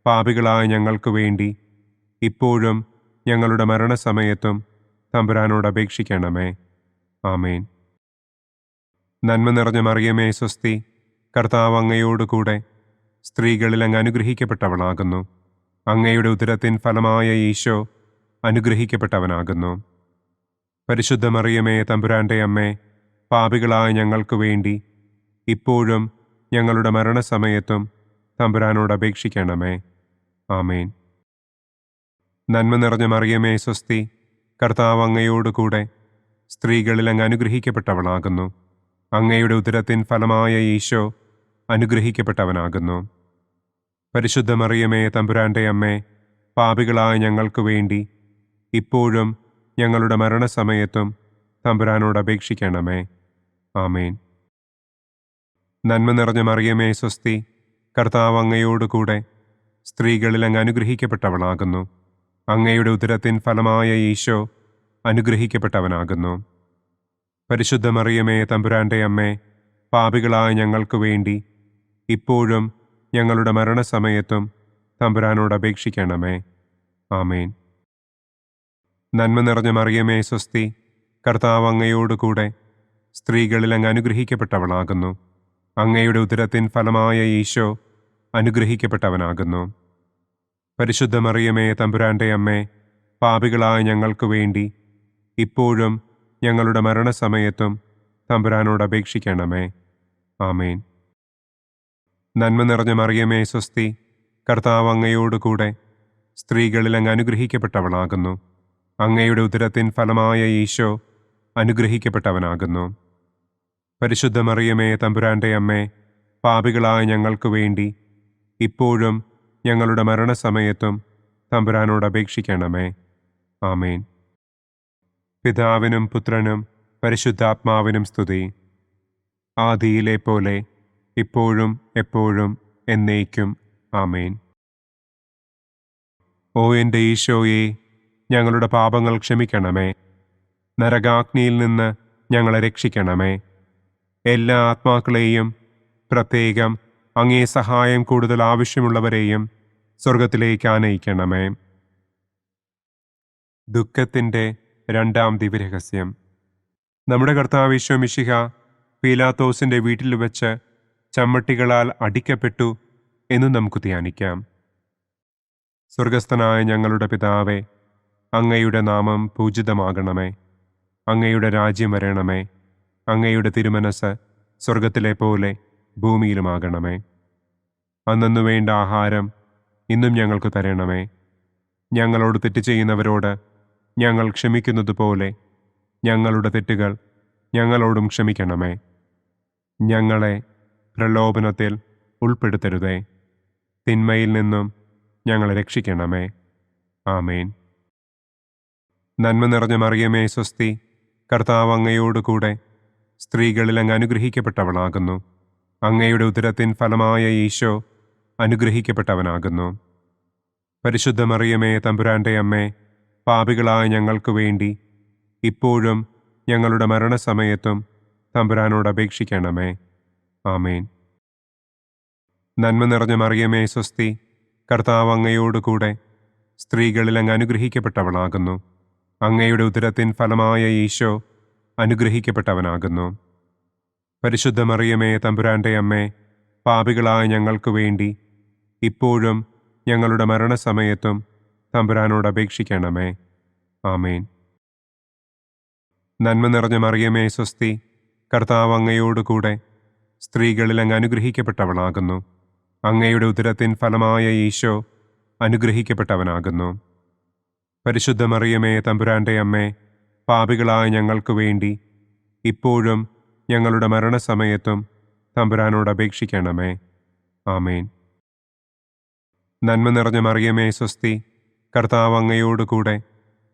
പാപികളായ ഞങ്ങൾക്ക് വേണ്ടി ഇപ്പോഴും ഞങ്ങളുടെ മരണസമയത്തും തമ്പുരാനോട് അപേക്ഷിക്കണമേ. ആമേൻ. നന്മ നിറഞ്ഞ മറിയമേ സ്വസ്തി, കർത്താവ് അങ്ങയോട് കൂടെ സ്ത്രീകളിൽ അങ്ങ് അനുഗ്രഹിക്കപ്പെട്ടവളാകുന്നു. അങ്ങയുടെ ഉദരത്തിൻ ഫലമായ ഈശോ അനുഗ്രഹിക്കപ്പെട്ടവനാകുന്നു. പരിശുദ്ധ മറിയമേ, തമ്പുരാന്റെ അമ്മേ, പാപികളായ ഞങ്ങൾക്ക് വേണ്ടി ഇപ്പോഴും ഞങ്ങളുടെ മരണസമയത്തും തമ്പുരാനോട് അപേക്ഷിക്കണമേ. ആമേൻ. നന്മ നിറഞ്ഞ മറിയമേ, സ്വസ്തി, കർത്താവ് അങ്ങയോടുകൂടെ സ്ത്രീകളിൽ അങ്ങ് അനുഗ്രഹിക്കപ്പെട്ടവളാകുന്നു. അങ്ങയുടെ ഉദരത്തിൻ ഫലമായ ഈശോ അനുഗ്രഹിക്കപ്പെട്ടവനാകുന്നു. പരിശുദ്ധ മറിയമേ, തമ്പുരാന്റെ അമ്മേ, പാപികളായ ഞങ്ങൾക്ക് വേണ്ടി ഇപ്പോഴും ഞങ്ങളുടെ മരണസമയത്തും തമ്പുരാനോട് അപേക്ഷിക്കണമേ. ആമേൻ. നന്മ നിറഞ്ഞ മറിയമേ, സ്വസ്തി, കർത്താവ് അങ്ങയോടുകൂടെ സ്ത്രീകളിൽ അങ്ങ് അനുഗ്രഹിക്കപ്പെട്ടവളാകുന്നു. അങ്ങയുടെ ഉദരത്തിൻ ഫലമായ ഈശോ അനുഗ്രഹിക്കപ്പെട്ടവനാകുന്നു. പരിശുദ്ധ മറിയമേ, തമ്പുരാന്റെ അമ്മേ, പാപികളായ ഞങ്ങൾക്ക് വേണ്ടി ഇപ്പോഴും ഞങ്ങളുടെ മരണസമയത്തും തമ്പുരാനോട് അപേക്ഷിക്കണമേ. ആമേൻ. നന്മ നിറഞ്ഞ മറിയമേ, സ്വസ്തി, കർത്താവ് അങ്ങയോടുകൂടെ സ്ത്രീകളിൽ അങ്ങ് അനുഗ്രഹിക്കപ്പെട്ടവളാകുന്നു. അങ്ങയുടെ ഉദരത്തിൻ ഫലമായ ഈശോ അനുഗ്രഹിക്കപ്പെട്ടവനാകുന്നു. പരിശുദ്ധ മറിയമേ, തമ്പുരാന്റെ അമ്മേ, പാപികളായ ഞങ്ങൾക്ക് വേണ്ടി ഇപ്പോഴും ഞങ്ങളുടെ മരണസമയത്തും തമ്പുരാനോട് അപേക്ഷിക്കണമേ. ആമേൻ. നന്മ നിറഞ്ഞ മറിയമേ, സ്വസ്തി, കർത്താവ് അങ്ങയോടുകൂടെ സ്ത്രീകളിൽ അങ്ങ് അനുഗ്രഹിക്കപ്പെട്ടവളാകുന്നു. അങ്ങയുടെ ഉദരത്തിൻ ഫലമായ ഈശോ അനുഗ്രഹിക്കപ്പെട്ടവനാകുന്നു. പരിശുദ്ധ മറിയമേ, തമ്പുരാന്റെ അമ്മേ, പാപികളായ ഞങ്ങൾക്ക് വേണ്ടി ഇപ്പോഴും ഞങ്ങളുടെ മരണസമയത്തും തമ്പുരാനോട് അപേക്ഷിക്കണമേ. ആമേൻ. പിതാവിനും പുത്രനും പരിശുദ്ധാത്മാവിനും സ്തുതി. ആദിയിലെ പോലെ ഇപ്പോഴും എപ്പോഴും എന്നേക്കും. ആമേൻ. ഓ എൻ്റെ ഈശോയെ, ഞങ്ങളുടെ പാപങ്ങൾ ക്ഷമിക്കണമേ. നരകാഗ്നിയിൽ നിന്ന് ഞങ്ങളെ രക്ഷിക്കണമേ. എല്ലാ ആത്മാക്കളെയും, പ്രത്യേകം അങ്ങേ സഹായം കൂടുതൽ ആവശ്യമുള്ളവരെയും സ്വർഗത്തിലേക്ക് ആനയിക്കണമേ. ദുഃഖത്തിൻ്റെ രണ്ടാം ദിവ്യരഹസ്യം. നമ്മുടെ കർത്താവ് ഈശോ മിശിഹ പീലാത്തോസിൻ്റെ വീട്ടിൽ വെച്ച് ചമ്മട്ടികളാൽ അടിക്കപ്പെട്ടു എന്ന് നമുക്ക് ധ്യാനിക്കാം. സ്വർഗസ്ഥനായ ഞങ്ങളുടെ പിതാവേ, അങ്ങയുടെ നാമം പൂജിതമാകണമേ. അങ്ങയുടെ രാജ്യം വരണമേ. അങ്ങയുടെ തിരുമനസ് സ്വർഗത്തിലെ പോലെ ഭൂമിയിലുമാകണമേ. അന്നന്നു വേണ്ട ആഹാരം ഇന്നും ഞങ്ങൾക്ക് തരണമേ. ഞങ്ങളോട് തെറ്റ് ചെയ്യുന്നവരോട് ഞങ്ങൾ ക്ഷമിക്കുന്നത് പോലെ ഞങ്ങളുടെ തെറ്റുകൾ ഞങ്ങളോടും ക്ഷമിക്കണമേ. ഞങ്ങളെ പ്രലോഭനത്തിൽ ഉൾപ്പെടുത്തരുതേ. തിന്മയിൽ നിന്നും ഞങ്ങളെ രക്ഷിക്കണമേ. ആമേൻ. നന്മ നിറഞ്ഞ മറിയമേ, സ്വസ്തി, കർത്താവ് അങ്ങയോടുകൂടെ സ്ത്രീകളിൽ അങ്ങ് അനുഗ്രഹിക്കപ്പെട്ടവളാകുന്നു. അങ്ങയുടെ ഉദരത്തിൻ ഫലമായ ഈശോ അനുഗ്രഹിക്കപ്പെട്ടവനാകുന്നു. പരിശുദ്ധ മറിയമേ, തമ്പുരാന്റെ അമ്മേ, പാപികളായ ഞങ്ങൾക്ക് വേണ്ടി ഇപ്പോഴും ഞങ്ങളുടെ മരണസമയത്തും തമ്പുരാനോട് അപേക്ഷിക്കണമേ. ആമേൻ. നന്മ നിറഞ്ഞ മറിയമേ, സ്വസ്തി, കർത്താവ് അങ്ങയോടുകൂടെ സ്ത്രീകളിൽ അങ്ങ് അനുഗ്രഹിക്കപ്പെട്ടവളാകുന്നു. അങ്ങയുടെ ഉദരത്തിൻ ഫലമായ ഈശോ അനുഗ്രഹിക്കപ്പെട്ടവനാകുന്നു. പരിശുദ്ധ മറിയമേ, തമ്പുരാന്റെ അമ്മേ, പാപികളായ ഞങ്ങൾക്ക് വേണ്ടി ഇപ്പോഴും ഞങ്ങളുടെ മരണസമയത്തും തമ്പുരാനോട് അപേക്ഷിക്കണമേ. ആമേൻ. നന്മ നിറഞ്ഞ മറിയമേ, സ്വസ്തി, കർത്താവ് അങ്ങയോടുകൂടെ സ്ത്രീകളിൽ അങ്ങ് അനുഗ്രഹിക്കപ്പെട്ടവളാകുന്നു. അങ്ങയുടെ ഉദരത്തിൻ ഫലമായ ഈശോ അനുഗ്രഹിക്കപ്പെട്ടവനാകുന്നു. പരിശുദ്ധ മറിയമേ, തമ്പുരാന്റെ അമ്മേ, പാപികളായ ഞങ്ങൾക്ക് വേണ്ടി ഇപ്പോഴും ഞങ്ങളുടെ മരണസമയത്തും തമ്പുരാനോട് അപേക്ഷിക്കണമേ. ആമേൻ. നന്മ നിറഞ്ഞ മറിയമേ, സ്വസ്തി, കർത്താവ് അങ്ങയോടുകൂടെ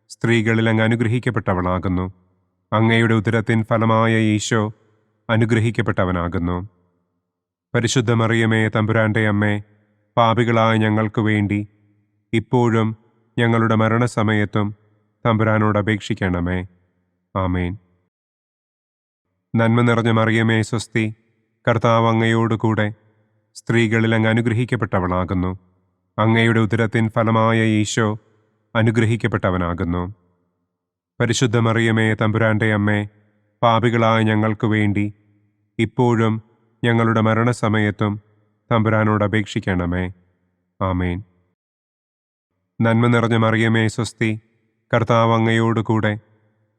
സ്ത്രീകളിൽ അങ്ങ് അനുഗ്രഹിക്കപ്പെട്ടവളാകുന്നു. അങ്ങയുടെ ഉദരത്തിൻ ഫലമായ ഈശോ അനുഗ്രഹിക്കപ്പെട്ടവനാകുന്നു. പരിശുദ്ധ മറിയമേ, തമ്പുരാന്റെ അമ്മേ, പാപികളായ ഞങ്ങൾക്ക് വേണ്ടി ഇപ്പോഴും ഞങ്ങളുടെ മരണസമയത്തും തമ്പുരാനോട് അപേക്ഷിക്കണമേ. ആമേൻ. നന്മ നിറഞ്ഞ മറിയമേ, സ്വസ്തി, കർത്താവ് അങ്ങയോടുകൂടെ സ്ത്രീകളിൽ അങ്ങ് അനുഗ്രഹിക്കപ്പെട്ടവളാകുന്നു. അങ്ങയുടെ ഉദരത്തിൻ ഫലമായ ഈശോ അനുഗ്രഹിക്കപ്പെട്ടവനാകുന്നു. പരിശുദ്ധ മറിയമേ, തമ്പുരാന്റെ അമ്മേ, പാപികളായ ഞങ്ങൾക്ക് വേണ്ടി ഇപ്പോഴും ഞങ്ങളുടെ മരണസമയത്തും തമ്പുരാനോട് അപേക്ഷിക്കണമേ. ആമേൻ. നന്മ നിറഞ്ഞ മറിയമേ സ്വസ്തി, കർത്താവ് അങ്ങയോടുകൂടെ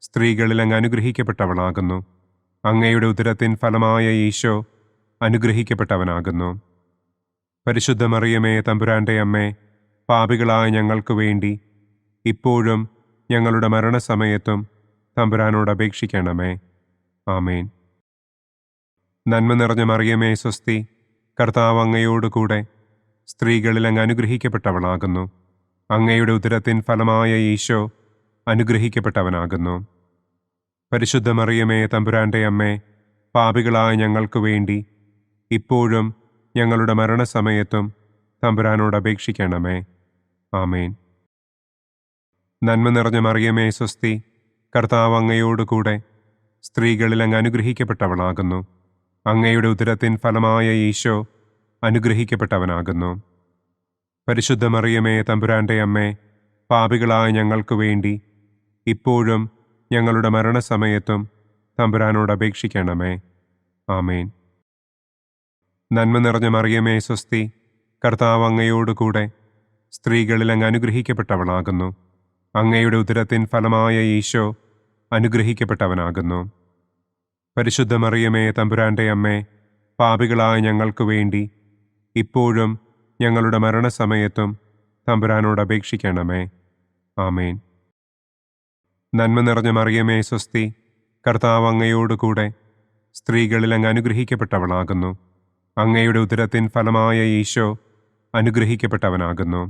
സ്ത്രീകളിൽ അങ്ങ് അനുഗ്രഹിക്കപ്പെട്ടവളാകുന്നു. അങ്ങയുടെ ഉദരത്തിൻ ഫലമായ ഈശോ അനുഗ്രഹിക്കപ്പെട്ടവനാകുന്നു. പരിശുദ്ധ മറിയമേ തമ്പുരാന്റെ അമ്മേ, പാപികളായ ഞങ്ങൾക്ക് വേണ്ടി ഇപ്പോഴും ഞങ്ങളുടെ മരണസമയത്തും തമ്പുരാനോട് അപേക്ഷിക്കണമേ. ആമേൻ. നന്മ നിറഞ്ഞ മറിയമേ സ്വസ്തി, കർത്താവ് അങ്ങയോടുകൂടെ സ്ത്രീകളിൽ അങ്ങ് അനുഗ്രഹിക്കപ്പെട്ടവളാകുന്നു. അങ്ങയുടെ ഉദരത്തിൻ ഫലമായ ഈശോ അനുഗ്രഹിക്കപ്പെട്ടവനാകുന്നു. പരിശുദ്ധ മറിയമേ തമ്പുരാന്റെ അമ്മേ, പാപികളായ ഞങ്ങൾക്ക് വേണ്ടി ഇപ്പോഴും ഞങ്ങളുടെ മരണസമയത്തും തമ്പുരാനോട് അപേക്ഷിക്കണമേ. ആമേൻ. നന്മ നിറഞ്ഞ മറിയമേ സ്വസ്തി, കർത്താവ് അങ്ങയോടുകൂടെ സ്ത്രീകളിൽ അങ്ങ് അനുഗ്രഹിക്കപ്പെട്ടവളാകുന്നു. അങ്ങയുടെ ഉദരത്തിൻ ഫലമായ ഈശോ അനുഗ്രഹിക്കപ്പെട്ടവനാകുന്നു. പരിശുദ്ധ മറിയമേ തമ്പുരാന്റെ അമ്മേ, പാപികളായ ഞങ്ങൾക്ക് വേണ്ടി ഇപ്പോഴും ഞങ്ങളുടെ മരണസമയത്തും തമ്പുരാനോട് അപേക്ഷിക്കണമേ. ആമേൻ. നന്മ നിറഞ്ഞ മറിയമേ സ്വസ്തി, കർത്താവ് അങ്ങയോടുകൂടെ സ്ത്രീകളിൽ അങ്ങ് അനുഗ്രഹിക്കപ്പെട്ടവളാകുന്നു. അങ്ങയുടെ ഉദരത്തിൻ ഫലമായ ഈശോ അനുഗ്രഹിക്കപ്പെട്ടവനാകുന്നു. പരിശുദ്ധ മറിയമേ തമ്പുരാന്റെ അമ്മേ, പാപികളായ ഞങ്ങൾക്ക് വേണ്ടി ഇപ്പോഴും ഞങ്ങളുടെ മരണസമയത്തും തമ്പുരാനോട് അപേക്ഷിക്കണമേ. ആമേൻ. നന്മ നിറഞ്ഞ മറിയമേ സ്വസ്തി, കർത്താവ് അങ്ങയോടുകൂടെ സ്ത്രീകളിൽ അങ്ങ് അനുഗ്രഹിക്കപ്പെട്ടവളാകുന്നു. അങ്ങയുടെ ഉദരത്തിൻ ഫലമായ ഈശോ അനുഗ്രഹിക്കപ്പെട്ടവനാകുന്നു.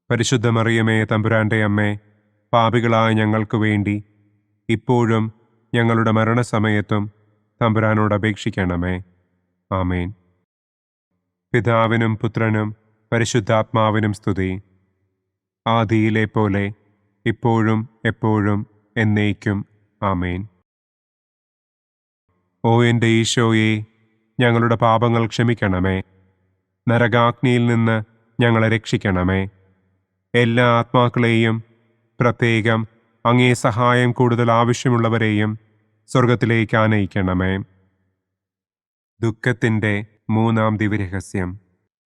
പരിശുദ്ധ മറിയമേ തമ്പുരാന്റെ അമ്മേ, പാപികളായ ഞങ്ങൾക്ക് വേണ്ടി ഇപ്പോഴും ഞങ്ങളുടെ മരണസമയത്തും തമ്പുരാനോട് അപേക്ഷിക്കണമേ. ആമേൻ. പിതാവിനും പുത്രനും പരിശുദ്ധാത്മാവിനും സ്തുതി. ആദിയിലെ പോലെ ഇപ്പോഴും എപ്പോഴും എന്നേക്കും. ആമേൻ. ഓ എൻ്റെ ഈശോയെ, ഞങ്ങളുടെ പാപങ്ങൾ ക്ഷമിക്കണമേ. നരകാഗ്നിയിൽ നിന്ന് ഞങ്ങളെ രക്ഷിക്കണമേ. എല്ലാ ആത്മാക്കളെയും, പ്രത്യേകം അങ്ങേ സഹായം കൂടുതൽ ആവശ്യമുള്ളവരെയും സ്വർഗത്തിലേക്ക് ആനയിക്കണമേ. ദുഃഖത്തിൻ്റെ മൂന്നാം ദിവ്യരഹസ്യം.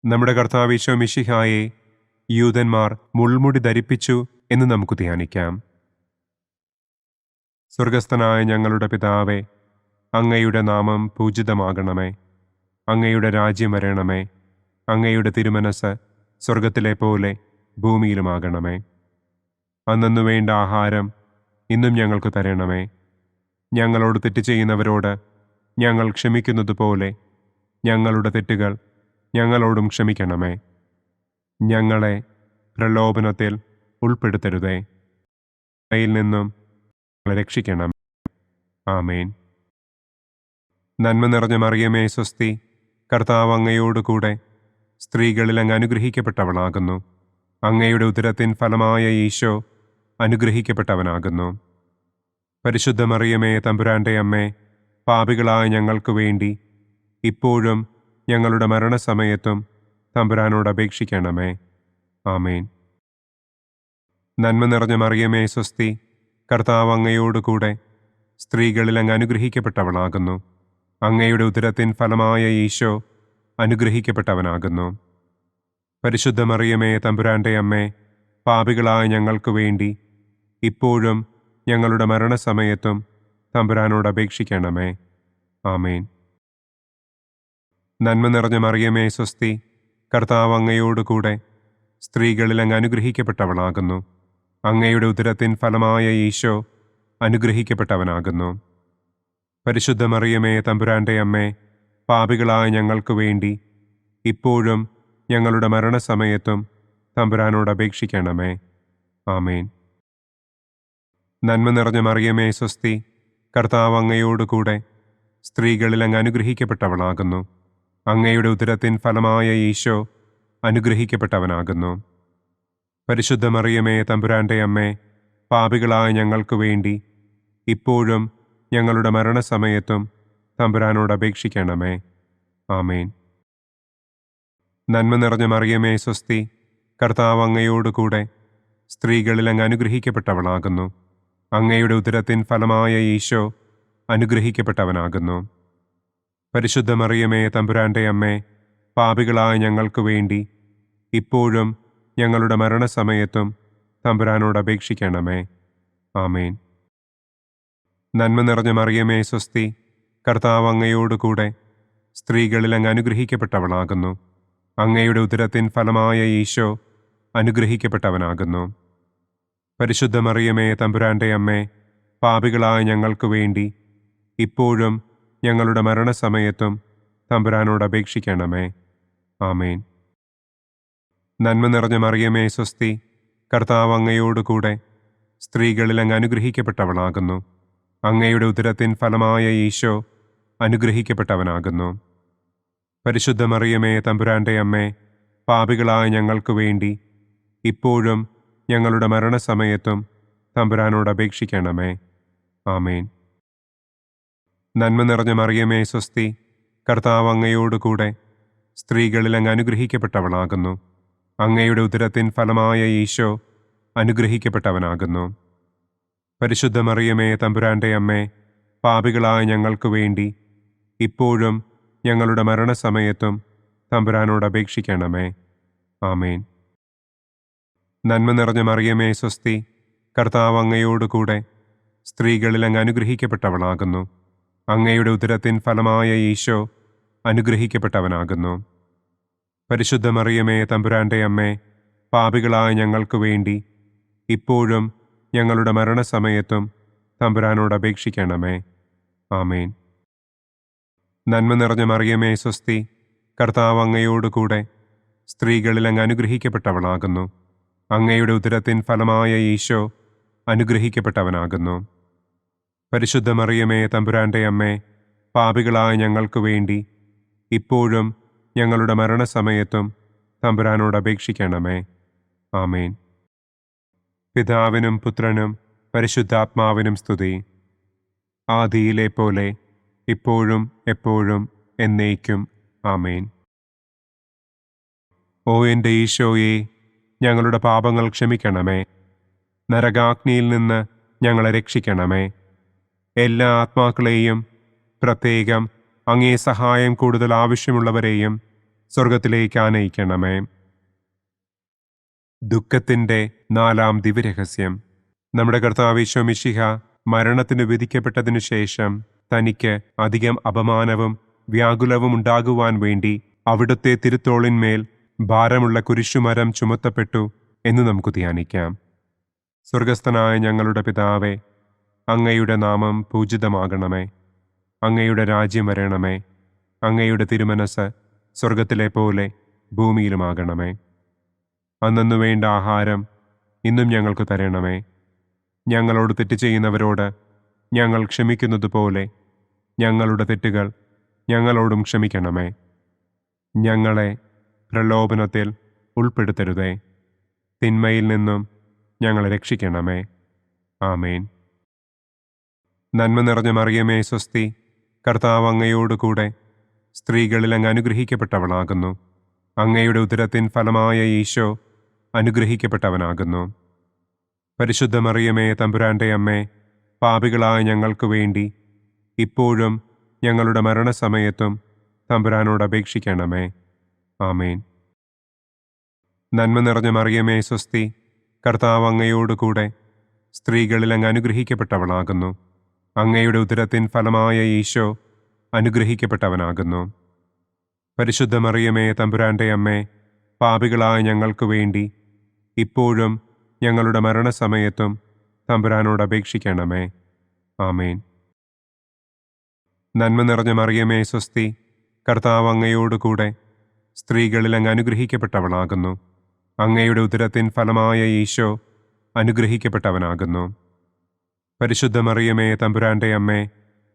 നമ്മുടെ കർത്താവ് ഈശോ മിശിഹായെ യൂദന്മാർ മുൾമുടി ധരിപ്പിച്ചു എന്ന് നമുക്ക് ധ്യാനിക്കാം. സ്വർഗസ്ഥനായ ഞങ്ങളുടെ പിതാവേ, അങ്ങയുടെ നാമം പൂജിതമാകണമേ. അങ്ങയുടെ രാജ്യം വരണമേ. അങ്ങയുടെ തിരുമനസ് സ്വർഗത്തിലെ പോലെ ഭൂമിയിലുമാകണമേ. അന്നന്നു വേണ്ട ആഹാരം ഇന്നും ഞങ്ങൾക്ക് തരണമേ. ഞങ്ങളോട് തെറ്റ് ചെയ്യുന്നവരോട് ഞങ്ങൾ ക്ഷമിക്കുന്നത് പോലെ ഞങ്ങളുടെ തെറ്റുകൾ ഞങ്ങളോടും ക്ഷമിക്കണമേ. ഞങ്ങളെ പ്രലോഭനത്തിൽ ഉൾപ്പെടുത്തരുതേ, യിൽ നിന്നും ഞങ്ങളെ രക്ഷിക്കണം. ആമേൻ. നന്മ നിറഞ്ഞ മറിയമേ സ്വസ്തി, കർത്താവ് അങ്ങയോടുകൂടെ സ്ത്രീകളിൽ അങ്ങ് അനുഗ്രഹിക്കപ്പെട്ടവളാകുന്നു. അങ്ങയുടെ ഉദരത്തിൻ ഫലമായ ഈശോ അനുഗ്രഹിക്കപ്പെട്ടവനാകുന്നു. പരിശുദ്ധ മറിയമേ തമ്പുരാന്റെ അമ്മേ, പാപികളായ ഞങ്ങൾക്ക് വേണ്ടി ഇപ്പോഴും ഞങ്ങളുടെ മരണസമയത്തും തമ്പുരാനോട് അപേക്ഷിക്കണമേ. ആമേൻ. നന്മ നിറഞ്ഞ മറിയമേ സ്വസ്തി, കർത്താവ് അങ്ങയോടുകൂടെ സ്ത്രീകളിൽ അങ്ങ് അനുഗ്രഹിക്കപ്പെട്ടവളാകുന്നു. അങ്ങയുടെ ഉദരത്തിൻ ഫലമായ ഈശോ അനുഗ്രഹിക്കപ്പെട്ടവനാകുന്നു. പരിശുദ്ധ മറിയമേ തമ്പുരാന്റെ അമ്മേ, പാപികളായ ഞങ്ങൾക്ക് വേണ്ടി ഇപ്പോഴും ഞങ്ങളുടെ മരണസമയത്തും തമ്പുരാനോട് അപേക്ഷിക്കണമേ. ആമേൻ. നന്മ നിറഞ്ഞ മറിയമേ സ്വസ്തി, കർത്താവ് അങ്ങയോടുകൂടെ സ്ത്രീകളിൽ അങ്ങ് അനുഗ്രഹിക്കപ്പെട്ടവളാകുന്നു. അങ്ങയുടെ ഉദരത്തിൻ ഫലമായ ഈശോ അനുഗ്രഹിക്കപ്പെട്ടവനാകുന്നു. പരിശുദ്ധ മറിയമേ തമ്പുരാന്റെ അമ്മേ, പാപികളായ ഞങ്ങൾക്ക് വേണ്ടി ഇപ്പോഴും ഞങ്ങളുടെ മരണസമയത്തും തമ്പുരാനോട് അപേക്ഷിക്കണമേ. ആമേൻ. നന്മ നിറഞ്ഞ മറിയമേ സ്വസ്തി, കർത്താവ് അങ്ങയോടുകൂടെ സ്ത്രീകളിൽ അങ്ങ് അനുഗ്രഹിക്കപ്പെട്ടവളാകുന്നു. അങ്ങയുടെ ഉദരത്തിൻ ഫലമായ ഈശോ അനുഗ്രഹിക്കപ്പെട്ടവനാകുന്നു. പരിശുദ്ധ മറിയമേ തമ്പുരാന്റെ അമ്മേ, പാപികളായ ഞങ്ങൾക്ക് വേണ്ടി ഇപ്പോഴും ഞങ്ങളുടെ മരണസമയത്തും തമ്പുരാനോട് അപേക്ഷിക്കണമേ. ആമേൻ. നന്മ നിറഞ്ഞ മറിയമേ സ്വസ്തി, കർത്താവ് അങ്ങയോടുകൂടെ സ്ത്രീകളിൽ അങ്ങ് അനുഗ്രഹിക്കപ്പെട്ടവളാകുന്നു. അങ്ങയുടെ ഉദരത്തിൻ ഫലമായ ഈശോ അനുഗ്രഹിക്കപ്പെട്ടവനാകുന്നു. പരിശുദ്ധ മറിയമേ തമ്പുരാന്റെ അമ്മേ, പാപികളായ ഞങ്ങൾക്ക് വേണ്ടി ഇപ്പോഴും ഞങ്ങളുടെ മരണസമയത്തും തമ്പുരാനോട് അപേക്ഷിക്കണമേ. ആമേൻ. നന്മ നിറഞ്ഞ മറിയമേ സ്വസ്തി, കർത്താവ് അങ്ങയോട് കൂടെ സ്ത്രീകളിൽ അങ്ങ് അനുഗ്രഹിക്കപ്പെട്ടവളാകുന്നു. അങ്ങയുടെ ഉദരത്തിൻ ഫലമായ ഈശോ അനുഗ്രഹിക്കപ്പെട്ടവനാകുന്നു. പരിശുദ്ധ മറിയമേ തമ്പുരാന്റെ അമ്മേ, പാപികളായ ഞങ്ങൾക്ക് വേണ്ടി ഇപ്പോഴും ഞങ്ങളുടെ മരണസമയത്തും തമ്പുരാനോട് അപേക്ഷിക്കണമേ. ആമേൻ. നന്മ നിറഞ്ഞ മറിയമേ സ്വസ്തി, കർത്താവ് അങ്ങയോട് കൂടെ സ്ത്രീകളിൽ അങ്ങ് അനുഗ്രഹിക്കപ്പെട്ടവളാകുന്നു. അങ്ങയുടെ ഉദരത്തിൻ ഫലമായ ഈശോ അനുഗ്രഹിക്കപ്പെട്ടവനാകുന്നു. പരിശുദ്ധ മറിയമേ തമ്പുരാന്റെ അമ്മേ, പാപികളായ ഞങ്ങൾക്ക് വേണ്ടി ഇപ്പോഴും ഞങ്ങളുടെ മരണസമയത്തും തമ്പുരാനോട് അപേക്ഷിക്കണമേ. ആമേൻ. നന്മ നിറഞ്ഞ മറിയമേ സ്വസ്തി, കർത്താവ് അങ്ങയോട് കൂടെ സ്ത്രീകളിൽ അങ്ങ് അനുഗ്രഹിക്കപ്പെട്ടവളാകുന്നു. അങ്ങയുടെ ഉദരത്തിൻ ഫലമായ ഈശോ അനുഗ്രഹിക്കപ്പെട്ടവനാകുന്നു. പരിശുദ്ധ മറിയമേ തമ്പുരാന്റെ അമ്മേ, പാപികളായ ഞങ്ങൾക്ക് വേണ്ടി ഇപ്പോഴും ഞങ്ങളുടെ മരണസമയത്തും തമ്പുരാനോട് അപേക്ഷിക്കണമേ. ആമേൻ. നന്മ നിറഞ്ഞ മറിയമേ സ്വസ്തി, കർത്താവ് അങ്ങയോട് കൂടെ സ്ത്രീകളിൽ അങ്ങ് അനുഗ്രഹിക്കപ്പെട്ടവളാകുന്നു. അങ്ങയുടെ ഉദരത്തിൻ ഫലമായ ഈശോ അനുഗ്രഹിക്കപ്പെട്ടവനാകുന്നു. പരിശുദ്ധ മറിയമേ തമ്പുരാന്റെ അമ്മേ, പാപികളായ ഞങ്ങൾക്ക് വേണ്ടി ഇപ്പോഴും ഞങ്ങളുടെ മരണസമയത്തും തമ്പുരാനോട് അപേക്ഷിക്കണമേ. ആമേൻ. നന്മ നിറഞ്ഞ മറിയമേ സ്വസ്തി, കർത്താവ് അങ്ങയോട് കൂടെ സ്ത്രീകളിൽ അങ്ങ് അനുഗ്രഹിക്കപ്പെട്ടവളാകുന്നു. അങ്ങയുടെ ഉദരത്തിൻ ഫലമായ ഈശോ അനുഗ്രഹിക്കപ്പെട്ടവനാകുന്നു. പരിശുദ്ധ മറിയമേ തമ്പുരാന്റെ അമ്മേ, പാപികളായ ഞങ്ങൾക്ക് വേണ്ടി ഇപ്പോഴും ഞങ്ങളുടെ മരണസമയത്തും തമ്പുരാനോട് അപേക്ഷിക്കണമേ. ആമേൻ. പിതാവിനും പുത്രനും പരിശുദ്ധാത്മാവിനും സ്തുതി. ആദിയിലെ പോലെ ഇപ്പോഴും എപ്പോഴും എന്നേക്കും. ആമേൻ. ഓ എൻ്റെ ഈശോയെ, ഞങ്ങളുടെ പാപങ്ങൾ ക്ഷമിക്കണമേ. നരകാഗ്നിയിൽ നിന്ന് ഞങ്ങളെ രക്ഷിക്കണമേ. എല്ലാ ആത്മാക്കളെയും, പ്രത്യേകം അങ്ങേ സഹായം കൂടുതൽ ആവശ്യമുള്ളവരെയും സ്വർഗത്തിലേക്ക് ആനയിക്കണമേ. ദുഃഖത്തിൻ്റെ 4-ാം ദിവ്യരഹസ്യം. നമ്മുടെ കർത്താവ് ഈശോ മിശിഹ മരണത്തിന് വിധിക്കപ്പെട്ടതിനു ശേഷം തനിക്ക് അധികം അപമാനവും വ്യാകുലവും ഉണ്ടാകുവാൻ വേണ്ടി അവിടുത്തെ തിരുത്തോളിന്മേൽ ഭാരമുള്ള കുരിശുമരം ചുമത്തപ്പെട്ടു എന്ന് നമുക്ക് ധ്യാനിക്കാം. സ്വർഗസ്ഥനായ ഞങ്ങളുടെ പിതാവേ, അങ്ങയുടെ നാമം പൂജിതമാകണമേ. അങ്ങയുടെ രാജ്യം വരണമേ. അങ്ങയുടെ തിരുമനസ് സ്വർഗത്തിലെ പോലെ ഭൂമിയിലുമാകണമേ. അന്നന്നു വേണ്ട ആഹാരം ഇന്നും ഞങ്ങൾക്ക് തരണമേ. ഞങ്ങളോട് തെറ്റ് ചെയ്യുന്നവരോട് ഞങ്ങൾ ക്ഷമിക്കുന്നത് പോലെ ഞങ്ങളുടെ തെറ്റുകൾ ഞങ്ങളോടും ക്ഷമിക്കണമേ. ഞങ്ങളെ പ്രലോഭനത്തിൽ ഉൾപ്പെടുത്തരുതേ. തിന്മയിൽ നിന്നും ഞങ്ങളെ രക്ഷിക്കണമേ. ആമേൻ. നന്മ നിറഞ്ഞ മറിയമേ സ്വസ്തി, കർത്താവ് അങ്ങയോട് കൂടെ സ്ത്രീകളിൽ അങ്ങ് അനുഗ്രഹിക്കപ്പെട്ടവളാകുന്നു. അങ്ങയുടെ ഉദരത്തിൻ ഫലമായ ഈശോ അനുഗ്രഹിക്കപ്പെട്ടവനാകുന്നു. പരിശുദ്ധ മറിയമേ തമ്പുരാന്റെ അമ്മേ, പാപികളായ ഞങ്ങൾക്ക് വേണ്ടി ഇപ്പോഴും ഞങ്ങളുടെ മരണസമയത്തും തമ്പുരാനോട് അപേക്ഷിക്കണമേ. ആമേൻ. നന്മ നിറഞ്ഞ മറിയമേ സ്വസ്തി, കർത്താവ് അങ്ങയോട് കൂടെ സ്ത്രീകളിൽ അങ്ങ് അനുഗ്രഹിക്കപ്പെട്ടവളാകുന്നു. അങ്ങയുടെ ഉദരത്തിൻ ഫലമായ ഈശോ അനുഗ്രഹിക്കപ്പെട്ടവനാകുന്നു. പരിശുദ്ധ മറിയമേ തമ്പുരാന്റെ അമ്മേ, പാപികളായ ഞങ്ങൾക്ക് വേണ്ടി ഇപ്പോഴും ഞങ്ങളുടെ മരണസമയത്തും തമ്പുരാനോട് അപേക്ഷിക്കണമേ. ആമേൻ. നന്മ നിറഞ്ഞ മറിയമേ സ്വസ്തി, കർത്താവ് അങ്ങയോട് കൂടെ സ്ത്രീകളിൽ അങ്ങ് അനുഗ്രഹിക്കപ്പെട്ടവളാകുന്നു. അങ്ങയുടെ ഉദരത്തിൻ ഫലമായ ഈശോ അനുഗ്രഹിക്കപ്പെട്ടവനാകുന്നു. പരിശുദ്ധ മറിയമേ തമ്പുരാന്റെ അമ്മേ,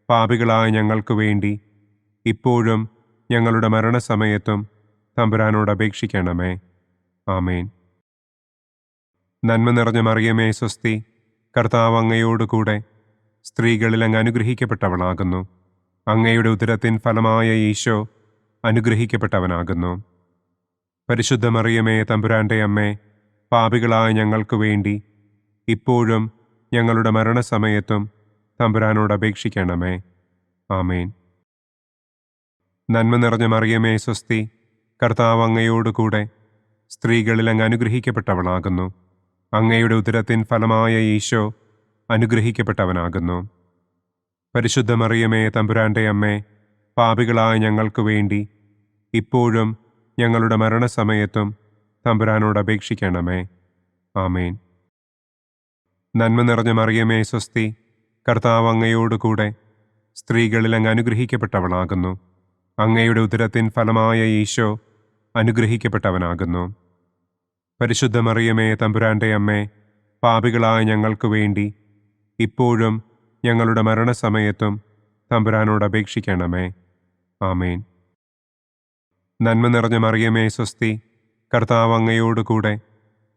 പാപികളായ ഞങ്ങൾക്ക് വേണ്ടി ഇപ്പോഴും ഞങ്ങളുടെ മരണസമയത്തും തമ്പുരാനോട് അപേക്ഷിക്കണമേ. ആമേൻ. നന്മ നിറഞ്ഞ മറിയമേ സ്വസ്തി, കർത്താവ് അങ്ങയോട് കൂടെ സ്ത്രീകളിൽ അങ്ങ് അനുഗ്രഹിക്കപ്പെട്ടവളാകുന്നു. അങ്ങയുടെ ഉദരത്തിൻ ഫലമായ ഈശോ അനുഗ്രഹിക്കപ്പെട്ടവനാകുന്നു. പരിശുദ്ധ മറിയമേ തമ്പുരാന്റെ അമ്മേ, പാപികളായ ഞങ്ങൾക്ക് വേണ്ടി ഇപ്പോഴും ഞങ്ങളുടെ മരണസമയത്തും തമ്പുരാനോട് അപേക്ഷിക്കണമേ. ആമേൻ. നന്മ നിറഞ്ഞ മറിയമേ സ്വസ്തി, കർത്താവ് അങ്ങയോട് കൂടെ സ്ത്രീകളിൽ അങ്ങ് അനുഗ്രഹിക്കപ്പെട്ടവളാകുന്നു. അങ്ങയുടെ ഉദരത്തിൻ ഫലമായ ഈശോ അനുഗ്രഹിക്കപ്പെട്ടവനാകുന്നു. പരിശുദ്ധ മറിയമേ, തമ്പുരാന്റെ അമ്മേ, പാപികളായ ഞങ്ങൾക്ക് വേണ്ടി ഇപ്പോഴും ഞങ്ങളുടെ മരണസമയത്തും തമ്പുരാനോട് അപേക്ഷിക്കണമേ. ആമേൻ. നന്മ നിറഞ്ഞ മറിയമേ, സ്വസ്തി. കർത്താവ് അങ്ങയോടുകൂടെ സ്ത്രീകളിൽ അങ്ങ് അനുഗ്രഹിക്കപ്പെട്ടവളാകുന്നു. അങ്ങയുടെ ഉദരത്തിൻ ഫലമായ ഈശോ അനുഗ്രഹിക്കപ്പെട്ടവനാകുന്നു. പരിശുദ്ധ മറിയമേ, തമ്പുരാന്റെ അമ്മേ, പാപികളായ ഞങ്ങൾക്ക് വേണ്ടി ഇപ്പോഴും ഞങ്ങളുടെ മരണസമയത്തും തമ്പുരാനോട് അപേക്ഷിക്കണമേ. ആമേൻ. നന്മ നിറഞ്ഞ മറിയമേ, സ്വസ്തി. കർത്താവ് അങ്ങയോടുകൂടെ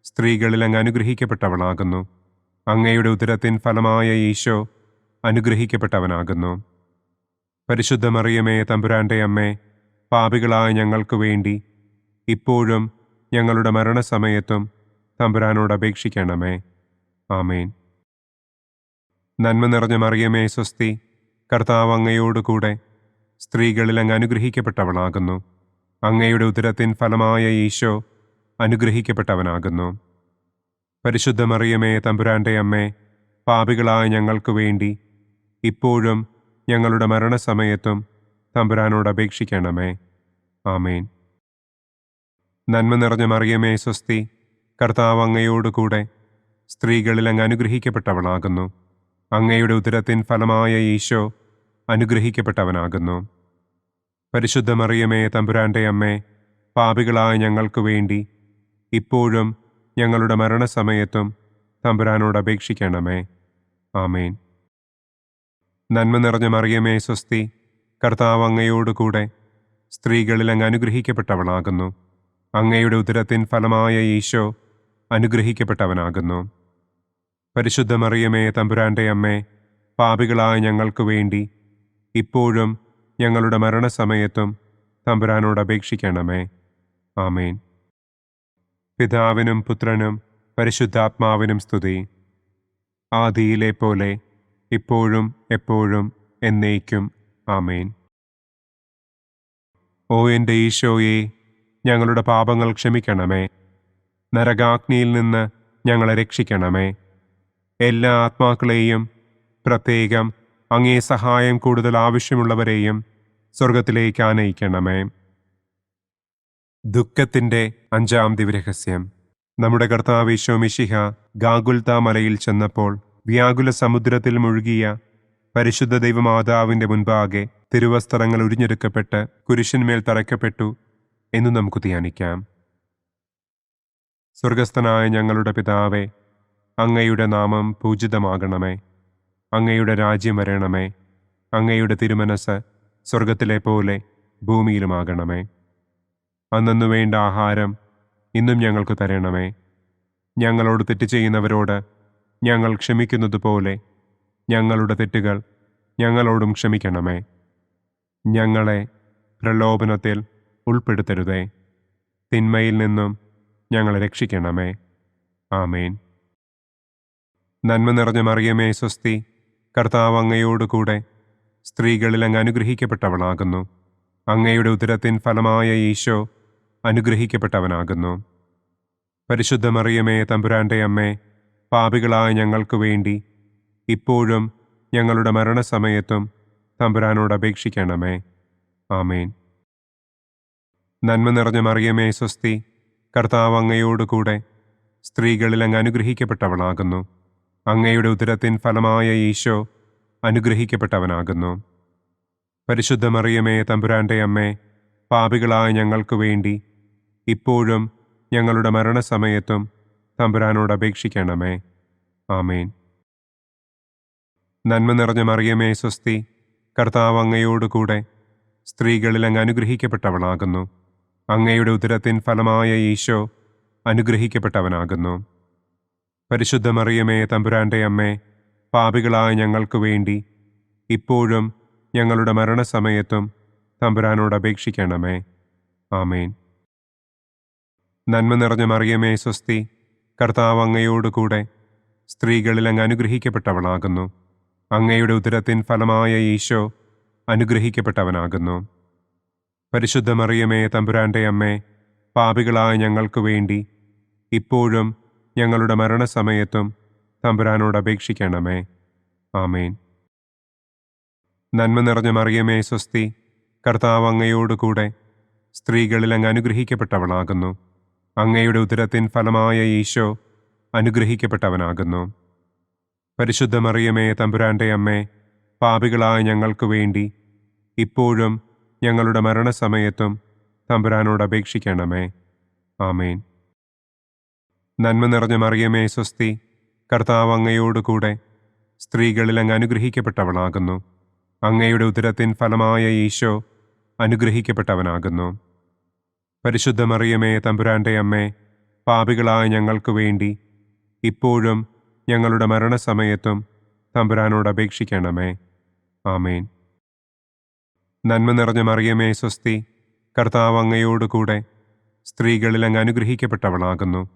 സ്ത്രീകളിൽ അങ്ങ് അനുഗ്രഹിക്കപ്പെട്ടവളാകുന്നു. അങ്ങയുടെ ഉദരത്തിൻ ഫലമായ ഈശോ അനുഗ്രഹിക്കപ്പെട്ടവനാകുന്നു. പരിശുദ്ധ മറിയമേ, തമ്പുരാന്റെ അമ്മേ, പാപികളായ ഞങ്ങൾക്ക് വേണ്ടി ഇപ്പോഴും ഞങ്ങളുടെ മരണസമയത്തും തമ്പുരാനോട് അപേക്ഷിക്കണമേ. ആമേൻ. നന്മ നിറഞ്ഞ മറിയമേ, സ്വസ്തി. കർത്താവ് അങ്ങയോടുകൂടെ സ്ത്രീകളിൽ അങ്ങ് അനുഗ്രഹിക്കപ്പെട്ടവളാകുന്നു. അങ്ങയുടെ ഉദരത്തിൻ ഫലമായ ഈശോ അനുഗ്രഹിക്കപ്പെട്ടവനാകുന്നു. പരിശുദ്ധ മറിയമേ, തമ്പുരാന്റെ അമ്മേ, പാപികളായ ഞങ്ങൾക്ക് വേണ്ടി ഇപ്പോഴും ഞങ്ങളുടെ മരണസമയത്തും തമ്പുരാനോട് അപേക്ഷിക്കണമേ. ആമേൻ. നന്മ നിറഞ്ഞ മറിയമേ, സ്വസ്തി. കർത്താവ് അങ്ങയോടുകൂടെ സ്ത്രീകളിൽ അങ്ങ് അനുഗ്രഹിക്കപ്പെട്ടവളാകുന്നു. അങ്ങയുടെ ഉദരത്തിൻ ഫലമായ ഈശോ അനുഗ്രഹിക്കപ്പെട്ടവനാകുന്നു. പരിശുദ്ധ മറിയമേ, തമ്പുരാന്റെ അമ്മേ, പാപികളായ ഞങ്ങൾക്ക് വേണ്ടി ഇപ്പോഴും ഞങ്ങളുടെ മരണസമയത്തും തമ്പുരാനോട് അപേക്ഷിക്കണമേ. ആമേൻ. നന്മ നിറഞ്ഞ മറിയമേ, സ്വസ്തി. കർത്താവ് അങ്ങയോടുകൂടെ സ്ത്രീകളിൽ അങ്ങ് അനുഗ്രഹിക്കപ്പെട്ടവളാകുന്നു. അങ്ങയുടെ ഉദരത്തിൻ ഫലമായ ഈശോ അനുഗ്രഹിക്കപ്പെട്ടവനാകുന്നു. പരിശുദ്ധ മറിയമേ, തമ്പുരാന്റെ അമ്മേ, പാപികളായ ഞങ്ങൾക്ക് വേണ്ടി ഇപ്പോഴും ഞങ്ങളുടെ മരണസമയത്തും തമ്പുരാനോട് അപേക്ഷിക്കണമേ. ആമേൻ. പിതാവിനും പുത്രനും പരിശുദ്ധാത്മാവിനും സ്തുതി. ആദിയിലെ പോലെ ഇപ്പോഴും എപ്പോഴും എന്നേക്കും. ആമേൻ. ഓ എൻ്റെ ഈശോയെ, ഞങ്ങളുടെ പാപങ്ങൾ ക്ഷമിക്കണമേ. നരകാഗ്നിയിൽ നിന്ന് ഞങ്ങളെ രക്ഷിക്കണമേ. എല്ലാ ആത്മാക്കളെയും, പ്രത്യേകം അങ്ങേ സഹായം കൂടുതൽ ആവശ്യമുള്ളവരെയും സ്വർഗത്തിലേക്ക് ആനയിക്കണമേ. ദുഃഖത്തിൻ്റെ 5-ാം ദിവ്യരഹസ്യം. നമ്മുടെ കർത്താവ് ഈശോ മിശിഹ ഗാഗുൽത്ത മലയിൽ ചെന്നപ്പോൾ വ്യാകുല സമുദ്രത്തിൽ മുഴുകിയ പരിശുദ്ധ ദൈവമാതാവിൻ്റെ മുൻപാകെ തിരുവസ്ത്രങ്ങൾ ഉരിഞ്ഞെടുക്കപ്പെട്ട് കുരിശിന്മേൽ തറയ്ക്കപ്പെട്ടു എന്ന് നമുക്ക് ധ്യാനിക്കാം. സ്വർഗസ്ഥനായ ഞങ്ങളുടെ പിതാവേ, അങ്ങയുടെ നാമം പൂജിതമാകണമേ. അങ്ങയുടെ രാജ്യം വരണമേ. അങ്ങയുടെ തിരുമനസ് സ്വർഗത്തിലെ പോലെ ഭൂമിയിലുമാകണമേ. അന്നന്നു വേണ്ട ആഹാരം ഇന്നും ഞങ്ങൾക്ക് തരണമേ. ഞങ്ങളോട് തെറ്റ് ചെയ്യുന്നവരോട് ഞങ്ങൾ ക്ഷമിക്കുന്നത് പോലെ ഞങ്ങളുടെ തെറ്റുകൾ ഞങ്ങളോടും ക്ഷമിക്കണമേ. ഞങ്ങളെ പ്രലോഭനത്തിൽ ഉൾപ്പെടുത്തരുതേ. തിന്മയിൽ നിന്നും ഞങ്ങളെ രക്ഷിക്കണമേ. ആമേൻ. നന്മ നിറഞ്ഞ മറിയമേ, സ്വസ്തി. കർത്താവ് അങ്ങയോടുകൂടെ സ്ത്രീകളിൽ അങ്ങ് അനുഗ്രഹിക്കപ്പെട്ടവളാകുന്നു. അങ്ങയുടെ ഉദരത്തിൻ ഫലമായ ഈശോ അനുഗ്രഹിക്കപ്പെട്ടവനാകുന്നു. പരിശുദ്ധ മറിയമേ, തമ്പുരാന്റെ അമ്മേ, പാപികളായ ഞങ്ങൾക്ക് വേണ്ടി ഇപ്പോഴും ഞങ്ങളുടെ മരണസമയത്തും തമ്പുരാനോട് അപേക്ഷിക്കണമേ. ആമേൻ. നന്മ നിറഞ്ഞ മറിയമേ, സ്വസ്തി. കർത്താവ് അങ്ങയോടുകൂടെ സ്ത്രീകളിൽ അങ്ങ് അനുഗ്രഹിക്കപ്പെട്ടവളാകുന്നു. അങ്ങയുടെ ഉദരത്തിൻ ഫലമായ ഈശോ അനുഗ്രഹിക്കപ്പെട്ടവനാകുന്നു. പരിശുദ്ധ മറിയമേ, തമ്പുരാന്റെ അമ്മേ, പാപികളായ ഞങ്ങൾക്ക് വേണ്ടി ഇപ്പോഴും ഞങ്ങളുടെ മരണസമയത്തും തമ്പുരാനോട് അപേക്ഷിക്കണമേ. ആമേൻ. നന്മ നിറഞ്ഞ മറിയമേ, സ്വസ്തി. കർത്താവ് അങ്ങയോടുകൂടെ സ്ത്രീകളിൽ അങ്ങ് അനുഗ്രഹിക്കപ്പെട്ടവളാകുന്നു. അങ്ങയുടെ ഉദരത്തിൻ ഫലമായ ഈശോ അനുഗ്രഹിക്കപ്പെട്ടവനാകുന്നു. പരിശുദ്ധ മറിയമേ, തമ്പുരാന്റെ അമ്മേ, പാപികളായ ഞങ്ങൾക്ക് വേണ്ടി ഇപ്പോഴും ഞങ്ങളുടെ മരണസമയത്തും തമ്പുരാനോട് അപേക്ഷിക്കണമേ. ആമേൻ. നന്മ നിറഞ്ഞ മറിയമേ, സ്വസ്തി. കർത്താവ് അങ്ങയോടുകൂടെ സ്ത്രീകളിൽ അങ്ങ് അനുഗ്രഹിക്കപ്പെട്ടവളാകുന്നു. അങ്ങയുടെ ഉദരത്തിൻ ഫലമായ ഈശോ അനുഗ്രഹിക്കപ്പെട്ടവനാകുന്നു. പരിശുദ്ധ മറിയമേ, തമ്പുരാന്റെ അമ്മേ, പാപികളായ ഞങ്ങൾക്ക് വേണ്ടി ഇപ്പോഴും ഞങ്ങളുടെ മരണസമയത്തും തമ്പുരാനോട് അപേക്ഷിക്കണമേ. ആമേൻ. നന്മ നിറഞ്ഞ മറിയമേ സ്വസ്തി, കർത്താവ് അങ്ങയോടുകൂടെ സ്ത്രീകളിൽ അങ്ങ് അനുഗ്രഹിക്കപ്പെട്ടവളാകുന്നു. അങ്ങയുടെ ഉദരത്തിൻ ഫലമായ ഈശോ അനുഗ്രഹിക്കപ്പെട്ടവനാകുന്നു. പരിശുദ്ധ മറിയമേ തമ്പുരാന്റെ അമ്മേ, പാപികളായ ഞങ്ങൾക്ക് വേണ്ടി ഇപ്പോഴും ഞങ്ങളുടെ മരണസമയത്തും തമ്പുരാനോട് അപേക്ഷിക്കണമേ. ആമേൻ. നന്മ നിറഞ്ഞ മറിയമേ സ്വസ്തി, കർത്താവ് അങ്ങയോടുകൂടെ സ്ത്രീകളിൽ അങ്ങ് അനുഗ്രഹിക്കപ്പെട്ടവളാകുന്നു. അങ്ങയുടെ ഉദരത്തിൻ ഫലമായ ഈശോ അനുഗ്രഹിക്കപ്പെട്ടവനാകുന്നു. പരിശുദ്ധ മറിയമേ തമ്പുരാന്റെ അമ്മേ, പാപികളായ ഞങ്ങൾക്ക് വേണ്ടി ഇപ്പോഴും ഞങ്ങളുടെ മരണസമയത്തും തമ്പുരാനോട് അപേക്ഷിക്കണമേ. ആമേൻ. നന്മ നിറഞ്ഞ മറിയമേ സ്വസ്തി, കർത്താവ് അങ്ങയോടുകൂടെ സ്ത്രീകളിൽ അങ്ങ് അനുഗ്രഹിക്കപ്പെട്ടവളാകുന്നു.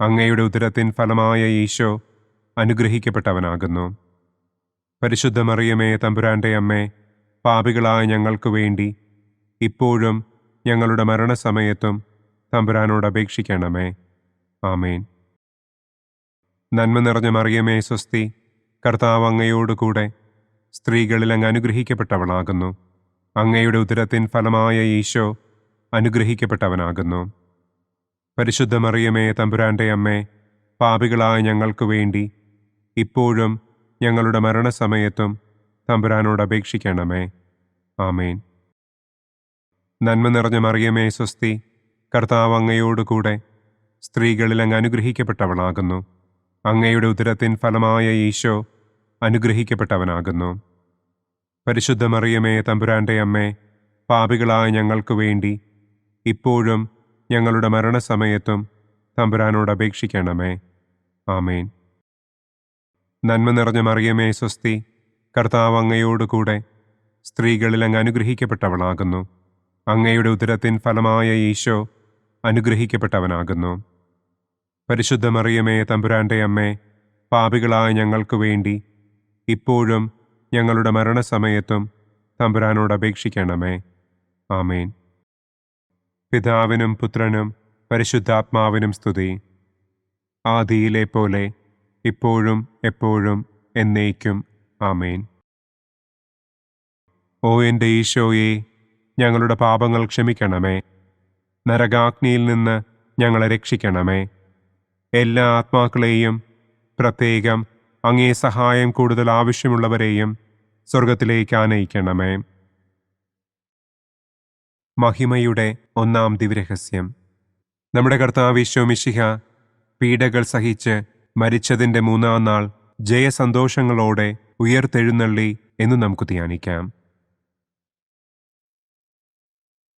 അങ്ങയുടെ ഉദരത്തിൻ ഫലമായ ഈശോ അനുഗ്രഹിക്കപ്പെട്ടവനാകുന്നു. പരിശുദ്ധ മറിയമേ തമ്പുരാന്റെ അമ്മേ, പാപികളായ ഞങ്ങൾക്ക് വേണ്ടി ഇപ്പോഴും ഞങ്ങളുടെ മരണസമയത്തും തമ്പുരാനോട് അപേക്ഷിക്കണമേ. ആമേൻ. നന്മ നിറഞ്ഞ മറിയമേ സ്വസ്തി, കർത്താവ് അങ്ങയോടുകൂടെ സ്ത്രീകളിൽ അങ്ങ് അനുഗ്രഹിക്കപ്പെട്ടവളാകുന്നു. അങ്ങയുടെ ഉദരത്തിൻ ഫലമായ ഈശോ അനുഗ്രഹിക്കപ്പെട്ടവനാകുന്നു. പരിശുദ്ധ മറിയമേ തമ്പുരാന്റെ അമ്മേ, പാപികളായ ഞങ്ങൾക്ക് വേണ്ടി ഇപ്പോഴും ഞങ്ങളുടെ മരണസമയത്തും തമ്പുരാനോട് അപേക്ഷിക്കണമേ. ആമേൻ. നന്മ നിറഞ്ഞ മറിയമേ സ്വസ്തി, കർത്താവ് അങ്ങയോടുകൂടെ സ്ത്രീകളിൽ അങ്ങ് അനുഗ്രഹിക്കപ്പെട്ടവളാകുന്നു. അങ്ങയുടെ ഉദരത്തിൻ ഫലമായ ഈശോ അനുഗ്രഹിക്കപ്പെട്ടവനാകുന്നു. പരിശുദ്ധ മറിയമേ തമ്പുരാന്റെ അമ്മേ, പാപികളായ ഞങ്ങൾക്ക് വേണ്ടി ഇപ്പോഴും ഞങ്ങളുടെ മരണസമയത്തും തമ്പുരാനോട് അപേക്ഷിക്കണമേ. ആമേൻ. നന്മ നിറഞ്ഞ മറിയമേ സ്വസ്തി, കർത്താവ് അങ്ങയോടുകൂടെ സ്ത്രീകളിൽ അങ്ങ് അനുഗ്രഹിക്കപ്പെട്ടവളാകുന്നു. അങ്ങയുടെ ഉദരത്തിൻ ഫലമായ ഈശോ അനുഗ്രഹിക്കപ്പെട്ടവനാകുന്നു. പരിശുദ്ധ മറിയമേ തമ്പുരാന്റെ അമ്മേ, പാപികളായ ഞങ്ങൾക്ക് വേണ്ടി ഇപ്പോഴും ഞങ്ങളുടെ മരണസമയത്തും തമ്പുരാനോട് അപേക്ഷിക്കണമേ. ആമേൻ. പിതാവിനും പുത്രനും പരിശുദ്ധാത്മാവിനും സ്തുതി. ആദിയിലെ പോലെ ഇപ്പോഴും എപ്പോഴും എന്നേക്കും. ആമേൻ. ഓ എൻ്റെ ഈശോയെ, ഞങ്ങളുടെ പാപങ്ങൾ ക്ഷമിക്കണമേ. നരകാഗ്നിയിൽ നിന്ന് ഞങ്ങളെ രക്ഷിക്കണമേ. എല്ലാ ആത്മാക്കളെയും, പ്രത്യേകം അങ്ങേ സഹായം കൂടുതൽ ആവശ്യമുള്ളവരെയും സ്വർഗത്തിലേക്ക് ആനയിക്കണമേ. മഹിമയുടെ ഒന്നാം ദിവ്യരഹസ്യം. നമ്മുടെ കർത്താവ് ഈശോ മിശിഹ പീഡകൾ സഹിച്ച് മരിച്ചതിൻ്റെ മൂന്നാം നാൾ ജയസന്തോഷങ്ങളോടെ ഉയർത്തെഴുന്നള്ളി എന്ന് നമുക്ക് ധ്യാനിക്കാം.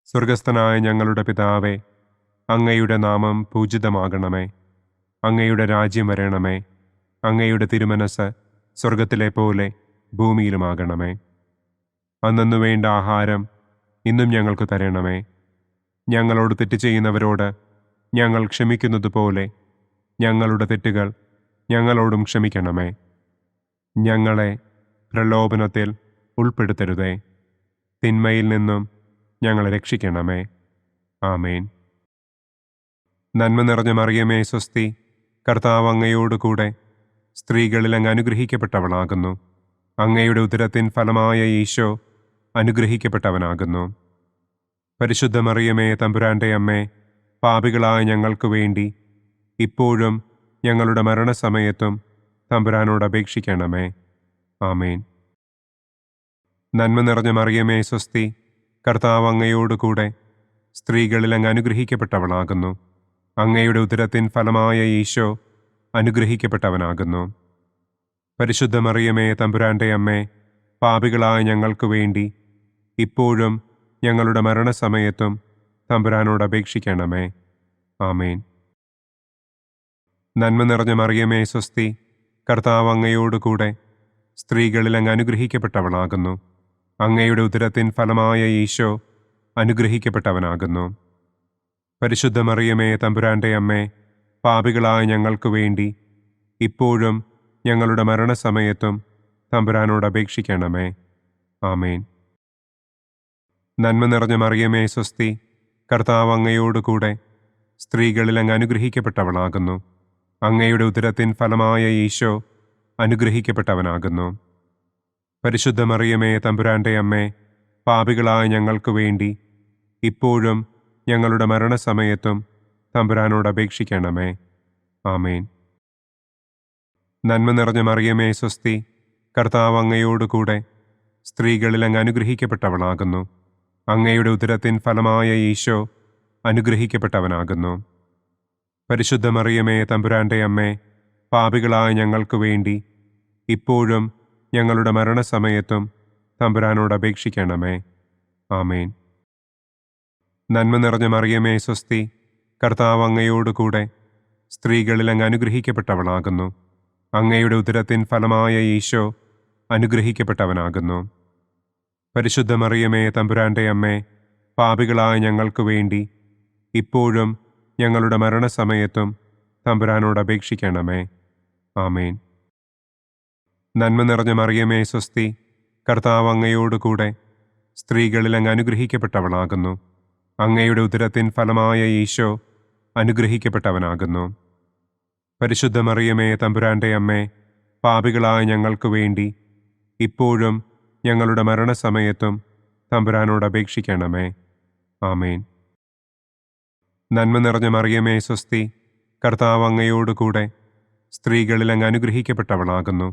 സ്വർഗസ്ഥനായ ഞങ്ങളുടെ പിതാവേ, അങ്ങയുടെ നാമം പൂജിതമാകണമേ. അങ്ങയുടെ രാജ്യം വരണമേ. അങ്ങയുടെ തിരുമനസ് സ്വർഗത്തിലെ പോലെ ഭൂമിയിലുമാകണമേ. അന്നന്നു വേണ്ട ആഹാരം ഇന്നും ഞങ്ങൾക്ക് തരണമേ. ഞങ്ങളോട് തെറ്റ് ചെയ്യുന്നവരോട് ഞങ്ങൾ ക്ഷമിക്കുന്നത് പോലെ ഞങ്ങളുടെ തെറ്റുകൾ ഞങ്ങളോടും ക്ഷമിക്കണമേ. ഞങ്ങളെ പ്രലോഭനത്തിൽ ഉൾപ്പെടുത്തരുതേ. തിന്മയിൽ നിന്നും ഞങ്ങളെ രക്ഷിക്കണമേ. ആമേൻ. നന്മ നിറഞ്ഞ മറിയമേ സ്വസ്തി, കർത്താവ് അങ്ങയോടുകൂടെ സ്ത്രീകളിൽ അങ്ങ് അനുഗ്രഹിക്കപ്പെട്ടവളാകുന്നു. അങ്ങയുടെ ഉദരത്തിൻ ഫലമായ ഈശോ അനുഗ്രഹിക്കപ്പെട്ടവനാകുന്നു. പരിശുദ്ധ മറിയമേ തമ്പുരാന്റെ അമ്മേ, പാപികളായ ഞങ്ങൾക്ക് വേണ്ടി ഇപ്പോഴും ഞങ്ങളുടെ മരണസമയത്തും തമ്പുരാനോട് അപേക്ഷിക്കണമേ. ആമേൻ. നന്മ നിറഞ്ഞ മറിയമേ സ്വസ്തി, കർത്താവ് അങ്ങയോടുകൂടെ സ്ത്രീകളിൽ അങ്ങ് അനുഗ്രഹിക്കപ്പെട്ടവളാകുന്നു. അങ്ങയുടെ ഉദരത്തിൻ ഫലമായ ഈശോ അനുഗ്രഹിക്കപ്പെട്ടവനാകുന്നു. പരിശുദ്ധ മറിയമേ തമ്പുരാന്റെ അമ്മേ, പാപികളായ ഞങ്ങൾക്ക് വേണ്ടി ഇപ്പോഴും ഞങ്ങളുടെ മരണസമയത്തും തമ്പുരാനോട് അപേക്ഷിക്കണമേ. ആമേൻ. നന്മ നിറഞ്ഞ മറിയമേ സ്വസ്തി, കർത്താവ് അങ്ങയോടുകൂടെ സ്ത്രീകളിൽ അങ്ങ് അനുഗ്രഹിക്കപ്പെട്ടവളാകുന്നു. അങ്ങയുടെ ഉദരത്തിൻ ഫലമായ ഈശോ അനുഗ്രഹിക്കപ്പെട്ടവനാകുന്നു. പരിശുദ്ധ മറിയമേ തമ്പുരാന്റെ അമ്മേ, പാപികളായ ഞങ്ങൾക്ക് വേണ്ടി ഇപ്പോഴും ഞങ്ങളുടെ മരണസമയത്തും തമ്പുരാനോട് അപേക്ഷിക്കണമേ. ആമേൻ. നന്മ നിറഞ്ഞ മറിയമേ സ്വസ്തി, കർത്താവ് അങ്ങയോടുകൂടെ സ്ത്രീകളിൽ അങ്ങ് അനുഗ്രഹിക്കപ്പെട്ടവളാകുന്നു. അങ്ങയുടെ ഉദരത്തിൻ ഫലമായ ഈശോ അനുഗ്രഹിക്കപ്പെട്ടവനാകുന്നു. പരിശുദ്ധ മറിയമേ, തമ്പുരാന്റെ അമ്മേ, പാപികളായ ഞങ്ങൾക്ക് വേണ്ടി ഇപ്പോഴും ഞങ്ങളുടെ മരണസമയത്തും തമ്പുരാനോട് അപേക്ഷിക്കണമേ. ആമേൻ. നന്മ നിറഞ്ഞ മറിയമേ, സ്വസ്തി. കർത്താവ് അങ്ങയോടുകൂടെ സ്ത്രീകളിൽ അങ്ങ് അനുഗ്രഹിക്കപ്പെട്ടവളാകുന്നു. അങ്ങയുടെ ഉദരത്തിൻ ഫലമായ ഈശോ അനുഗ്രഹിക്കപ്പെട്ടവനാകുന്നു. പരിശുദ്ധ മറിയമേ, തമ്പുരാന്റെ അമ്മേ, പാപികളായ ഞങ്ങൾക്ക് വേണ്ടി ഇപ്പോഴും ഞങ്ങളുടെ മരണസമയത്തും തമ്പുരാനോട് അപേക്ഷിക്കണമേ. ആമേൻ. നന്മ നിറഞ്ഞ മറിയമേ, സ്വസ്തി. കർത്താവ് അങ്ങയോടുകൂടെ സ്ത്രീകളിൽ അങ്ങ് അനുഗ്രഹിക്കപ്പെട്ടവളാകുന്നു. അങ്ങയുടെ ഉദരത്തിൻ ഫലമായ ഈശോ അനുഗ്രഹിക്കപ്പെട്ടവനാകുന്നു. പരിശുദ്ധ മറിയമേ, തമ്പുരാന്റെ അമ്മേ, പാപികളായ ഞങ്ങൾക്ക് വേണ്ടി ഇപ്പോഴും ഞങ്ങളുടെ മരണസമയത്തും തമ്പുരാനോട് അപേക്ഷിക്കണമേ. ആമേൻ. നന്മ നിറഞ്ഞ മറിയമേ, സ്വസ്തി. കർത്താവ് അങ്ങയോടുകൂടെ സ്ത്രീകളിൽ അങ്ങ് അനുഗ്രഹിക്കപ്പെട്ടവളാകുന്നു. അങ്ങയുടെ ഉദരത്തിൻ ഫലമായ ഈശോ അനുഗ്രഹിക്കപ്പെട്ടവനാകുന്നു. പരിശുദ്ധ മറിയമേ, തമ്പുരാന്റെ അമ്മേ, പാപികളായ ഞങ്ങൾക്ക് വേണ്ടി ഇപ്പോഴും ഞങ്ങളുടെ മരണസമയത്തും തമ്പുരാനോട് അപേക്ഷിക്കണമേ. ആമേൻ. നന്മ നിറഞ്ഞ മറിയമേ, സ്വസ്തി. കർത്താവ് അങ്ങയോടുകൂടെ സ്ത്രീകളിൽ അങ്ങ് അനുഗ്രഹിക്കപ്പെട്ടവളാകുന്നു.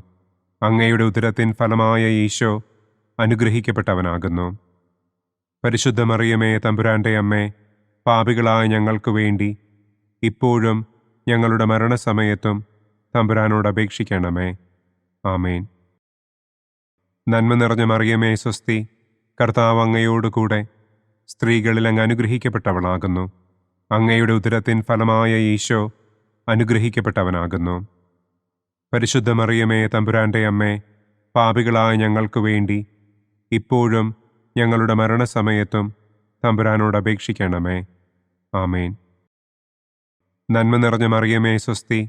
അങ്ങയുടെ ഉദരത്തിൻ ഫലമായ ഈശോ അനുഗ്രഹിക്കപ്പെട്ടവനാകുന്നു. പരിശുദ്ധ മറിയമേ, തമ്പുരാന്റെ അമ്മേ, പാപികളായ ഞങ്ങൾക്ക് വേണ്ടി ഇപ്പോഴും ഞങ്ങളുടെ മരണസമയത്തും തമ്പുരാനോട് അപേക്ഷിക്കണമേ. ആമേൻ. നന്മ നിറഞ്ഞ മറിയമേ, സ്വസ്തി. കർത്താവ് അങ്ങയോടുകൂടെ സ്ത്രീകളിൽ അങ്ങ് അനുഗ്രഹിക്കപ്പെട്ടവളാകുന്നു. അങ്ങയുടെ ഉദരത്തിൻ ഫലമായ ഈശോ അനുഗ്രഹിക്കപ്പെട്ടവനാകുന്നു. പരിശുദ്ധ മറിയമേ, തമ്പുരാന്റെ അമ്മേ, പാപികളായ ഞങ്ങൾക്ക് വേണ്ടി ഇപ്പോഴും ഞങ്ങളുടെ മരണസമയത്തും തമ്പുരാനോട് അപേക്ഷിക്കണമേ. ആമേൻ. നന്മ നിറഞ്ഞ മറിയമേ, സ്വസ്തി.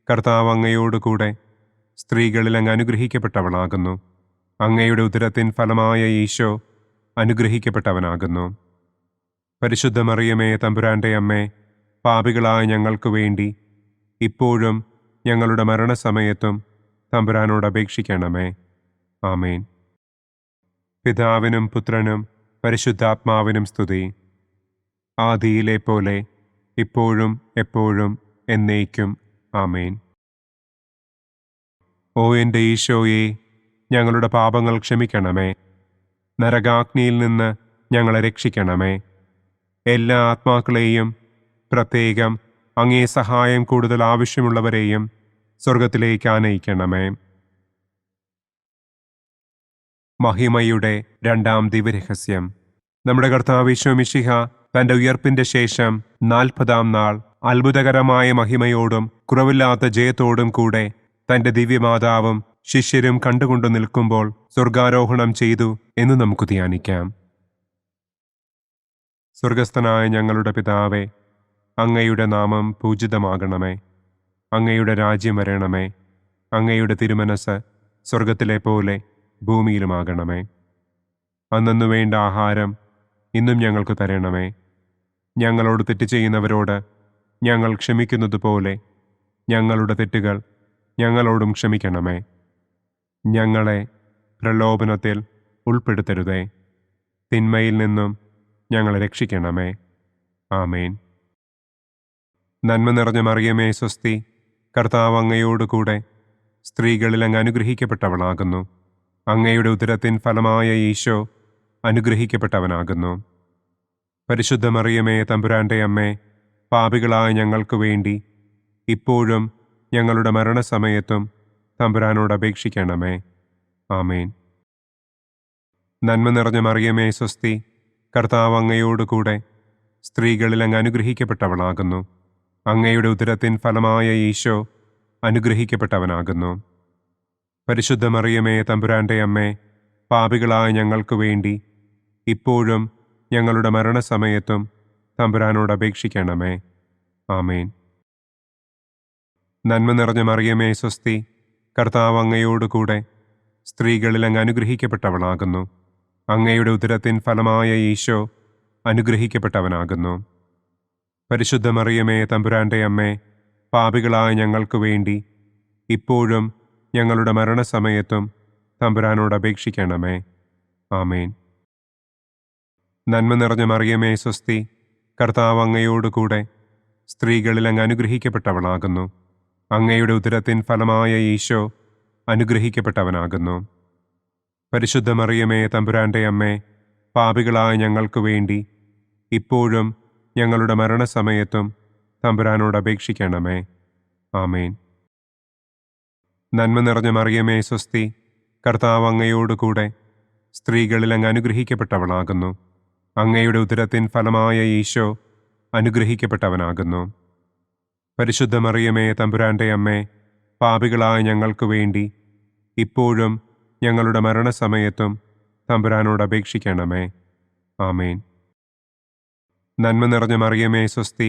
കർത്താവ് അങ്ങയോടുകൂടെ സ്ത്രീകളിൽ അങ്ങ് അനുഗ്രഹിക്കപ്പെട്ടവളാകുന്നു. അങ്ങയുടെ ഉദരത്തിൻ ഫലമായ ഈശോ അനുഗ്രഹിക്കപ്പെട്ടവനാകുന്നു. പരിശുദ്ധ മറിയമേ, തമ്പുരാന്റെ അമ്മേ, പാപികളായ ഞങ്ങൾക്ക് വേണ്ടി ഇപ്പോഴും ഞങ്ങളുടെ മരണസമയത്തും തമ്പുരാനോട് അപേക്ഷിക്കണമേ. ആമേൻ. പിതാവിനും പുത്രനും പരിശുദ്ധാത്മാവിനും സ്തുതി. ആദിയിലെ പോലെ ഇപ്പോഴും എപ്പോഴും എന്നേക്കും. ആമേൻ. ഓ എൻ്റെ ഈശോയെ, ഞങ്ങളുടെ പാപങ്ങൾ ക്ഷമിക്കണമേ. നരകാഗ്നിയിൽ നിന്ന് ഞങ്ങളെ രക്ഷിക്കണമേ. എല്ലാ ആത്മാക്കളെയും, പ്രത്യേകം അങ്ങേ സഹായം കൂടുതൽ ആവശ്യമുള്ളവരെയും സ്വർഗത്തിലേക്ക് ആനയിക്കണമേ. മഹിമയുടെ രണ്ടാം ദിവ്യരഹസ്യം. നമ്മുടെ കർത്താവ് ഈശോ മിശിഹ തന്റെ ഉയർപ്പിന്റെ ശേഷം 40-ാം നാൾ അത്ഭുതകരമായ മഹിമയോടും കുറവില്ലാത്ത ജയത്തോടും കൂടെ തന്റെ ദിവ്യമാതാവും ശിഷ്യരും കണ്ടുകൊണ്ടു നിൽക്കുമ്പോൾ സ്വർഗാരോഹണം ചെയ്തു എന്ന് നമുക്ക് ധ്യാനിക്കാം. സ്വർഗസ്ഥനായ ഞങ്ങളുടെ പിതാവേ, അങ്ങയുടെ നാമം പൂജിതമാകണമേ. അങ്ങയുടെ രാജ്യം വരണമേ. അങ്ങയുടെ തിരുമനസ് സ്വർഗത്തിലെ പോലെ ഭൂമിയിലുമാകണമേ. അന്നു വേണ്ട ആഹാരം ഇന്നും ഞങ്ങൾക്ക് തരണമേ. ഞങ്ങളോട് തെറ്റ് ചെയ്യുന്നവരോട് ഞങ്ങൾ ക്ഷമിക്കുന്നത് പോലെ ഞങ്ങളുടെ തെറ്റുകൾ ഞങ്ങളോടും ക്ഷമിക്കണമേ. ഞങ്ങളെ പ്രലോഭനത്തിൽ ഉൾപ്പെടുത്തരുതേ. തിന്മയിൽ നിന്നും ഞങ്ങളെ രക്ഷിക്കണമേ. ആമേൻ. നന്മ നിറഞ്ഞ മറിയമേ, സ്വസ്തി. കർത്താവ് അങ്ങയോടുകൂടെ സ്ത്രീകളിൽ അങ്ങ് അനുഗ്രഹിക്കപ്പെട്ടവളാകുന്നു. അങ്ങയുടെ ഉദരത്തിൻ ഫലമായ ഈശോ അനുഗ്രഹിക്കപ്പെട്ടവനാകുന്നു. പരിശുദ്ധ മറിയമേ, തമ്പുരാന്റെ അമ്മേ, പാപികളായ ഞങ്ങൾക്ക് വേണ്ടി ഇപ്പോഴും ഞങ്ങളുടെ മരണസമയത്തും തമ്പുരാനോട് അപേക്ഷിക്കണമേ. ആമേൻ. നന്മ നിറഞ്ഞ മറിയമേ, സ്വസ്തി. കർത്താവ് അങ്ങയോടുകൂടെ സ്ത്രീകളിൽ അങ്ങ് അനുഗ്രഹിക്കപ്പെട്ടവളാകുന്നു. അങ്ങയുടെ ഉദരത്തിൻ ഫലമായ ഈശോ അനുഗ്രഹിക്കപ്പെട്ടവനാകുന്നു. പരിശുദ്ധ മറിയമേ, തമ്പുരാന്റെ അമ്മേ, പാപികളായ ഞങ്ങൾക്ക് വേണ്ടി ഇപ്പോഴും ഞങ്ങളുടെ മരണസമയത്തും തമ്പുരാനോട് അപേക്ഷിക്കണമേ. ആമേൻ. നന്മ നിറഞ്ഞ മറിയമേ, സ്വസ്തി. കർത്താവ് അങ്ങയോടുകൂടെ സ്ത്രീകളിൽ അങ്ങ് അനുഗ്രഹിക്കപ്പെട്ടവളാകുന്നു. അങ്ങയുടെ ഉദരത്തിൻ ഫലമായ ഈശോ അനുഗ്രഹിക്കപ്പെട്ടവനാകുന്നു. പരിശുദ്ധ മറിയമേ തമ്പുരാന്റെ അമ്മേ, പാപികളായ ഞങ്ങൾക്ക് വേണ്ടി ഇപ്പോഴും ഞങ്ങളുടെ മരണസമയത്തും തമ്പുരാനോട് അപേക്ഷിക്കണമേ. ആമേൻ. നന്മ നിറഞ്ഞ മറിയമേ സ്വസ്തി, കർത്താവ് അങ്ങയോടുകൂടെ സ്ത്രീകളിൽ അങ്ങ് അനുഗ്രഹിക്കപ്പെട്ടവളാകുന്നു. അങ്ങയുടെ ഉദരത്തിൻ ഫലമായ ഈശോ അനുഗ്രഹിക്കപ്പെട്ടവനാകുന്നു. പരിശുദ്ധ മറിയമേ തമ്പുരാന്റെ അമ്മേ, പാപികളായ ഞങ്ങൾക്ക് വേണ്ടി ഇപ്പോഴും ഞങ്ങളുടെ മരണസമയത്തും തമ്പുരാനോട് അപേക്ഷിക്കണമേ. ആമേൻ. നന്മ നിറഞ്ഞ മറിയമേ സ്വസ്തി, കർത്താവ് അങ്ങയോടുകൂടെ സ്ത്രീകളിൽ അങ്ങ് അനുഗ്രഹിക്കപ്പെട്ടവളാകുന്നു. അങ്ങയുടെ ഉദരത്തിൻ ഫലമായ ഈശോ അനുഗ്രഹിക്കപ്പെട്ടവനാകുന്നു. പരിശുദ്ധ മറിയമേ തമ്പുരാന്റെ അമ്മേ, പാപികളായ ഞങ്ങൾക്ക് വേണ്ടി ഇപ്പോഴും ഞങ്ങളുടെ മരണസമയത്തും തമ്പുരാനോട് അപേക്ഷിക്കണമേ. ആമേൻ. നന്മ നിറഞ്ഞ മറിയമേ സ്വസ്തി,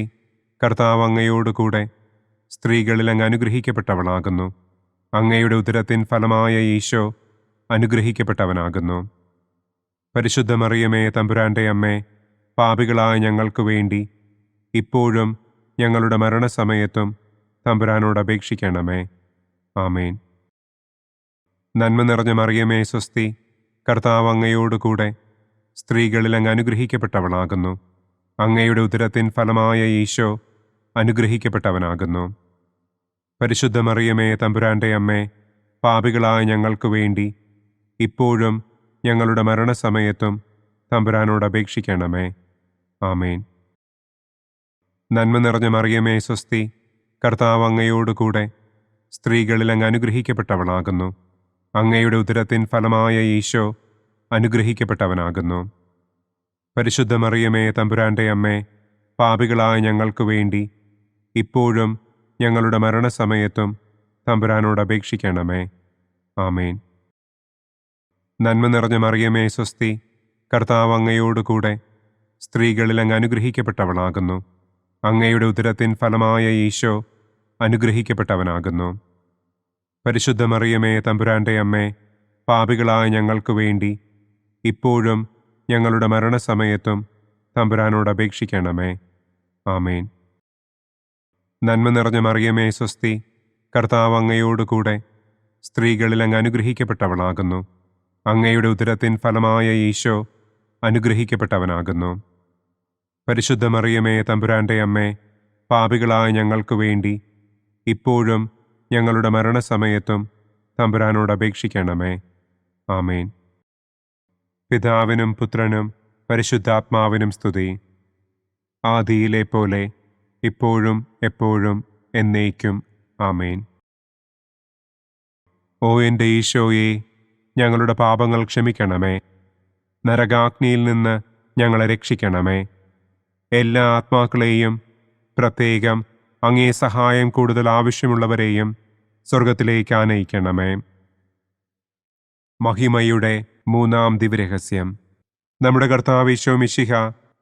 കർത്താവ് അങ്ങയോടുകൂടെ സ്ത്രീകളിൽ അങ്ങ് അനുഗ്രഹിക്കപ്പെട്ടവളാകുന്നു. അങ്ങയുടെ ഉദരത്തിൻ ഫലമായ ഈശോ അനുഗ്രഹിക്കപ്പെട്ടവനാകുന്നു. പരിശുദ്ധ മറിയമേ തമ്പുരാന്റെ അമ്മേ, പാപികളായ ഞങ്ങൾക്ക് വേണ്ടി ഇപ്പോഴും ഞങ്ങളുടെ മരണസമയത്തും തമ്പുരാനോട് അപേക്ഷിക്കണമേ. ആമേൻ. നന്മ നിറഞ്ഞ മറിയമേ സ്വസ്തി, കർത്താവ് അങ്ങയോടുകൂടെ സ്ത്രീകളിൽ അങ്ങ് അനുഗ്രഹിക്കപ്പെട്ടവളാകുന്നു. അങ്ങയുടെ ഉദരത്തിൻ ഫലമായ ഈശോ അനുഗ്രഹിക്കപ്പെട്ടവനാകുന്നു. പരിശുദ്ധ മറിയമേ തമ്പുരാന്റെ അമ്മേ, പാപികളായ ഞങ്ങൾക്ക് വേണ്ടി ഇപ്പോഴും ഞങ്ങളുടെ മരണസമയത്തും തമ്പുരാനോട് അപേക്ഷിക്കണമേ. ആമേൻ. നന്മ നിറഞ്ഞ മറിയമേ സ്വസ്തി, കർത്താവ് അങ്ങയോടുകൂടെ സ്ത്രീകളിൽ അങ്ങ് അനുഗ്രഹിക്കപ്പെട്ടവളാകുന്നു. അങ്ങയുടെ ഉദരത്തിൻ ഫലമായ ഈശോ അനുഗ്രഹിക്കപ്പെട്ടവനാകുന്നു. പരിശുദ്ധ മറിയമേ തമ്പുരാന്റെ അമ്മേ, പാപികളായ ഞങ്ങൾക്ക് വേണ്ടി ഇപ്പോഴും ഞങ്ങളുടെ മരണസമയത്തും തമ്പുരാനോട് അപേക്ഷിക്കണമേ. ആമേൻ. നന്മ നിറഞ്ഞ മറിയമേ സ്വസ്തി, കർത്താവ് അങ്ങയോടുകൂടെ സ്ത്രീകളിൽ അങ്ങ് അനുഗ്രഹിക്കപ്പെട്ടവളാകുന്നു. അങ്ങയുടെ ഉദരത്തിൻ ഫലമായ ഈശോ അനുഗ്രഹിക്കപ്പെട്ടവനാകുന്നു. പരിശുദ്ധ മറിയമേ തമ്പുരാന്റെ അമ്മേ, പാപികളായ ഞങ്ങൾക്ക് വേണ്ടി ഇപ്പോഴും ഞങ്ങളുടെ മരണസമയത്തും തമ്പുരാനോട് അപേക്ഷിക്കണമേ. ആമേൻ. നന്മ നിറഞ്ഞ മറിയമേ സ്വസ്തി, കർത്താവ് അങ്ങയോടുകൂടെ സ്ത്രീകളിൽ അങ്ങ് അനുഗ്രഹിക്കപ്പെട്ടവളാകുന്നു. അങ്ങയുടെ ഉദരത്തിൻ ഫലമായ ഈശോ അനുഗ്രഹിക്കപ്പെട്ടവനാകുന്നു. പരിശുദ്ധ മറിയമേ തമ്പുരാന്റെ അമ്മേ, പാപികളായ ഞങ്ങൾക്ക് വേണ്ടി ഇപ്പോഴും ഞങ്ങളുടെ മരണസമയത്തും തമ്പുരാനോട് അപേക്ഷിക്കണമേ. ആമേൻ. പിതാവിനും പുത്രനും പരിശുദ്ധാത്മാവിനും സ്തുതി. ആദിയിലെ പോലെ ഇപ്പോഴും എപ്പോഴും എന്നേക്കും. ആമേൻ. ഓ എൻ്റെ ഈശോയെ, ഞങ്ങളുടെ പാപങ്ങൾ ക്ഷമിക്കണമേ. നരകാഗ്നിയിൽ നിന്ന് ഞങ്ങളെ രക്ഷിക്കണമേ. എല്ലാ ആത്മാക്കളെയും, പ്രത്യേകം അങ്ങേ സഹായം കൂടുതൽ ആവശ്യമുള്ളവരെയും സ്വർഗത്തിലേക്ക് ആനയിക്കണമേ. മഹിമയുടെ മൂന്നാം ദിവ്യരഹസ്യം. നമ്മുടെ കർത്താവ് ഈശോ മിശിഹ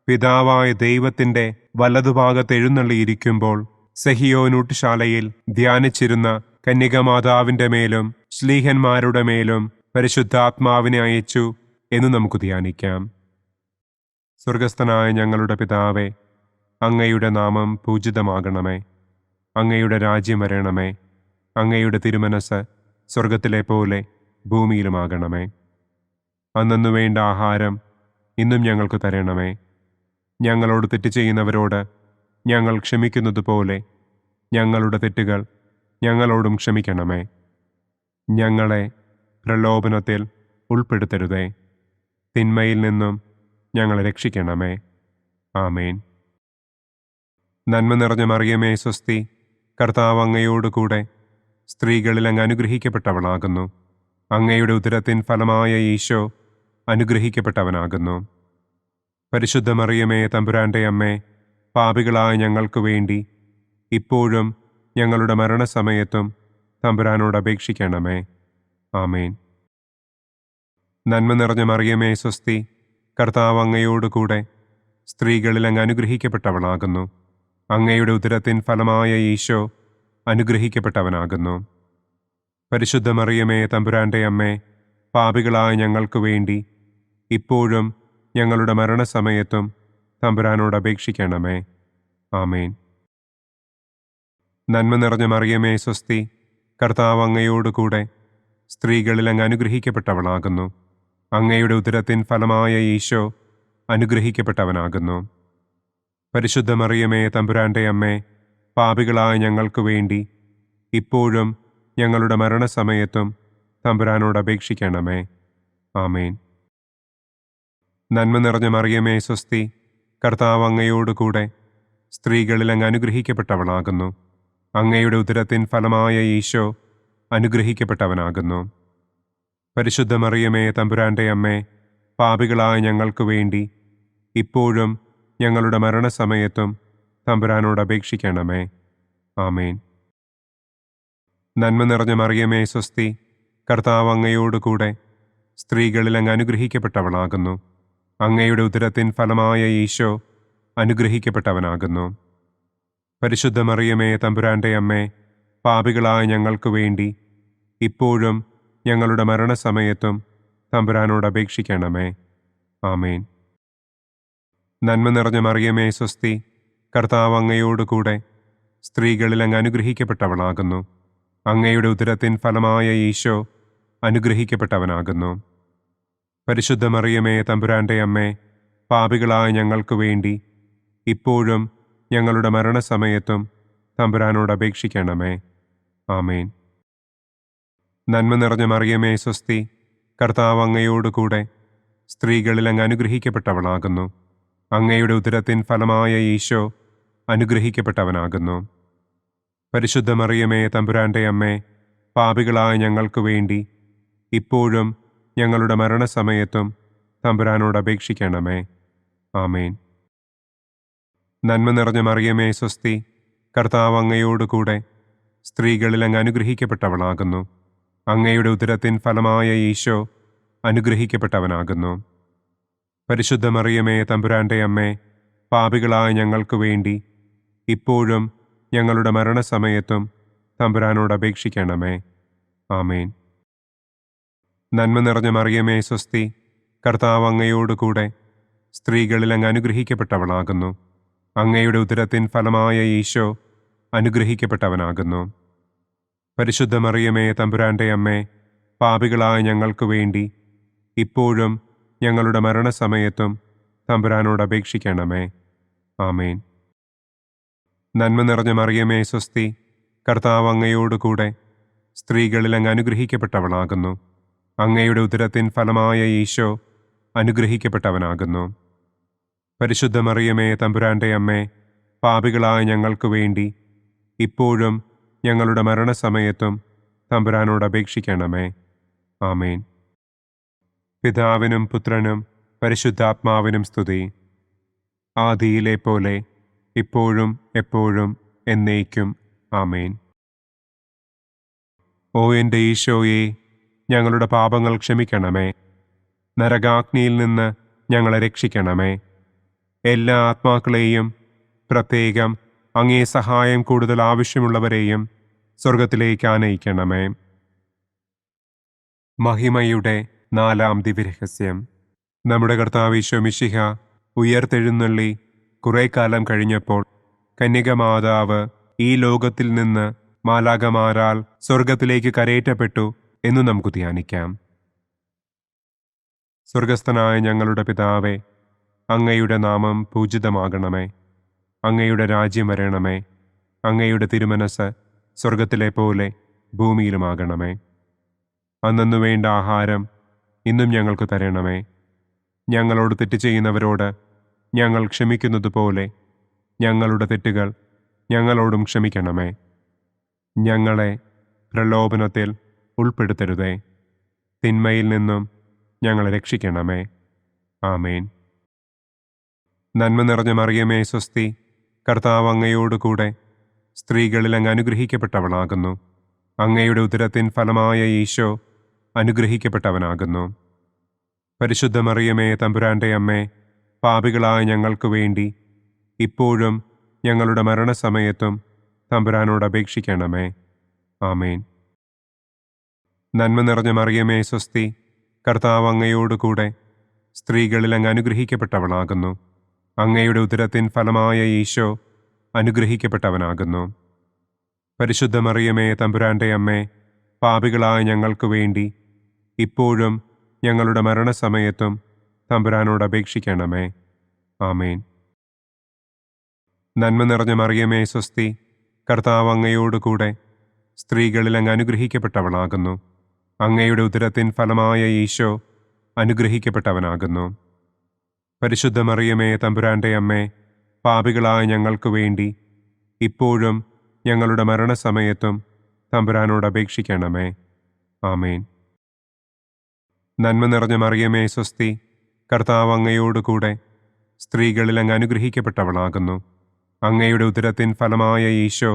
പിതാവായ ദൈവത്തിൻ്റെ വലതുഭാഗത്ത് എഴുന്നള്ളിയിരിക്കുമ്പോൾ സെഹിയോനൂട്ടുശാലയിൽ ധ്യാനിച്ചിരുന്ന കന്യകമാതാവിൻ്റെ മേലും ശ്ലീഹന്മാരുടെ മേലും പരിശുദ്ധാത്മാവിനെ അയച്ചു എന്ന് നമുക്ക് ധ്യാനിക്കാം. സ്വർഗസ്ഥനായ ഞങ്ങളുടെ പിതാവേ, അങ്ങയുടെ നാമം പൂജിതമാകണമേ. അങ്ങയുടെ രാജ്യം വരണമേ. അങ്ങയുടെ തിരുമനസ് സ്വർഗത്തിലെ പോലെ ഭൂമിയിലുമാകണമേ. അന്നു വേണ്ട ആഹാരം ഇന്നും ഞങ്ങൾക്ക് തരണമേ. ഞങ്ങളോട് തെറ്റ് ചെയ്യുന്നവരോട് ഞങ്ങൾ ക്ഷമിക്കുന്നത് പോലെ ഞങ്ങളുടെ തെറ്റുകൾ ഞങ്ങളോടും ക്ഷമിക്കണമേ. ഞങ്ങളെ പ്രലോഭനത്തിൽ ഉൾപ്പെടുത്തരുതേ. തിന്മയിൽ നിന്നും ഞങ്ങളെ രക്ഷിക്കണമേ. ആമേൻ. നന്മ നിറഞ്ഞ മറിയമേ സ്വസ്തി, കർത്താവ് അങ്ങയോടുകൂടെ സ്ത്രീകളിൽ അങ്ങ് അനുഗ്രഹിക്കപ്പെട്ടവളാകുന്നു. അങ്ങയുടെ ഉദരത്തിൻ ഫലമായ ഈശോ അനുഗ്രഹിക്കപ്പെട്ടവനാകുന്നു. പരിശുദ്ധ മറിയമേ തമ്പുരാന്റെ അമ്മേ, പാപികളായ ഞങ്ങൾക്ക് വേണ്ടി ഇപ്പോഴും ഞങ്ങളുടെ മരണസമയത്തും തമ്പുരാനോട് അപേക്ഷിക്കണമേ. ആമേൻ. നന്മ നിറഞ്ഞ മറിയമേ സ്വസ്തി, കർത്താവ് അങ്ങയോടുകൂടെ സ്ത്രീകളിൽ അങ്ങ് അനുഗ്രഹിക്കപ്പെട്ടവളാകുന്നു. അങ്ങയുടെ ഉദരത്തിൻ ഫലമായ ഈശോ അനുഗ്രഹിക്കപ്പെട്ടവനാകുന്നു. പരിശുദ്ധ മറിയമേ തമ്പുരാന്റെ അമ്മേ, പാപികളായ ഞങ്ങൾക്ക് വേണ്ടി ഇപ്പോഴും ഞങ്ങളുടെ മരണസമയത്തും തമ്പുരാനോട് അപേക്ഷിക്കണമേ. ആമേൻ. നന്മ നിറഞ്ഞ മറിയമേ സ്വസ്തി, കർത്താവ് അങ്ങയോടുകൂടെ സ്ത്രീകളിൽ അങ്ങ് അനുഗ്രഹിക്കപ്പെട്ടവളാകുന്നു. അങ്ങയുടെ ഉദരത്തിൻ ഫലമായ ഈശോ അനുഗ്രഹിക്കപ്പെട്ടവനാകുന്നു. പരിശുദ്ധ മറിയമേ തമ്പുരാന്റെ അമ്മേ, പാപികളായ ഞങ്ങൾക്ക് വേണ്ടി ഇപ്പോഴും ഞങ്ങളുടെ മരണസമയത്തും തമ്പുരാനോട് അപേക്ഷിക്കണമേ. ആമേൻ. നന്മ നിറഞ്ഞ മറിയമേ സ്വസ്തി, കർത്താവ് അങ്ങയോടുകൂടെ സ്ത്രീകളിൽ അങ്ങ് അനുഗ്രഹിക്കപ്പെട്ടവളാകുന്നു. അങ്ങയുടെ ഉദരത്തിൻ ഫലമായ ഈശോ അനുഗ്രഹിക്കപ്പെട്ടവനാകുന്നു. പരിശുദ്ധ മറിയമേ തമ്പുരാന്റെ അമ്മേ, പാപികളായ ഞങ്ങൾക്ക് വേണ്ടി ഇപ്പോഴും ഞങ്ങളുടെ മരണസമയത്തും തമ്പുരാനോട് അപേക്ഷിക്കണമേ. ആമേൻ. നന്മ നിറഞ്ഞ മറിയമേ സ്വസ്തി, കർത്താവ് അങ്ങയോടുകൂടെ സ്ത്രീകളിൽ അങ്ങ് അനുഗ്രഹിക്കപ്പെട്ടവളാകുന്നു. അങ്ങയുടെ ഉദരത്തിൻ ഫലമായ ഈശോ അനുഗ്രഹിക്കപ്പെട്ടവനാകുന്നു. പരിശുദ്ധ മറിയമേ തമ്പുരാന്റെ അമ്മേ, പാപികളായ ഞങ്ങൾക്ക് വേണ്ടി ഇപ്പോഴും ഞങ്ങളുടെ മരണസമയത്തും തമ്പുരാനോട് അപേക്ഷിക്കണമേ. ആമേൻ. നന്മ നിറഞ്ഞ മറിയമേ സ്വസ്തി, കർത്താവ് അങ്ങയോടുകൂടെ സ്ത്രീകളിൽ അങ്ങ് അനുഗ്രഹിക്കപ്പെട്ടവളാകുന്നു. അങ്ങയുടെ ഉദരത്തിൻ ഫലമായ ഈശോ അനുഗ്രഹിക്കപ്പെട്ടവനാകുന്നു. പരിശുദ്ധ മറിയമേ തമ്പുരാന്റെ അമ്മേ, പാപികളായ ഞങ്ങൾക്ക് വേണ്ടി ഇപ്പോഴും ഞങ്ങളുടെ മരണസമയത്തും തമ്പുരാനോട് അപേക്ഷിക്കണമേ. ആമേൻ. നന്മ നിറഞ്ഞ മറിയമേ സ്വസ്തി, കർത്താവ് അങ്ങയോടുകൂടെ സ്ത്രീകളിൽ അങ്ങ് അനുഗ്രഹിക്കപ്പെട്ടവളാകുന്നു. അങ്ങയുടെ ഉദരത്തിൻ ഫലമായ ഈശോ അനുഗ്രഹിക്കപ്പെട്ടവനാകുന്നു. പരിശുദ്ധ മറിയമേ തമ്പുരാന്റെ അമ്മേ, പാപികളായ ഞങ്ങൾക്ക് വേണ്ടി ഇപ്പോഴും ഞങ്ങളുടെ മരണസമയത്തും തമ്പുരാനോട് അപേക്ഷിക്കണമേ. ആമേൻ. നന്മ നിറഞ്ഞ മറിയമേ സ്വസ്തി, കർത്താവ് അങ്ങയോടുകൂടെ സ്ത്രീകളിൽ അങ്ങ് അനുഗ്രഹിക്കപ്പെട്ടവളാകുന്നു. അങ്ങയുടെ ഉദരത്തിൻ ഫലമായ ഈശോ അനുഗ്രഹിക്കപ്പെട്ടവനാകുന്നു. പരിശുദ്ധ മറിയമേ തമ്പുരാന്റെ അമ്മേ, പാപികളായ ഞങ്ങൾക്ക് വേണ്ടി ഇപ്പോഴും ഞങ്ങളുടെ മരണസമയത്തും തമ്പുരാനോട് അപേക്ഷിക്കണമേ. ആമേൻ. നന്മ നിറഞ്ഞ മറിയമേ സ്വസ്തി, കർത്താവ് അങ്ങയോടുകൂടെ സ്ത്രീകളിൽ അങ്ങ് അനുഗ്രഹിക്കപ്പെട്ടവളാകുന്നു. അങ്ങയുടെ ഉദരത്തിൻ ഫലമായ ഈശോ അനുഗ്രഹിക്കപ്പെട്ടവനാകുന്നു. പരിശുദ്ധ മറിയമേ തമ്പുരാന്റെ അമ്മേ, പാപികളായ ഞങ്ങൾക്ക് വേണ്ടി ഇപ്പോഴും ഞങ്ങളുടെ മരണസമയത്തും തമ്പുരാനോട് അപേക്ഷിക്കണമേ. ആമേൻ. നന്മ നിറഞ്ഞ മറിയമേ സ്വസ്തി, കർത്താവ് അങ്ങയോടുകൂടെ സ്ത്രീകളിൽ അങ്ങ് അനുഗ്രഹിക്കപ്പെട്ടവളാകുന്നു. അങ്ങയുടെ ഉദരത്തിൻ ഫലമായ ഈശോ അനുഗ്രഹിക്കപ്പെട്ടവനാകുന്നു. പരിശുദ്ധ മറിയമേ തമ്പുരാന്റെ അമ്മേ, പാപികളായ ഞങ്ങൾക്ക് വേണ്ടി ഇപ്പോഴും ഞങ്ങളുടെ മരണസമയത്തും തമ്പുരാനോട് അപേക്ഷിക്കണമേ. ആമേൻ. പിതാവിനും പുത്രനും പരിശുദ്ധാത്മാവിനും സ്തുതി. ആദിയിലെ പോലെ ഇപ്പോഴും എപ്പോഴും എന്നേക്കും. ആമേൻ. ഓ എൻ്റെ ഈശോയെ, ഞങ്ങളുടെ പാപങ്ങൾ ക്ഷമിക്കണമേ. നരകാഗ്നിയിൽ നിന്ന് ഞങ്ങളെ രക്ഷിക്കണമേ. എല്ലാ ആത്മാക്കളെയും, പ്രത്യേകം അങ്ങേ സഹായം കൂടുതൽ ആവശ്യമുള്ളവരെയും സ്വർഗത്തിലേക്ക് ആനയിക്കണമേ. മഹിമയുടെ 4-ാം ദിവ്യരഹസ്യം. നമ്മുടെ കർത്താവ് ഈശോ മിശിഹ ഉയർത്തെഴുന്നള്ളി കുറെ കാലം കഴിഞ്ഞപ്പോൾ കന്യകമാതാവ് ഈ ലോകത്തിൽ നിന്ന് മാലാഖമാരാൽ സ്വർഗത്തിലേക്ക് കരയേറ്റപ്പെട്ടു എന്നു നമുക്ക് ധ്യാനിക്കാം. സ്വർഗസ്ഥനായ ഞങ്ങളുടെ പിതാവേ, അങ്ങയുടെ നാമം പൂജിതമാകണമേ. അങ്ങയുടെ രാജ്യം വരണമേ. അങ്ങയുടെ തിരുമനസ് സ്വർഗത്തിലെ പോലെ ഭൂമിയിലുമാകണമേ. അന്നന്നു വേണ്ട ആഹാരം ഇന്നും ഞങ്ങൾക്ക് തരണമേ. ഞങ്ങളോട് തെറ്റ് ചെയ്യുന്നവരോട് ഞങ്ങൾ ക്ഷമിക്കുന്നത് പോലെ ഞങ്ങളുടെ തെറ്റുകൾ ഞങ്ങളോടും ക്ഷമിക്കണമേ. ഞങ്ങളെ പ്രലോഭനത്തിൽ ഉൾപ്പെടുത്തരുതേ. തിന്മയിൽ നിന്നും ഞങ്ങളെ രക്ഷിക്കണമേ. ആമേൻ. നന്മ നിറഞ്ഞ മറിയമേ സ്വസ്തി, കർത്താവ് അങ്ങയോടുകൂടെ സ്ത്രീകളിൽ അങ്ങ് അനുഗ്രഹിക്കപ്പെട്ടവളാകുന്നു. അങ്ങയുടെ ഉദരത്തിൻ ഫലമായ ഈശോ അനുഗ്രഹിക്കപ്പെട്ടവനാകുന്നു. പരിശുദ്ധ മറിയമേ തമ്പുരാന്റെ അമ്മേ, പാപികളായ ഞങ്ങൾക്ക് വേണ്ടി ഇപ്പോഴും ഞങ്ങളുടെ മരണസമയത്തും തമ്പുരാനോട് അപേക്ഷിക്കണമേ. ആമേൻ. നന്മ നിറഞ്ഞ മറിയമേ സ്വസ്തി, കർത്താവ് അങ്ങയോടുകൂടെ സ്ത്രീകളിൽ അങ്ങ് അനുഗ്രഹിക്കപ്പെട്ടവളാകുന്നു. അങ്ങയുടെ ഉദരത്തിൻ ഫലമായ ഈശോ അനുഗ്രഹിക്കപ്പെട്ടവനാകുന്നു. പരിശുദ്ധ മറിയമേ, തമ്പുരാന്റെ അമ്മേ, പാപികളായ ഞങ്ങൾക്ക് വേണ്ടി ഇപ്പോഴും ഞങ്ങളുടെ മരണസമയത്തും തമ്പുരാനോട് അപേക്ഷിക്കണമേ. ആമേൻ. നന്മ നിറഞ്ഞ മറിയമേ, സ്വസ്തി, കർത്താവ് അങ്ങയോടുകൂടെ സ്ത്രീകളിൽ അങ്ങ് അനുഗ്രഹിക്കപ്പെട്ടവളാകുന്നു. അങ്ങയുടെ ഉദരത്തിൻ ഫലമായ ഈശോ അനുഗ്രഹിക്കപ്പെട്ടവനാകുന്നു. പരിശുദ്ധ മറിയമേ, തമ്പുരാന്റെ അമ്മേ, പാപികളായ ഞങ്ങൾക്ക് വേണ്ടി ഇപ്പോഴും ഞങ്ങളുടെ മരണസമയത്തും തമ്പുരാനോട് അപേക്ഷിക്കണമേ. ആമേൻ. നന്മ നിറഞ്ഞ മറിയമേ, സ്വസ്തി, കർത്താവ് അങ്ങയോടുകൂടെ സ്ത്രീകളിൽ അങ്ങ് അനുഗ്രഹിക്കപ്പെട്ടവളാകുന്നു. അങ്ങയുടെ ഉദരത്തിൻ ഫലമായ ഈശോ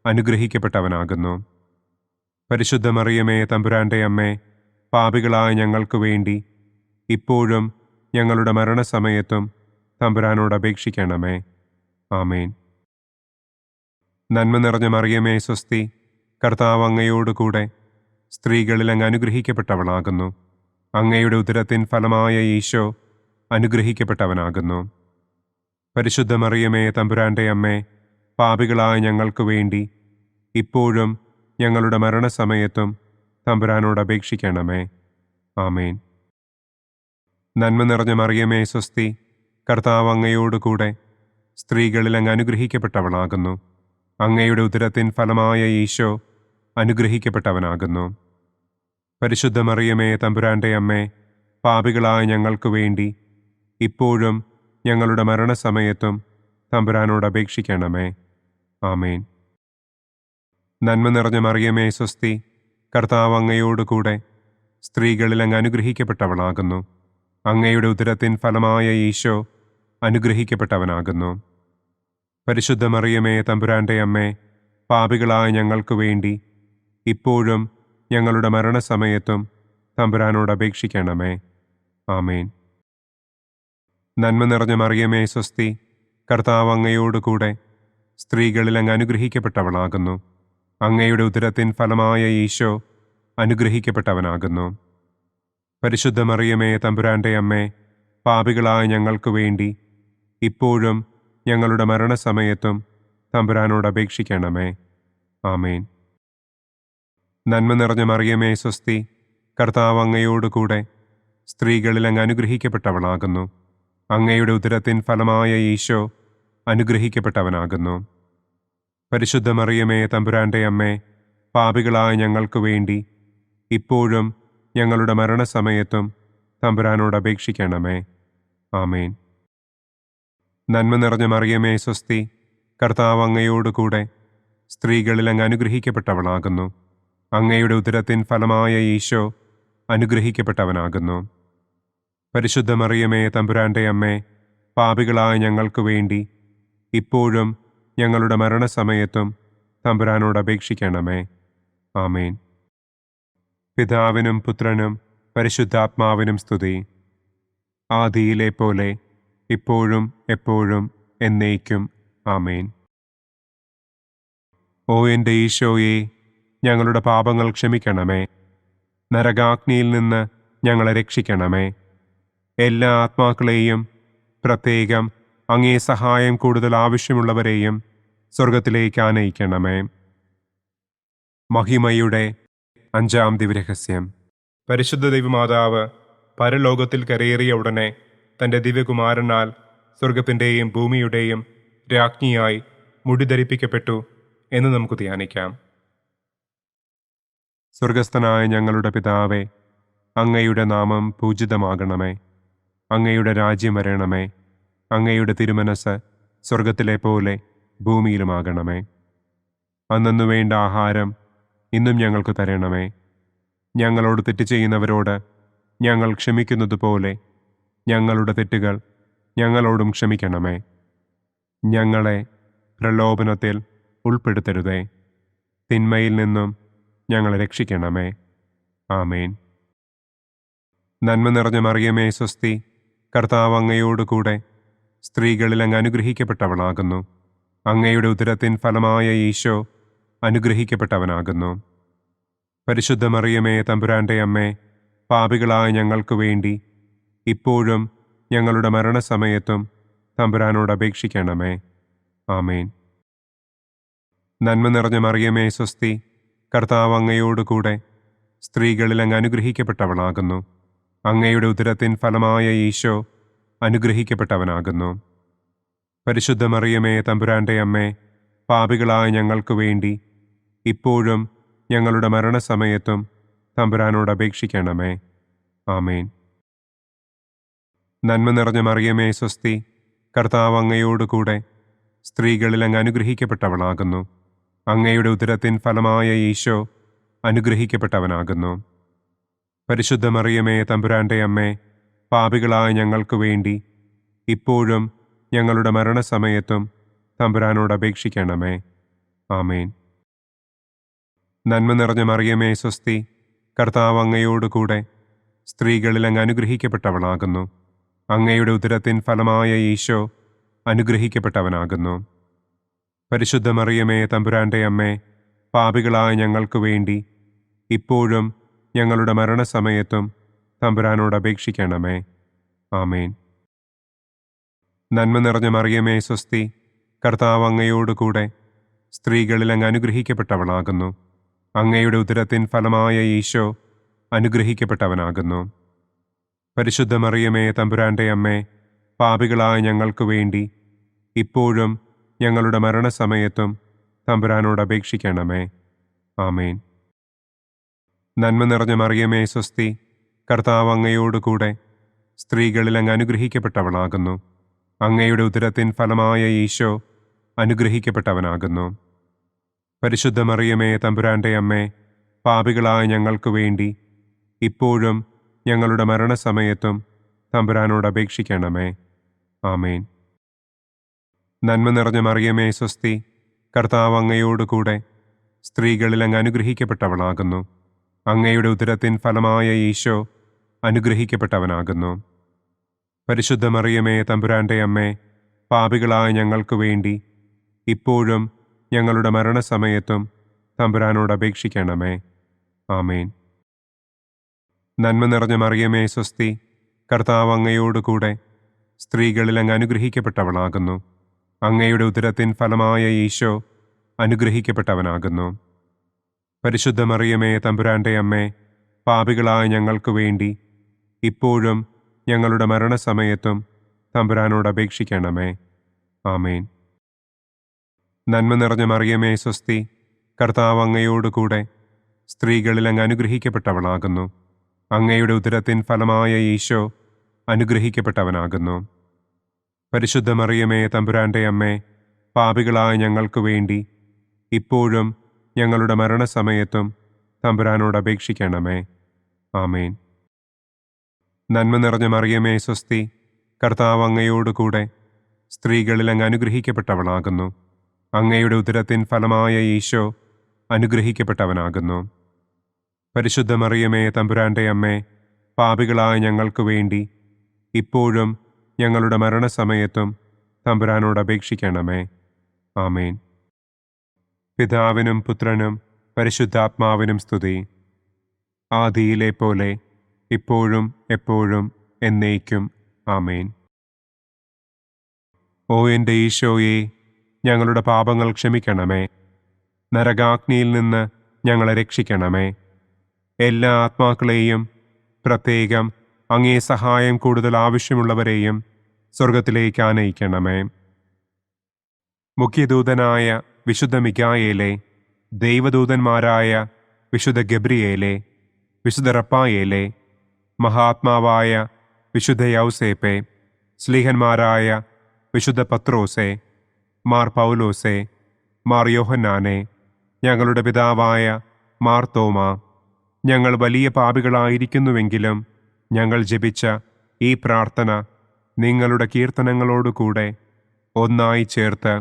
അനുഗ്രഹിക്കപ്പെട്ടവനാകുന്നു. പരിശുദ്ധ മറിയമേ, തമ്പുരാന്റെ അമ്മേ, പാപികളായ ഞങ്ങൾക്ക് വേണ്ടി ഇപ്പോഴും ഞങ്ങളുടെ മരണസമയത്തും തമ്പുരാനോട് അപേക്ഷിക്കണമേ. ആമേൻ. നന്മ നിറഞ്ഞ മറിയമേ, സ്വസ്തി, കർത്താവ് അങ്ങയോടുകൂടെ സ്ത്രീകളിൽ അങ്ങ് അനുഗ്രഹിക്കപ്പെട്ടവളാകുന്നു. അങ്ങയുടെ ഉദരത്തിൻ ഫലമായ ഈശോ അനുഗ്രഹിക്കപ്പെട്ടവനാകുന്നു. പരിശുദ്ധ മറിയമേ, തമ്പുരാന്റെ അമ്മേ, പാപികളായ ഞങ്ങൾക്ക് വേണ്ടി ഇപ്പോഴും ഞങ്ങളുടെ മരണസമയത്തും തമ്പുരാനോട് അപേക്ഷിക്കണമേ. ആമേൻ. നന്മ നിറഞ്ഞ മറിയമേ, സ്വസ്തി, കർത്താവ് അങ്ങയോടുകൂടെ സ്ത്രീകളിൽ അങ്ങ് അനുഗ്രഹിക്കപ്പെട്ടവളാകുന്നു. അങ്ങയുടെ ഉദരത്തിൻ ഫലമായ ഈശോ അനുഗ്രഹിക്കപ്പെട്ടവനാകുന്നു. പരിശുദ്ധ മറിയമേ, തമ്പുരാന്റെ അമ്മേ, പാപികളായ ഞങ്ങൾക്ക് വേണ്ടി ഇപ്പോഴും ഞങ്ങളുടെ മരണസമയത്തും തമ്പുരാനോട് അപേക്ഷിക്കണമേ. ആമേൻ. നന്മ നിറഞ്ഞ മറിയമേ, സ്വസ്തി, കർത്താവ് അങ്ങയോടുകൂടെ സ്ത്രീകളിൽ അങ്ങ് അനുഗ്രഹിക്കപ്പെട്ടവളാകുന്നു. അങ്ങയുടെ ഉദരത്തിൻ ഫലമായ ഈശോ അനുഗ്രഹിക്കപ്പെട്ടവനാകുന്നു. പരിശുദ്ധ മറിയമേ, തമ്പുരാന്റെ അമ്മേ, പാപികളായ ഞങ്ങൾക്ക് വേണ്ടി ഇപ്പോഴും ഞങ്ങളുടെ മരണസമയത്തും തമ്പുരാനോട് അപേക്ഷിക്കണമേ. ആമേൻ. നന്മ നിറഞ്ഞ മറിയമേ, സ്വസ്തി, കർത്താവ് അങ്ങയോടുകൂടെ സ്ത്രീകളിൽ അങ്ങ് അനുഗ്രഹിക്കപ്പെട്ടവളാകുന്നു. അങ്ങയുടെ ഉദരത്തിൻ ഫലമായ ഈശോ അനുഗ്രഹിക്കപ്പെട്ടവനാകുന്നു. പരിശുദ്ധ മറിയമേ, തമ്പുരാന്റെ അമ്മേ, പാപികളായ ഞങ്ങൾക്ക് വേണ്ടി ഇപ്പോഴും ഞങ്ങളുടെ മരണസമയത്തും തമ്പുരാനോട് അപേക്ഷിക്കണമേ. ആമേൻ. നന്മ നിറഞ്ഞ മറിയമേ, സ്വസ്തി, കർത്താവ് അങ്ങയോടുകൂടെ സ്ത്രീകളിൽ അങ്ങ് അനുഗ്രഹിക്കപ്പെട്ടവളാകുന്നു. അങ്ങയുടെ ഉദരത്തിൻ ഫലമായ ഈശോ അനുഗ്രഹിക്കപ്പെട്ടവനാകുന്നു. പരിശുദ്ധ മറിയമേ, തമ്പുരാന്റെ അമ്മേ, പാപികളായ ഞങ്ങൾക്ക് വേണ്ടി ഇപ്പോഴും ഞങ്ങളുടെ മരണസമയത്തും തമ്പുരാനോട് അപേക്ഷിക്കണമേ. ആമേൻ. നന്മ നിറഞ്ഞ മറിയമേ, സ്വസ്തി, കർത്താവ് അങ്ങയോടുകൂടെ സ്ത്രീകളിൽ അങ്ങ് അനുഗ്രഹിക്കപ്പെട്ടവളാകുന്നു. അങ്ങയുടെ ഉദരത്തിൻ ഫലമായ ഈശോ അനുഗ്രഹിക്കപ്പെട്ടവനാകുന്നു. പരിശുദ്ധ മറിയമേ, തമ്പുരാന്റെ അമ്മേ, പാപികളായ ഞങ്ങൾക്ക് വേണ്ടി ഇപ്പോഴും ഞങ്ങളുടെ മരണസമയത്തും തമ്പുരാനോട് അപേക്ഷിക്കണമേ. ആമേൻ. പിതാവിനും പുത്രനും പരിശുദ്ധാത്മാവിനും സ്തുതി. ആദിയിലെ പോലെ ഇപ്പോഴും എപ്പോഴും എന്നേക്കും. ആമേൻ. ഓ എൻ്റെ ഈശോയെ, ഞങ്ങളുടെ പാപങ്ങൾ ക്ഷമിക്കണമേ. നരകാഗ്നിയിൽ നിന്ന് ഞങ്ങളെ രക്ഷിക്കണമേ. എല്ലാ ആത്മാക്കളെയും, പ്രത്യേകം അങ്ങേ സഹായം കൂടുതൽ ആവശ്യമുള്ളവരെയും സ്വർഗത്തിലേക്ക് ആനയിക്കണമേ. മഹിമയുടെ 5-ാം ദിവ്യരഹസ്യം. പരിശുദ്ധ ദൈവമാതാവ് പരലോകത്തിൽ കരയേറിയ ഉടനെ തൻ്റെ ദിവ്യകുമാരനാൽ സ്വർഗത്തിൻ്റെയും ഭൂമിയുടെയും രാജ്ഞിയായി മുടിധരിപ്പിക്കപ്പെട്ടു എന്ന് നമുക്ക് ധ്യാനിക്കാം. സ്വർഗസ്ഥനായ ഞങ്ങളുടെ പിതാവേ, അങ്ങയുടെ നാമം പൂജിതമാകണമേ. അങ്ങയുടെ രാജ്യം വരണമേ. അങ്ങയുടെ തിരുമനസ് സ്വർഗത്തിലെ പോലെ ഭൂമിയിലുമാകണമേ. അന്നു വേണ്ട ആഹാരം ഇന്നും ഞങ്ങൾക്ക് തരണമേ. ഞങ്ങളോട് തെറ്റ് ചെയ്യുന്നവരോട് ഞങ്ങൾ ക്ഷമിക്കുന്നത് പോലെ ഞങ്ങളുടെ തെറ്റുകൾ ഞങ്ങളോടും ക്ഷമിക്കണമേ. ഞങ്ങളെ പ്രലോഭനത്തിൽ ഉൾപ്പെടുത്തരുതേ. തിന്മയിൽ നിന്നും ഞങ്ങളെ രക്ഷിക്കണമേ. ആമേൻ. നന്മ നിറഞ്ഞ മറിയമേ, സ്വസ്തി, കർത്താവ് അങ്ങയോടുകൂടെ സ്ത്രീകളിൽ അങ്ങ് അനുഗ്രഹിക്കപ്പെട്ടവളാകുന്നു. അങ്ങയുടെ ഉദരത്തിൻ ഫലമായ ഈശോ അനുഗ്രഹിക്കപ്പെട്ടവനാകുന്നു. പരിശുദ്ധ മറിയമേ, തമ്പുരാന്റെ അമ്മേ, പാപികളായ ഞങ്ങൾക്ക് വേണ്ടി ഇപ്പോഴും ഞങ്ങളുടെ മരണസമയത്തും തമ്പുരാനോട് അപേക്ഷിക്കണമേ. ആമേൻ. നന്മ നിറഞ്ഞ മറിയമേ സ്വസ്തി, കർത്താവ് അങ്ങയോടുകൂടെ സ്ത്രീകളിൽ അങ്ങ് അനുഗ്രഹിക്കപ്പെട്ടവളാകുന്നു. അങ്ങയുടെ ഉദരത്തിൻ ഫലമായ ഈശോ അനുഗ്രഹിക്കപ്പെട്ടവനാകുന്നു. പരിശുദ്ധ മറിയമേ തമ്പുരാന്റെ അമ്മേ, പാപികളായ ഞങ്ങൾക്ക് വേണ്ടി ഇപ്പോഴും ഞങ്ങളുടെ മരണസമയത്തും തമ്പുരാനോട് അപേക്ഷിക്കണമേ. ആമേൻ. നന്മ നിറഞ്ഞ മറിയമേ സ്വസ്തി, കർത്താവ് അങ്ങയോടുകൂടെ സ്ത്രീകളിൽ അങ്ങ് അനുഗ്രഹിക്കപ്പെട്ടവളാകുന്നു. അങ്ങയുടെ ഉദരത്തിൻ ഫലമായ ഈശോ അനുഗ്രഹിക്കപ്പെട്ടവനാകുന്നു. പരിശുദ്ധ മറിയമേ തമ്പുരാന്റെ അമ്മേ, പാപികളായ ഞങ്ങൾക്ക് വേണ്ടി ഇപ്പോഴും ഞങ്ങളുടെ മരണസമയത്തും തമ്പുരാനോട് അപേക്ഷിക്കണമേ. ആമേൻ. നന്മ നിറഞ്ഞ മറിയമേ സ്വസ്തി, കർത്താവ് അങ്ങയോടുകൂടെ സ്ത്രീകളിൽ അങ്ങ് അനുഗ്രഹിക്കപ്പെട്ടവളാകുന്നു. അങ്ങയുടെ ഉദരത്തിൻ ഫലമായ ഈശോ അനുഗ്രഹിക്കപ്പെട്ടവനാകുന്നു. പരിശുദ്ധ മറിയമേ തമ്പുരാന്റെ അമ്മേ, പാപികളായ ഞങ്ങൾക്ക് വേണ്ടി ഇപ്പോഴും ഞങ്ങളുടെ മരണസമയത്തും തമ്പുരാനോട് അപേക്ഷിക്കണമേ. ആമേൻ. നന്മ നിറഞ്ഞ മറിയമേ സ്വസ്തി, കർത്താവ് അങ്ങയോടുകൂടെ സ്ത്രീകളിൽ അങ്ങ് അനുഗ്രഹിക്കപ്പെട്ടവളാകുന്നു. അങ്ങയുടെ ഉദരത്തിൻ ഫലമായ ഈശോ അനുഗ്രഹിക്കപ്പെട്ടവനാകുന്നു. പരിശുദ്ധ മറിയമേ തമ്പുരാന്റെ അമ്മേ, പാപികളായ ഞങ്ങൾക്ക് വേണ്ടി ഇപ്പോഴും ഞങ്ങളുടെ മരണസമയത്തും തമ്പുരാനോട് അപേക്ഷിക്കണമേ. ആമേൻ. നന്മ നിറഞ്ഞ മറിയമേ സ്വസ്തി, കർത്താവ് അങ്ങയോടുകൂടെ സ്ത്രീകളിൽ അങ്ങ് അനുഗ്രഹിക്കപ്പെട്ടവളാകുന്നു. അങ്ങയുടെ ഉദരത്തിൻ ഫലമായ ഈശോ അനുഗ്രഹിക്കപ്പെട്ടവനാകുന്നു. പരിശുദ്ധ മറിയമേ തമ്പുരാന്റെ അമ്മേ, പാപികളായ ഞങ്ങൾക്ക് വേണ്ടി ഇപ്പോഴും ഞങ്ങളുടെ മരണസമയത്തും തമ്പുരാനോട് അപേക്ഷിക്കണമേ. ആമേൻ. നന്മ നിറഞ്ഞ മറിയമേ സ്വസ്തി, കർത്താവ് അങ്ങയോടുകൂടെ സ്ത്രീകളിൽ അങ്ങ് അനുഗ്രഹിക്കപ്പെട്ടവളാകുന്നു. അങ്ങയുടെ ഉദരത്തിൻ ഫലമായ ഈശോ അനുഗ്രഹിക്കപ്പെട്ടവനാകുന്നു. പരിശുദ്ധ മറിയമേ തമ്പുരാന്റെ അമ്മേ, പാപികളായ ഞങ്ങൾക്ക് വേണ്ടി ഇപ്പോഴും ഞങ്ങളുടെ മരണസമയത്തും തമ്പുരാനോട് അപേക്ഷിക്കണമേ. ആമേൻ. നന്മ നിറഞ്ഞ മറിയമേ സ്വസ്തി, കർത്താവ് അങ്ങയോടുകൂടെ സ്ത്രീകളിൽ അങ്ങ് അനുഗ്രഹിക്കപ്പെട്ടവളാകുന്നു. അങ്ങയുടെ ഉദരത്തിൻ ഫലമായ ഈശോ അനുഗ്രഹിക്കപ്പെട്ടവനാകുന്നു. പരിശുദ്ധ മറിയമേ തമ്പുരാന്റെ അമ്മേ, പാപികളായ ഞങ്ങൾക്ക് വേണ്ടി ഇപ്പോഴും ഞങ്ങളുടെ മരണസമയത്തും തമ്പുരാനോട് അപേക്ഷിക്കണമേ. ആമേൻ. നന്മ നിറഞ്ഞ മറിയമേ സ്വസ്തി, കർത്താവ് അങ്ങയോടുകൂടെ സ്ത്രീകളിൽ അങ്ങ് അനുഗ്രഹിക്കപ്പെട്ടവളാകുന്നു. അങ്ങയുടെ ഉദരത്തിൻ ഫലമായ ഈശോ അനുഗ്രഹിക്കപ്പെട്ടവനാകുന്നു. പരിശുദ്ധ മറിയമേ തമ്പുരാന്റെ അമ്മേ, പാപികളായ ഞങ്ങൾക്ക് വേണ്ടി ഇപ്പോഴും ഞങ്ങളുടെ മരണസമയത്തും തമ്പുരാനോട് അപേക്ഷിക്കണമേ. ആമേൻ. നന്മ നിറഞ്ഞ മറിയമേ സ്വസ്തി, കർത്താവ് അങ്ങയോടുകൂടെ സ്ത്രീകളിൽ അങ്ങ് അനുഗ്രഹിക്കപ്പെട്ടവളാകുന്നു. അങ്ങയുടെ ഉദരത്തിൻ ഫലമായ ഈശോ അനുഗ്രഹിക്കപ്പെട്ടവനാകുന്നു. പരിശുദ്ധ മറിയമേ തമ്പുരാന്റെ അമ്മേ, പാപികളായ ഞങ്ങൾക്ക് വേണ്ടി ഇപ്പോഴും ഞങ്ങളുടെ മരണസമയത്തും തമ്പുരാനോട് അപേക്ഷിക്കണമേ. ആമേൻ. പിതാവിനും പുത്രനും പരിശുദ്ധാത്മാവിനും സ്തുതി. ആദിയിലെ പോലെ ഇപ്പോഴും എപ്പോഴും എന്നേക്കും. ആമേൻ. ഓ എൻ്റെ ഈശോയെ, ഞങ്ങളുടെ പാപങ്ങൾ ക്ഷമിക്കണമേ. നരകാഗ്നിയിൽ നിന്ന് ഞങ്ങളെ രക്ഷിക്കണമേ. എല്ലാ ആത്മാക്കളെയും, പ്രത്യേകം അങ്ങേ സഹായം കൂടുതൽ ആവശ്യമുള്ളവരെയും സ്വർഗത്തിലേക്ക് ആനയിക്കണമേ. മുഖ്യദൂതനായ വിശുദ്ധ മിഖായേലേ, ദൈവദൂതന്മാരായ വിശുദ്ധ ഗബ്രിയേലേ, വിശുദ്ധ റപ്പായേലേ, മഹാത്മാവായ വിശുദ്ധ യൗസേപ്പേ, സ്ലീഹന്മാരായ വിശുദ്ധ പത്രോസേ, മാർ പൗലോസേ, മാർ യോഹന്നാനെ, ഞങ്ങളുടെ പിതാവായ മാർ തോമാ, ഞങ്ങൾ വലിയ പാപികളായിരിക്കുന്നുവെങ്കിലും ഞങ്ങൾ ജപിച്ച ഈ പ്രാർത്ഥന നിങ്ങളുടെ കീർത്തനങ്ങളോടുകൂടെ ഒന്നായി ചേർത്ത്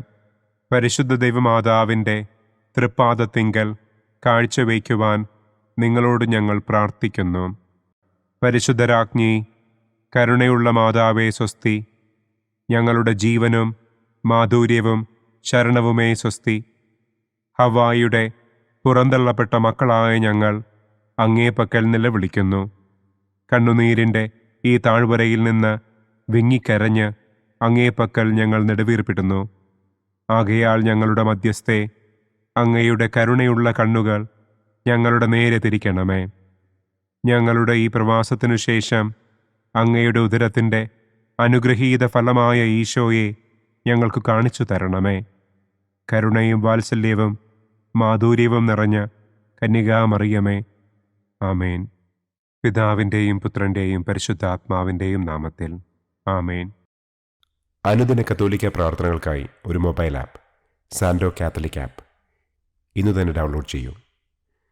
പരിശുദ്ധ ദൈവമാതാവിൻ്റെ തൃപ്പാദത്തിങ്കൽ കാഴ്ചവയ്ക്കുവാൻ നിങ്ങളോട് ഞങ്ങൾ പ്രാർത്ഥിക്കുന്നു. പരിശുദ്ധരാജ്ഞി, കരുണയുള്ള മാതാവേ സ്വസ്തി. ഞങ്ങളുടെ ജീവനും മാധുര്യവും ശരണവുമേ സ്വസ്തി. ഹവ്വായുടെ പുറന്തള്ളപ്പെട്ട മക്കളായ ഞങ്ങൾ അങ്ങേപ്പക്കൽ നിലവിളിക്കുന്നു. കണ്ണുനീരിൻ്റെ ഈ താഴ്വരയിൽ നിന്ന് വിങ്ങിക്കരഞ്ഞ് അങ്ങേപ്പക്കൽ ഞങ്ങൾ നെടുവീർപ്പിടുന്നു. ആകയാൽ ഞങ്ങളുടെ മധ്യസ്ഥെ, അങ്ങയുടെ കരുണയുള്ള കണ്ണുകൾ ഞങ്ങളുടെ നേരെ തിരിക്കണമേ. ഞങ്ങളുടെ ഈ പ്രവാസത്തിനു ശേഷം അങ്ങയുടെ ഉദരത്തിൻ്റെ അനുഗ്രഹീത ഫലമായ ഈശോയെ ഞങ്ങൾക്ക് കാണിച്ചു തരണമേ. കരുണയും വാത്സല്യവും മാധുര്യവും നിറഞ്ഞ കന്യകാമറിയമേ, ആമേൻ. പിതാവിൻ്റെയും പുത്രൻ്റെയും പരിശുദ്ധാത്മാവിൻ്റെയും നാമത്തിൽ, ആമേൻ. അനുദിന കത്തോലിക്ക പ്രാർത്ഥനകൾക്കായി ഒരു മൊബൈൽ ആപ്പ്, സാൻഡോ കാത്തലിക് ആപ്പ്, ഇന്ന് തന്നെ ഡൗൺലോഡ് ചെയ്യൂ.